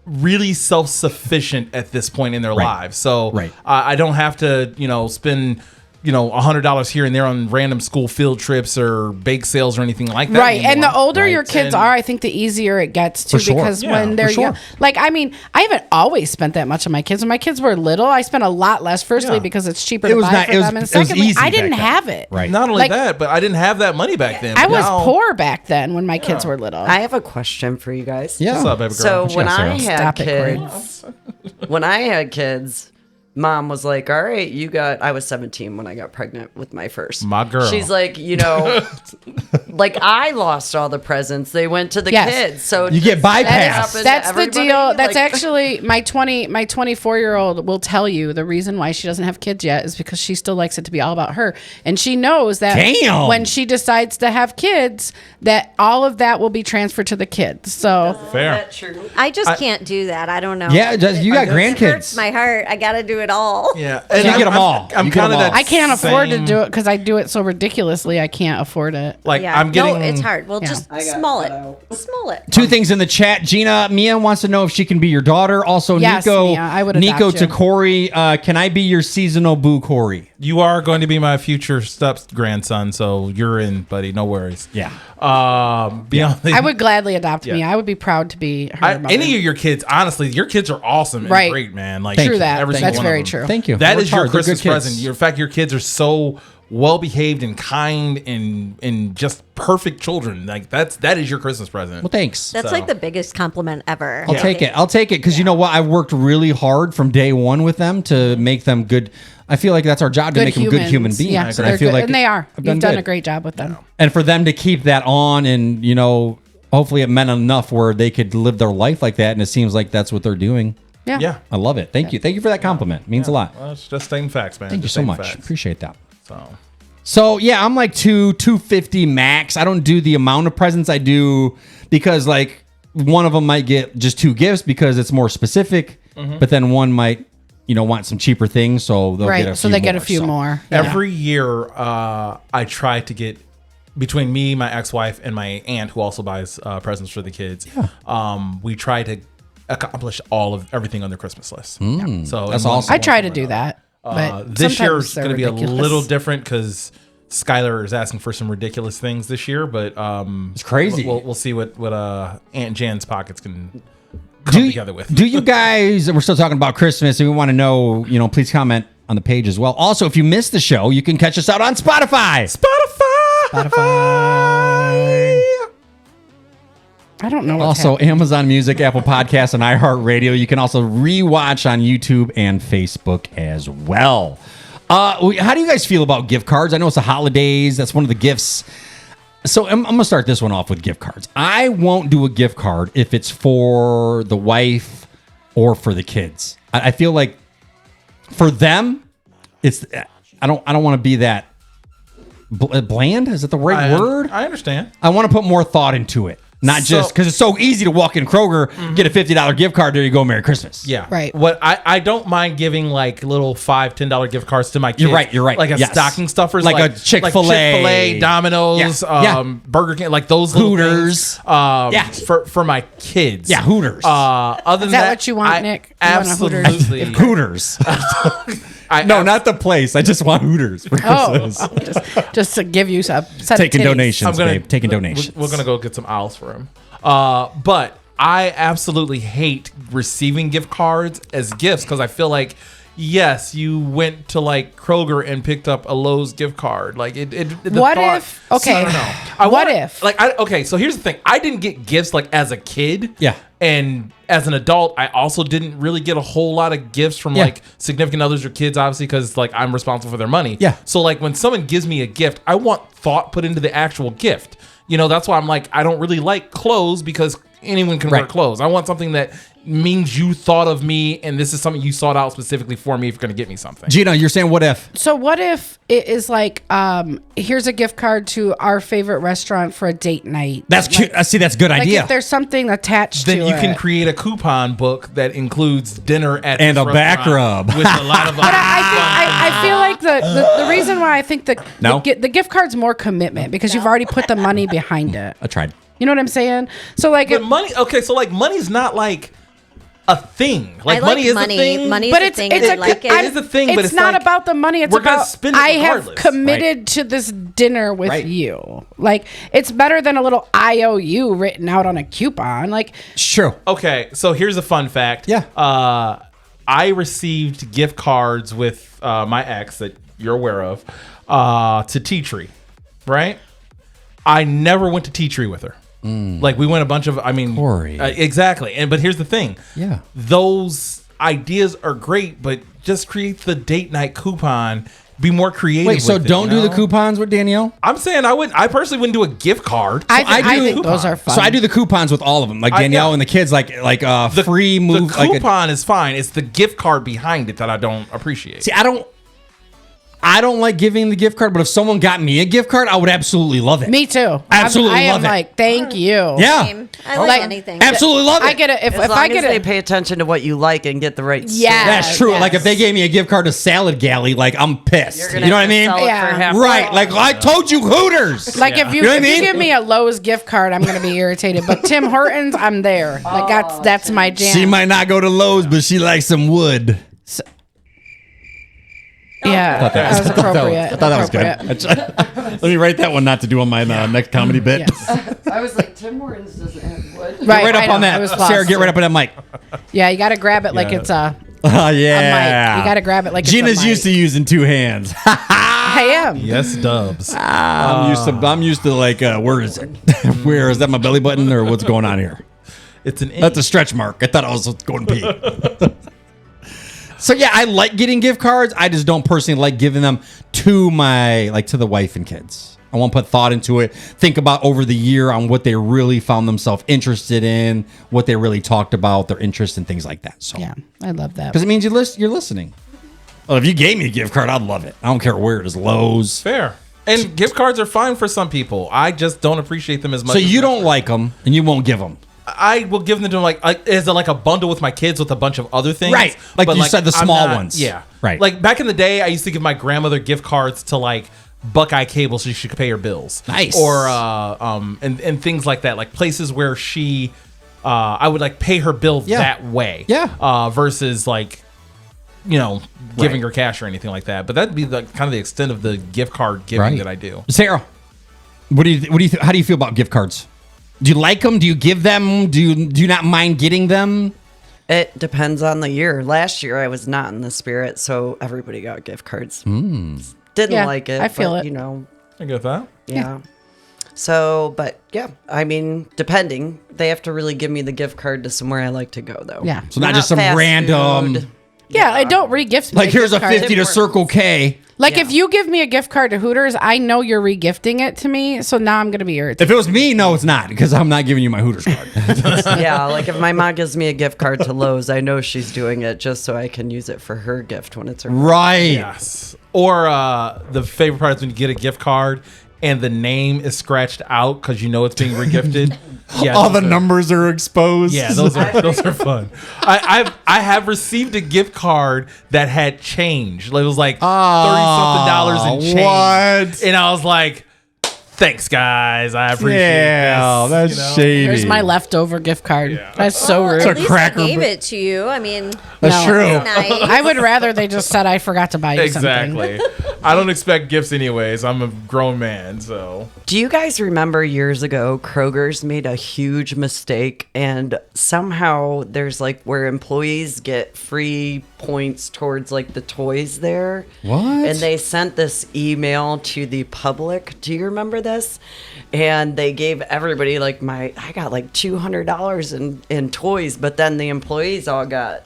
really self-sufficient at this point in their lives. So Right. I don't have to, spend $100 here and there on random school field trips or bake sales or anything like that. Right. And anymore. the older Right. your kids And- are, I think the easier it gets too. For sure. Because Yeah, when they're for sure. young, like, I mean, I haven't always spent that much on my kids. When my kids were little, I spent a lot less, firstly, Yeah. because it's cheaper It to was buy not- for it was- them. And it was secondly, easy I didn't back then. have it. Right. Not only Like- that, but I didn't have that money back then. I was Now- poor back then when my kids were little. I have a question for you guys. Yeah. What's up, baby girl? So What you when got, I Sarah? had Stop it, Corey. kids, Mom was like, all right, I was 17 when I got pregnant with my first. My girl. She's like, like I lost all the presents. They went to the Yes. kids. So You get does that bypassed. happen to That's the everybody? deal. That's Like- actually my 24-year-old will tell you the reason why she doesn't have kids yet is because she still likes it to be all about her. And she knows that Damn. when she decides to have kids, that all of that will be transferred to the kids. So Fair. I just can't do that. I don't know. Yeah, you got It hurts grandkids. my heart. I got to do it all. Yeah. You get them all. I'm You get kind 'em of all. that. I can't afford to same- do it because I do it so ridiculously. I can't afford it. Like Yeah. I'm getting. No, it's hard. Well, Yeah. just small it. Small it. Two things in the chat. Mia wants to know if she can be your daughter. Also, Yes, Nico, Mia, I would Nico adopt to you. Corey. Can I be your seasonal boo, Corey? You are going to be my future step grandson, so you're in, buddy. No worries. Yeah. Beyond the, I would gladly adopt Yeah. me. I would be proud to be her mother. any of your kids, honestly, your kids are awesome and Right. great, man. Like True that. every That's single one of very them. true. Thank you. That Worked is your hard. They're good Christmas kids. present. In fact, your kids are so well behaved and kind and just perfect children. Like that is your Christmas present. Well, thanks. That's like the biggest compliment ever. I'll take it. I'll take it because you know what? I worked really hard from day one with them to make them good. I feel like that's our job to make them good human beings. Yeah, and I feel like and they are. You've done good. a great job with them. And for them to keep that on, and hopefully it meant enough where they could live their life like that. And it seems like that's what they're doing. Yeah. Yeah. I love it. Thank you. Thank you for that compliment. It means a lot. Well, it's just stating facts, man. Thank you Just so stating much. facts. Appreciate that. So yeah, I'm like 250 max. I don't do the amount of presents I do because like one of them might get just 2 gifts because it's more specific, but then one might, want some cheaper things, so they'll get a few so they get a more, few so. more. Yeah. every year, I try to get between me, my ex-wife, and my aunt, who also buys presents for the kids. We try to accomplish everything on the Christmas list. So That's in one- awesome. I try to do that. But this year is sometimes they're going to be a ridiculous. little different because Skylar is asking for some ridiculous things this year. But It's crazy. We'll see what Aunt Jan's pockets can come together with. Do you guys? We're still talking about Christmas, and we want to know. Please comment on the page as well. Also, if you missed the show, you can catch us out on Spotify. Spotify. I don't know. Also, Amazon Music, Apple Podcasts, and iHeartRadio. You can also rewatch on YouTube and Facebook as well. How do you guys feel about gift cards? I know it's the holidays. That's one of the gifts. So I'm going to start this one off with gift cards. I won't do a gift card if it's for the wife or for the kids. I feel like for them, I don't want to be that bland. Is that the right word? I understand. I want to put more thought into it. Not just because it's so easy to walk in Kroger, get a $50 gift card, there you go, Merry Christmas. Yeah. Right. What I don't mind giving like little $5, $10 gift cards to my kids. You're right. Like a Yes. stocking stuffers. Like a Chick-fil-A. Domino's, Yeah. Burger King, like those little Hooters. things, for my kids. Yeah, Hooters. Other than Is that what you want, Nick? You want a Hooters? Absolutely. Hooters. No, not the place. I just want Hooters for Christmas. just to give you a set Taking of titties. donations, babe. Taking donations. We're gonna go get some owls for him. But I absolutely hate receiving gift cards as gifts because I feel like, yes, you went to like Kroger and picked up a Lowe's gift card. Like it. What if? Okay. What if? Okay, so here's the thing. I didn't get gifts like as a kid. Yeah. And as an adult, I also didn't really get a whole lot of gifts from like significant others or kids, obviously, because like I'm responsible for their money. Yeah. So like when someone gives me a gift, I want thought put into the actual gift. That's why I'm like, I don't really like clothes because anyone can wear clothes. I want something that means you thought of me and this is something you sought out specifically for me if you're going to get me something. GIna, you're saying what if? So what if it is like, here's a gift card to our favorite restaurant for a date night. That's cute. See, that's a good Like idea. if there's something attached Then to you it. can create a coupon book that includes dinner at And this a back restaurant rub. with a lot of. But I feel like the reason why I think No? the gift card's more commitment because you've already put the money behind it. I tried. You know what I'm saying? So like, But money. Okay, so like money's not like a thing. Like I money is money. a thing. Money's but a it's thing. it's I a like it. It is a thing, but it's not like, about the money. It's we're gonna about spend it I have regardless. committed to this dinner with Right. you. Like it's better than a little IOU written out on a coupon. Like It's true. Okay, so here's a fun fact. Yeah. I received gift cards with my ex that you're aware of to Tea Tree, right? I never went to Tea Tree with her. Like we went a bunch of, Corey. Exactly. But here's the thing. Yeah. Those ideas are great, but just create the date night coupon. Be more creative. Wait, so with it, don't do you the know? coupons with Danielle? I'm saying I personally wouldn't do a gift card. I do think those are fun. So I do the coupons with all of them, like Danielle yeah. and the kids, like the free move. The like coupon is fine. It's the gift card behind it that I don't appreciate. See, I don't like giving the gift card, but if someone got me a gift card, I would absolutely love it. Me too. Absolutely I love am it. like, thank you. Yeah. Same. I like, Like, anything. Absolutely love it. I get it. If As long I get as they it, pay attention to what you like and get the right Yeah. That's true. Yes. Like if they gave me a gift card to Salad Galley, like I'm pissed. You're You gonna know what I have to mean? sell it Yeah. for half Right. price. Like I told you, Hooters. like if you, You know what if I you mean? give me a Lowe's gift card, I'm gonna be irritated. But Tim Hortons, I'm there. Like that's my jam. She might not go to Lowe's, but she likes some wood. Yeah, that was appropriate. I thought that was good. Let me write that one not to do on my next comedy bit. Yes. I was like, Tim Hortons doesn't have wood. Right, Right I up know, on I was that. lost. Sarah, get right up on that mic. Yeah, you got to grab it like it's a Oh, mic. yeah. You got to grab it like it's a Gina's mic. used to using two hands. pay him. Yes, Dubs. I'm used to like, where is it? Where is that? My belly button or what's going on here? It's an That's a stretch mark. I thought I was going to pee. So yeah, I like getting gift cards. I just don't personally like giving them to to the wife and kids. I won't put thought into it. Think about over the year on what they really found themselves interested in, what they really talked about, their interests and things like that. So Yeah, I love that. because it means you're listening. Well, if you gave me a gift card, I'd love it. I don't care where it is, Lowe's. fair. And gift cards are fine for some people. I just don't appreciate them as much. So as you don't like them and you won't give them. I will give them to like is it like a bundle with my kids with a bunch of other things? Right. Like But, you said, the I'm small not- ones. Yeah. Right. Like back in the day, I used to give my grandmother gift cards to like Buckeye Cable so she could pay her bills. Nice. Or and things like that, like places where she I would like pay her bill that way. Yeah. Versus like giving her cash or anything like that. But that'd be kind of the extent of the gift card giving that I do. Sarah, how do you feel about gift cards? Do you like them? Do you give them? Do you not mind getting them? It depends on the year. Last year I was not in the spirit, so everybody got gift cards. Didn't Yeah, like it. I feel but, it. I get that. Yeah. So, but yeah, I mean, depending, they have to really give me the gift card to somewhere I like to go, though. Yeah. So not just some fast random. food. Yeah, I don't re-gift me Like here's a gift card. 50 to Circle K. Like if you give me a gift card to Hooters, I know you're re-gifting it to me, so now I'm gonna be irritated. If it was me, no, it's not because I'm not giving you my Hooters card. Yeah, like if my mom gives me a gift card to Lowe's, I know she's doing it just so I can use it for her gift when it's her. Right. Yes. Or the favorite part is when you get a gift card and the name is scratched out because you know it's being regifted. Yeah, All the numbers are exposed. Yeah, those are fun. I have received a gift card that had change. It was like $30-something in change. What? And I was like, thanks, guys. I appreciate Yeah, this. that's shady. Here's my leftover gift card. That's so rude. At least cracker I gave br- it to you. I mean, That's No. true. nice. I would rather they just said I forgot to buy you something. Exactly. I don't expect gifts anyways. I'm a grown man, so. Do you guys remember years ago, Kroger's made a huge mistake and somehow there's like where employees get free points towards like the toys there? What? And they sent this email to the public. Do you remember this? And they gave everybody like I got like $200 in toys, but then the employees all got.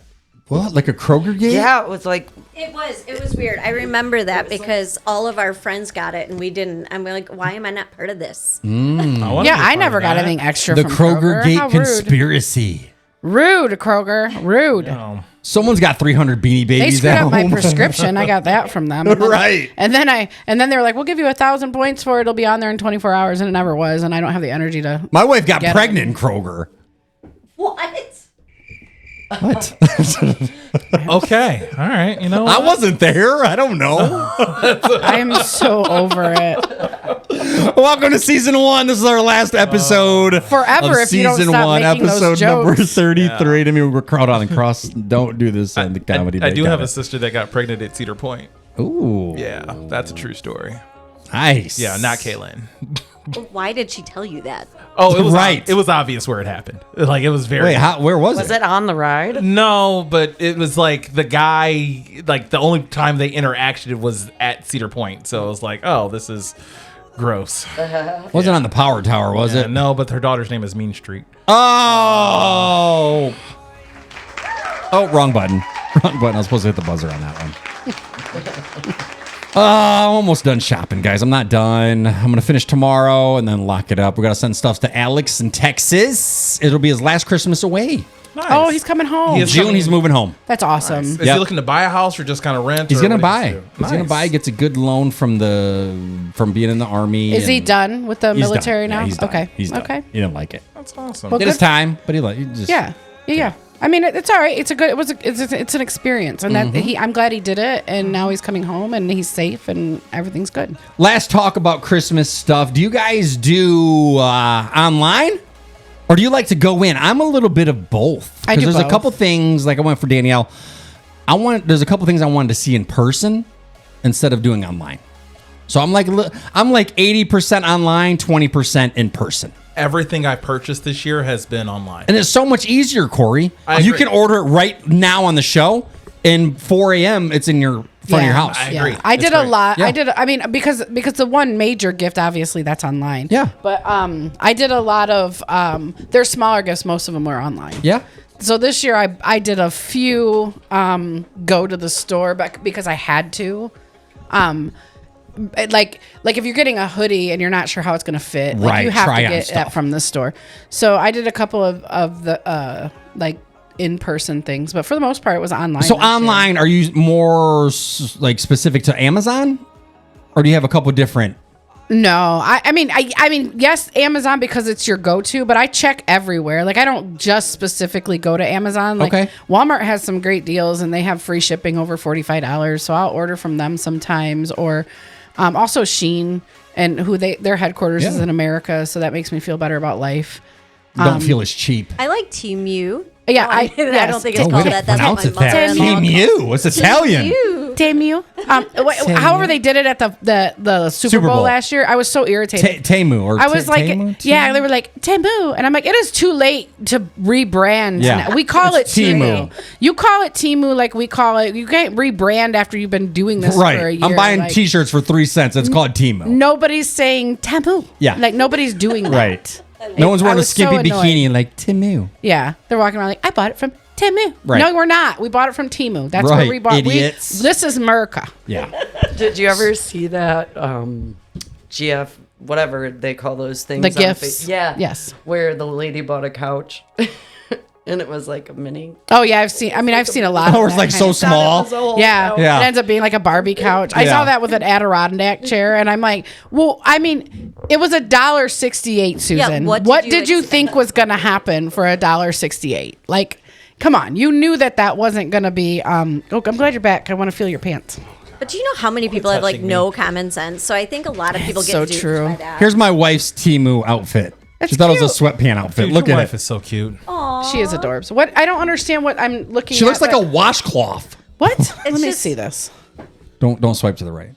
What? Like a Kroger game? Yeah, it was like. It was weird. I remember that because all of our friends got it and we didn't. I'm like, why am I not part of this? Yeah, I never got anything extra The from Kroger Gate How rude. conspiracy. Rude, Kroger. Rude. Someone's got 300 Beanie They Babies screwed at up my home. prescription. I got that from them. And then, Right. And then they were like, "We'll give you 1,000 points for it. It'll be on there in 24 hours," and it never was. And I don't have the energy to. My wife got Get pregnant in Kroger. What? What? Okay. All right. You know I what? wasn't there. I don't know. I'm so over it. Welcome to season 1. This is our last episode. Forever of if you don't season stop 1, making those episode number jokes. 33. I mean, we're crowd on the cross. Don't do this on the comedy. I do Got have it. a sister that got pregnant at Cedar Point. Ooh. Yeah, that's a true story. Nice. Yeah, not Kaylin. Why did she tell you that? Oh, it was Right. It was obvious where it happened. Like it was very. Wait, where was Was it? it on the ride? No, but it was like the guy. Like the only time they interacted was at Cedar Point. So it was like, oh, this is gross. Wasn't on the power tower, was Yeah, it? no, but her daughter's name is Mean Street. Oh. Oh, wrong button. Wrong button. I was supposed to hit the buzzer on that one. I'm almost done shopping, guys. I'm not done. I'm going to finish tomorrow and then lock it up. We got to send stuff to Alex in Texas. It'll be his last Christmas away. Nice. Oh, he's coming home. He is June, coming- he's moving home. That's awesome. Is Yep. he looking to buy a house or just kind of rent? He's or going to what buy. he gonna do? He's going to buy. Nice. Gets a good loan from being in the Army. Is he and done with the he's done. military Yeah, now? he's done. Okay. He's done. Okay. He didn't like it. That's awesome. Well, Did his good- time, but he just. Yeah. I mean, it's all right. It's a good. It's an experience, and that I'm glad he did it, and now he's coming home, and he's safe, and everything's good. Last talk about Christmas stuff. Do you guys do online? Or do you like to go in? I'm a little bit of both. I do There's a both. couple things, like I went for Danielle. There's a couple things I wanted to see in person instead of doing online. So I'm like 80% online, 20% in person. Everything I purchased this year has been online. And it's so much easier, Corey. I You agree. can order it right now on the show. And 4 a.m. it's in your front of your house. I agree. I did a lot. Yeah. I mean, because the one major gift, obviously, that's online. Yeah. But I did a lot of. They're smaller gifts. Most of them were online. Yeah. So this year I did a few go to the store, but because I had to. Like if you're getting a hoodie and you're not sure how it's going to fit, like Right, you have try to on get that stuff. from the store. So I did a couple of the like in-person things, but for the most part it was online. So this year. online, are you more like specific to Amazon, or do you have a couple different? No, I mean, yes, Amazon because it's your go-to, but I check everywhere. Like I don't just specifically go to Amazon. Like Okay. Walmart has some great deals and they have free shipping over $45. So I'll order from them sometimes, or also Shein, and their headquarters is Yeah. in America, so that makes me feel better about life. Don't feel as cheap. I like Temu. Yeah, I don't think it's called that. That's what my mother-in-law Temu. It's Italian. Temu. However, they did it at the Super Bowl last year. I was so irritated. Temu or I was like, Temu? yeah, they were like Temu, and I'm like, it is too late to rebrand. Yeah. now. We call It's it Temu. Temu. You call it Temu like we call it. You can't rebrand after you've been doing this for a Right. year. I'm buying like, T-shirts for 3 cents. It's called Temu. Nobody's saying Temu. Yeah. like nobody's doing that. Right. No one's wearing I a was so skimpy annoyed. bikini like Temu. Yeah, they're walking around like I bought it from Temu. Right. No, we're not. We bought it from Temu. That's Right, where we bought. idiots. This is America. Yeah. Did you ever see that GF, whatever they call those things? The on gifts. Yeah. Yes. Where the lady bought a couch. And it was like a mini. Oh yeah, I've seen a lot. Oh, of it's that like kind so of stuff. small. Yeah. Yeah. It ends up being like a Barbie couch. I Yeah. saw that with an Adirondack chair, and I'm like, well, I mean, it was $1.68, Susan. what what did did you you think was gonna happen for $1.68? Like, come on, you knew that wasn't gonna be. Oh, I'm glad you're back. I want to feel your pants. But do you know how many people have like no common sense? So I think a lot of people get so duped true. by that. Here's my wife's Temu outfit. That's She thought it was a cute. sweatpant outfit. Dude, Look your at wife it. is so cute. She is adorbs. What? I don't understand what I'm looking. She at, looks like but- a washcloth. What? Let me just- see this. Don't swipe to the right.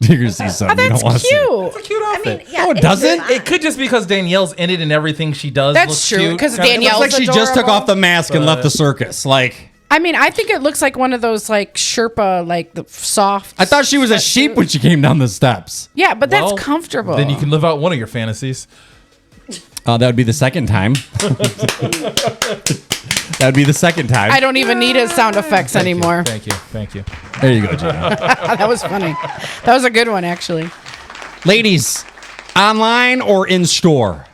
You're gonna see something you That's don't want to see. cute. It's a cute I outfit. mean, yeah, No, it it's doesn't. fine. It could just be because Danielle's in it and everything she does. That's looks true, cute. 'cause Kinda- It looks like she just took adorable. off the mask and left the circus. Like, I mean, I think it looks like one of those like Sherpa, like the soft. I thought she was a sheep when she came down the steps. Yeah, but Well, that's comfortable. Then you can live out one of your fantasies. That would be the second time. That would be the second time. I don't even need his sound effects anymore. Thank you. Thank you. There you go, Gina. That was funny. That was a good one, actually. Ladies, online or in store?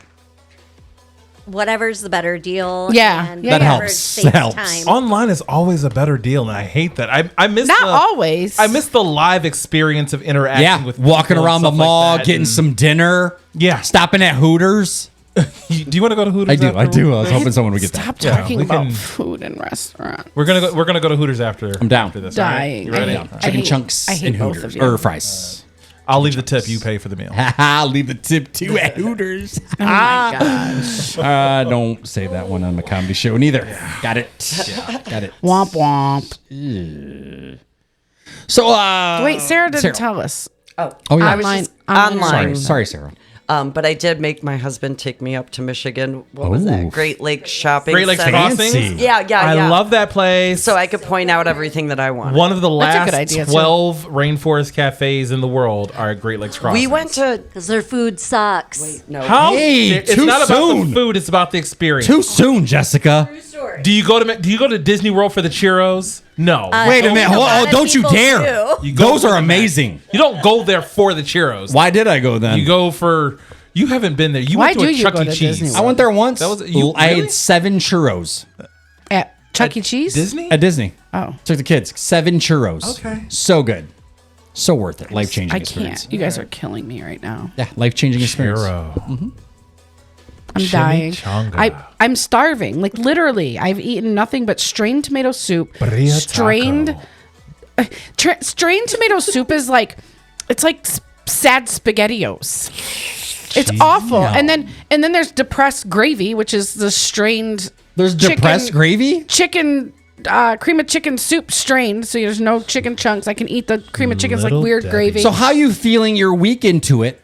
Whatever's the better deal. Yeah. and Yeah, That yeah. whatever helps. saves That helps. time. Online is always a better deal, and I hate that. I miss Not the, always. I miss the live experience of interacting Yeah, with walking people and around the stuff like mall, that, getting and- some dinner. Yeah. Stopping at Hooters. Do you want to go to Hooters? I do. after? I was hoping someone would get that. Stop Yeah, talking we about can- food and restaurants. We're gonna go to Hooters after. I'm down. After this, all right? Dying. You ready? I hate- Chicken hate- chunks I hate and both Hooters. of you. Or fries. I'll leave the tip. You pay for the meal. I'll leave the tip too at Hooters. Oh my gosh. Don't say that one on the comedy show neither. Got it. Got it. Womp womp. So, Wait, Sarah didn't tell us. Oh, yeah. Online. Online. Sorry, Sarah. But I did make my husband take me up to Michigan. What was Ooh. that? Great Lakes Shopping Great Lakes Center. Crossing. Fancy. Yeah, yeah, yeah. I love that place. So I could point out everything that I want. One of the That's a last good idea, too. 12 rainforest cafes in the world are at Great Lakes Crossing. We went to Because their food sucks. no. How? Hey, it's too not about soon. the food. It's about the experience. Too soon, Jessica. Do you go to Disney World for the churros? No. Wait a minute. a lot of Don't you people dare. do. You go Those for are the amazing. You don't go there for the churros. Why did I go then? You go for. You haven't been there. You Why went to do a you Chuck go E. to Cheese. Disney I went there once. That was- you- I really? had 7 churros At Chuck E. Cheese? Disney? at Disney. Oh. Took the kids. 7 churros. Okay. So good. So worth it. Life changing I experience. can't. You guys are killing me right now. Yeah, life changing experience. Churro. I'm dying. Chimichanga. I'm starving. Like literally, I've eaten nothing but strained tomato soup. Bria Strained taco. strained tomato soup is like it's like sad spaghettios. It's awful. And then there's depressed gravy, which is the strained There's depressed gravy? chicken cream of chicken soup strained, so there's no chicken chunks. I can eat the cream of chicken's like Little weird Debbie. gravy. So how you feeling your week into it?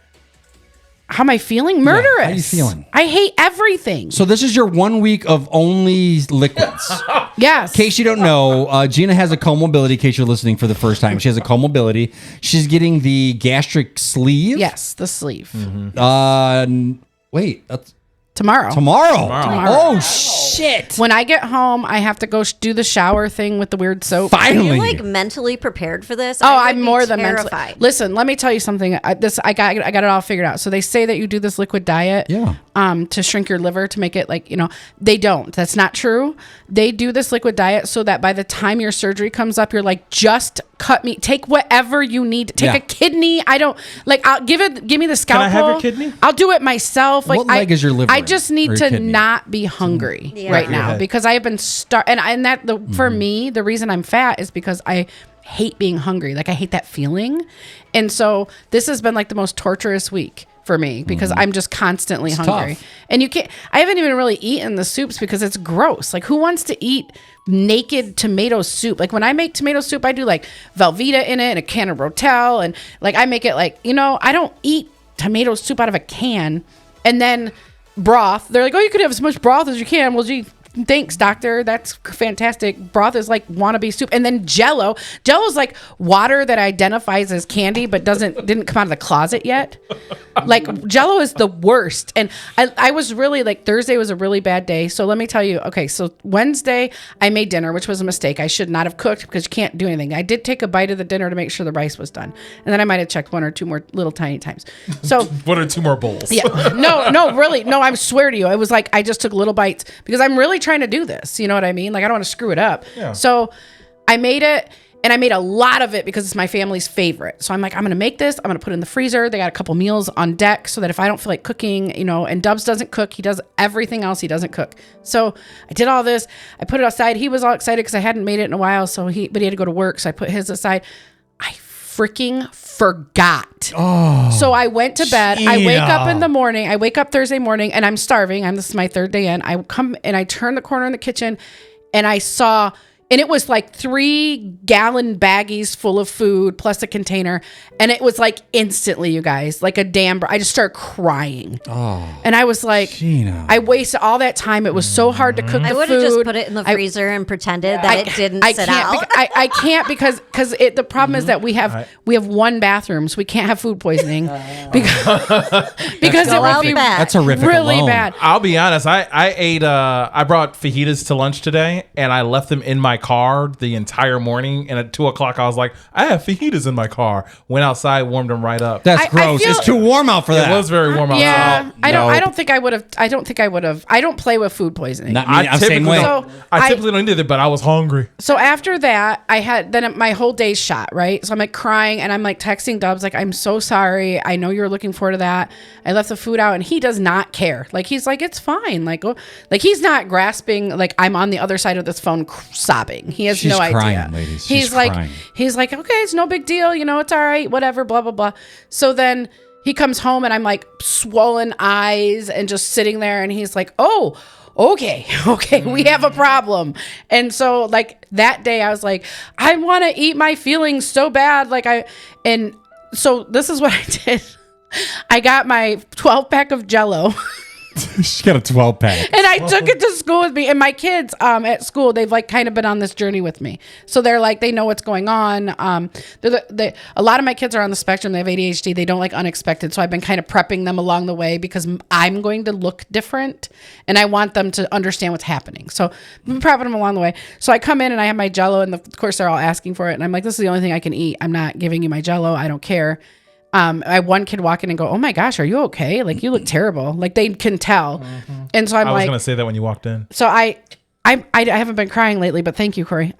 How am I feeling? Murderous. how are you feeling? I hate everything. So this is your 1 week of only liquids. Yes. In case you don't know, GIna has a comobility. In case you're listening for the first time, she has a comobility. She's getting the gastric sleeve. Yes, the sleeve. Wait, that's Tomorrow. Oh shit! When I get home, I have to go do the shower thing with the weird soap. Are Finally, you like mentally prepared for this? Oh, I would I'm be more than terrified. mentally. Listen, let me tell you something. I got it all figured out. So they say that you do this liquid diet, to shrink your liver to make it they don't. That's not true. They do this liquid diet so that by the time your surgery comes up, you're like, just cut me. Take whatever you need. Take a kidney. I don't I'll give me the scalpel. Can I have your kidney? I'll do it myself. What leg is your liver I in? just need Or to kidney? not be hungry right now because I have been for me, the reason I'm fat is because I hate being hungry. Like I hate that feeling. And so this has been like the most torturous week for me because I'm just constantly hungry. Tough. And I haven't even really eaten the soups because it's gross. Like who wants to eat naked tomato soup? Like when I make tomato soup, I do like Velveeta in it and a can of Rotel. And like I make it I don't eat tomato soup out of a can. And then broth. They're like, oh, you could have as much broth as you can. Well, gee, thanks, doctor. That's fantastic. Broth is like wannabe soup. And then Jell-O. Jell-O's like water that identifies as candy but didn't come out of the closet yet. Like Jell-O is the worst. And I was really Thursday was a really bad day. So let me tell you. Okay, so Wednesday I made dinner, which was a mistake. I should not have cooked because you can't do anything. I did take a bite of the dinner to make sure the rice was done. And then I might have checked one or two more little tiny times. So 1 or 2 more bowls. yeah. No, really. No, I swear to you. It was like I just took little bites because I'm really trying to do this. You know what I mean? Like I don't want to screw it up. Yeah. So I made it and I made a lot of it because it's my family's favorite. So I'm like, I'm going to make this. I'm going to put it in the freezer. They got a couple meals on deck so that if I don't feel like cooking, and Dubs doesn't cook. He does everything else. He doesn't cook. So I did all this. I put it aside. He was all excited because I hadn't made it in a while. But he had to go to work. So I put his aside. I freaking forgot. Oh, so I went to bed. Gina. I wake up in the morning. I wake up Thursday morning and I'm starving. This is my third day in. I come and I turn the corner in the kitchen and I saw, and it was like 3-gallon baggies full of food plus a container. And it was like instantly, you guys, like a damn, I just started crying. Oh, and I was like, Gina. I wasted all that time. It was so hard to cook the food. I would have just put it in the freezer and pretended that it didn't sit out. I can't because the problem is that we have one bathroom, so we can't have food poisoning because it would be that's horrific. really alone. bad. I'll be honest. I ate. I brought fajitas to lunch today, and I left them in my car the entire morning. And at 2:00, I was like, I have fajitas in my car. Went outside, warmed them right up. That's gross. It's too warm out for that. It was very warm outside. Yeah, No. I don't think I would have. I don't play with food poisoning. Not me. I'm same way. I typically don't either, but I was hungry. So after that, I had my whole day's shot, right? So I'm like crying and I'm like texting Dubs, like, I'm so sorry. I know you're looking forward to that. I left the food out and he does not care. Like, he's like, it's fine. Like he's not grasping, like I'm on the other side of this phone sobbing. He has no crying, idea. ladies. He's like, crying. Okay, it's no big deal. It's all right. Whatever, blah, blah, blah. So then he comes home and I'm like swollen eyes and just sitting there and he's like, oh, okay, we have a problem. And so like that day I was like, I want to eat my feelings so bad. And so this is what I did. I got my 12-pack of Jell-O. She got a 12-pack. And I took it to school with me. And my kids at school, they've like kind of been on this journey with me. So they're like, they know what's going on. A lot of my kids are on the spectrum. They have ADHD. They don't like unexpected. So I've been kind of prepping them along the way because I'm going to look different. And I want them to understand what's happening. So I've been prepping them along the way. So I come in and I have my Jell-O. And of course, they're all asking for it. And I'm like, this is the only thing I can eat. I'm not giving you my Jell-O. I don't care. I had one kid walk in and go, oh my gosh, are you okay? Like, you look terrible. Like, they can tell. Mm-hmm. And so I was going to say that when you walked in. So I haven't been crying lately, but thank you, Corey.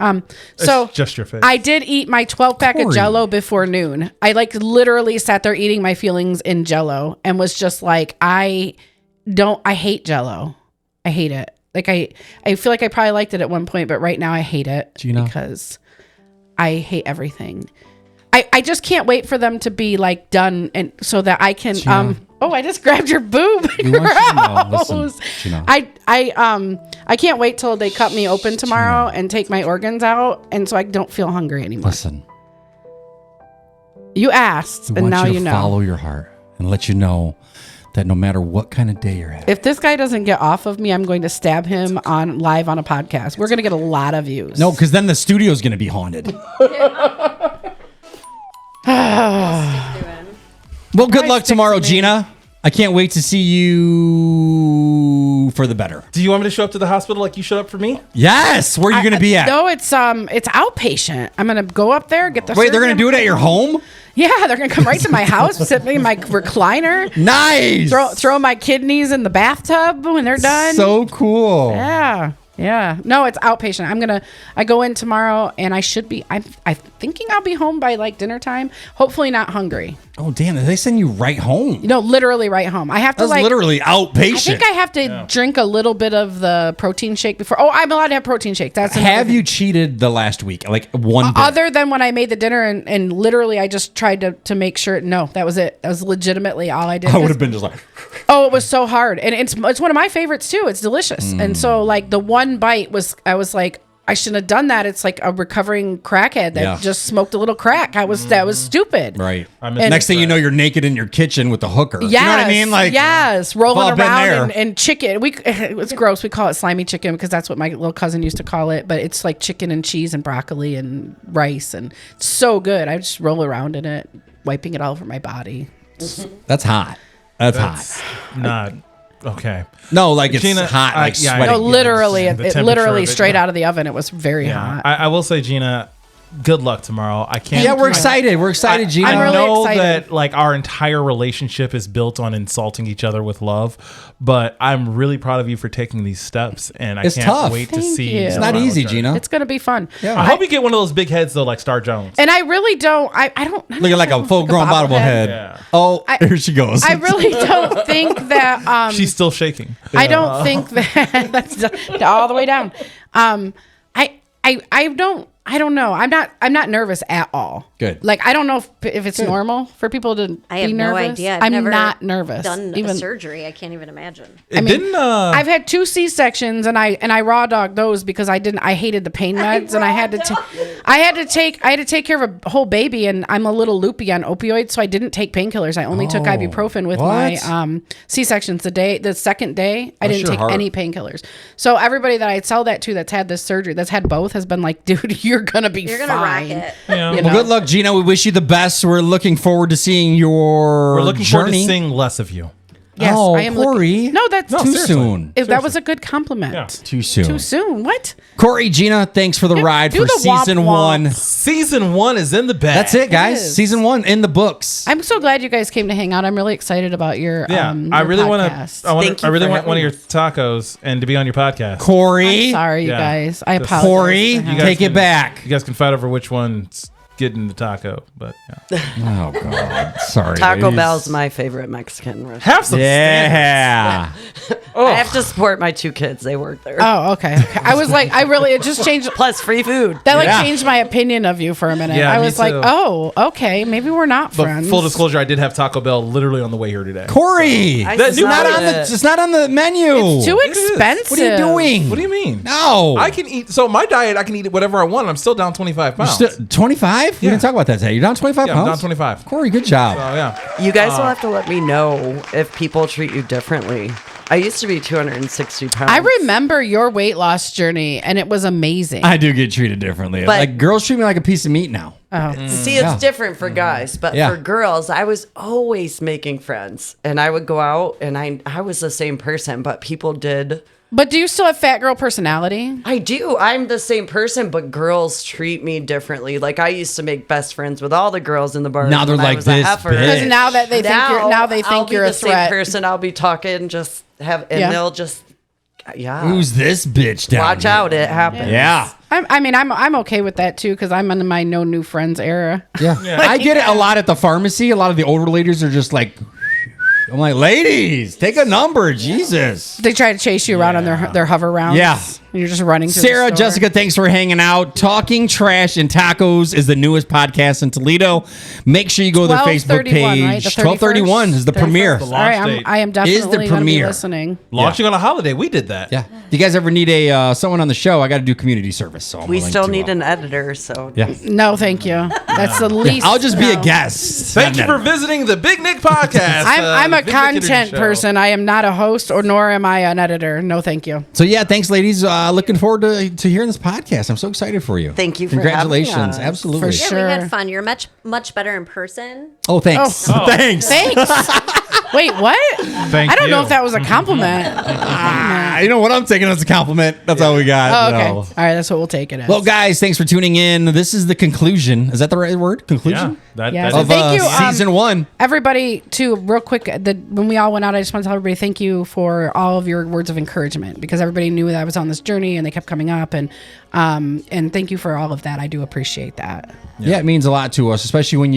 So it's just your face. I did eat my 12-pack of Jell-O before noon. I like literally sat there eating my feelings in Jell-O and was just like, I hate Jell-O. I hate it. Like I feel like I probably liked it at one point, but right now I hate it because I hate everything. I just can't wait for them to be like done and so that I can I just grabbed your boob. Gross. I can't wait till they cut me open tomorrow and take my organs out and so I don't feel hungry anymore. Listen. You asked and now you know. Follow your heart and let you know that no matter what kind of day you're having. If this guy doesn't get off of me, I'm going to stab him live on a podcast. We're going to get a lot of views. No, because then the studio's going to be haunted. Well, good luck tomorrow, GIna. I can't wait to see you for the better. Do you want me to show up to the hospital like you showed up for me? Yes. Where are you going to be at? No, it's outpatient. I'm going to go up there, get the Wait, they're going to do it at your surgery. home? Yeah, they're going to come right to my house, sit me in my recliner. Nice. Throw my kidneys in the bathtub when they're done. So cool. Yeah. No, it's outpatient. I go in tomorrow and I'm thinking I'll be home by like dinner time. Hopefully not hungry. Oh, damn. They send you right home. No, literally right home. I have to That's literally outpatient. I think I have to drink a little bit of the protein shake before. Oh, I'm allowed to have protein shake. Have you cheated the last week? Like one bit? Other than when I made the dinner and literally I just tried to make sure. No, that was it. That was legitimately all I did. I would have been just like. Oh, it was so hard. And it's one of my favorites too. It's delicious. And so like the one bite I was like, I shouldn't have done that. It's like a recovering crackhead that just smoked a little crack. That was stupid. Right. Next thing you know, you're naked in your kitchen with a hooker. Yes, you know what I mean? Like rolling around and chicken. It's gross. We call it slimy chicken because that's what my little cousin used to call it. But it's like chicken and cheese and broccoli and rice, and it's so good. I just roll around in it, wiping it all over my body. That's hot. That's hot. Not okay. No, like it's GIna, hot, like sweating. No, literally, the it temperature literally of it, straight out of the oven. It was very hot. I will say, GIna, good luck tomorrow. I can't. Yeah, we're excited. We're excited, GIna. I'm really I know excited. that like our entire relationship is built on insulting each other with love, but I'm really proud of you for taking these steps, and I It's can't tough. wait to Thank see. you. It's not easy, GIna. It's gonna be fun. Yeah. I hope you get one of those big heads though, like Star Jones. And I really don't. I don't Looking like a full-grown bobblehead. Yeah. Oh, here she goes. I really don't think that. She's still shaking. I don't think that that's all the way down. I don't know. I'm not nervous at all. Good. Like I don't know if it's normal for people to I have be no nervous. idea. I've I'm never not nervous. Done even a surgery. I can't even imagine. I've had 2 C-sections and I raw dogged those because I hated the pain meds and I had to take care of a whole baby, and I'm a little loopy on opioids, so I didn't take painkillers. I only took ibuprofen with my C-sections. The second day I didn't take any painkillers. So everybody that I tell that to that's had this surgery, that's had both, has been like, dude, you're gonna rock it. Yeah. You Well, know? good luck, GIna. We wish you the best. We're looking forward to seeing your We're looking forward to journey. seeing less of you. Yes, Oh, I am Corey. No, that's Too seriously. soon. That was a good compliment. Yeah. Too soon. Too soon. What? Corey, GIna, thanks for the ride do for the womp season womp. 1. Season 1 is in the bag. That's it, guys. is. Season 1 in the books. I'm so glad you guys came to hang out. I'm really excited about your Yeah, your I really want podcast. to. I really want one of your tacos and to be on your podcast. Corey. I'm sorry, you Yeah. guys. I Just- apologize. Corey, for having- take it back. You guys can fight over which one's getting the taco, but yeah. Oh, God. Sorry. Taco ladies. Bell's my favorite Mexican restaurant. Have some standards. Yeah. I have to support my 2 kids. They work there. Oh, okay. I was like, it just changed. Plus free food. That Yeah. changed my opinion of you for a minute. Yeah, I me was like, too. oh, okay, maybe we're not But friends. full disclosure, I did have Taco Bell literally on the way here today. Corey. I It's not decided on the. it. It's not on the menu. It's too It is. expensive. What are you doing? What do you mean? No. I can eat. So my diet, I can eat whatever I want. I'm still down 25 pounds. 25? We Yeah. didn't talk about that today. You're down 25 Yeah, I'm pounds? down 25. Corey, good job. Oh yeah. You guys will have to let me know if people treat you differently. I used to be 260 pounds. I remember your weight loss journey, and it was amazing. I do get treated differently. But- like girls treat me like a piece of meat now. Oh. See, it's different for guys, but Yeah. for girls, I was always making friends, and I would go out, and I was the same person, but people did. But do you still have fat girl personality? I do. I'm the same person, but girls treat me differently. Like I used to make best friends with all the girls in the bar. Now they're when I like was a this heifer. bitch. Because now that they think I'll you're be a the same threat. person. I'll be talking, just have, and Yeah. they'll just, yeah. Who's this bitch down Watch here? out, it happens. Yeah. I'm okay with that too because I'm in my no new friends era. Yeah. I get it a lot at the pharmacy. A lot of the older ladies are just like, I'm like, ladies, take a number. Jesus. They try to chase you around on their hover rounds. Yeah. And you're just running. Sarah, Jessica, thanks for hanging out. Talking Trash and Tacos is the newest podcast in Toledo. Make sure you go to their Facebook page. Right? 12/31 is the premiere. The All right, launch date. I am definitely Is the going to be premiere. listening. Launching on a holiday. We did that. Yeah. If you guys ever need someone on the show, I got to do community service. So I'm We willing still to, need an editor, so Yeah. No, thank you. That's the least. I'll just be a no. guest. Thank you for visiting the Big Nick podcast. I'm a Big Nick Energy content Show. person. I am not a host, or nor am I an editor. No, thank you. So yeah, thanks, ladies. Looking forward to hearing this podcast. I'm so excited for you. Thank you for having Congratulations. us. Absolutely. For Yeah, sure. we had fun. You're much better in person. Oh, thanks. Oh. Thanks. Thanks. Wait, what? Thank I don't know you. if that was a compliment. You know what? I'm taking as a compliment. That's all we got. Oh, okay. No. All right, that's what we'll take it as. Well, guys, thanks for tuning in. This is the conclusion. Is that the right word? Conclusion? Yes. Of Thank you, season 1. Everybody, too, real quick, when we all went out, I just want to tell everybody thank you for all of your words of encouragement, because everybody knew that I was on this journey and they kept coming up, and thank you for all of that. I do appreciate that. Yeah, it means a lot to us, especially when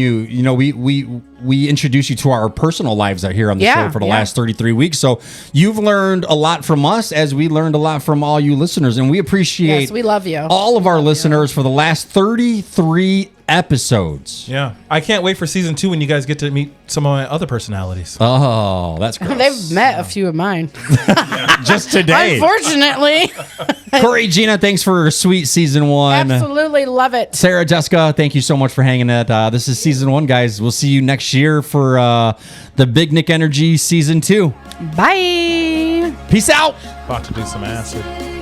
we introduce you to our personal lives out here on the show for the last 33 weeks. So you've learned a lot from us, as we learned a lot from all you listeners, and we appreciate Yes, we love you. all of our listeners for the last 33 episodes. Yeah. I can't wait for season 2 when you guys get to meet some of my other personalities. Oh, that's gross. They've met a few of mine. Just today. Unfortunately. Corey, GIna, thanks for sweet season 1. Absolutely love it. Sarah, Jessica, thank you so much for hanging out. This is season 1, guys. We'll see you next year for the Big Nick Energy season 2. Bye. Peace out. About to do some acid.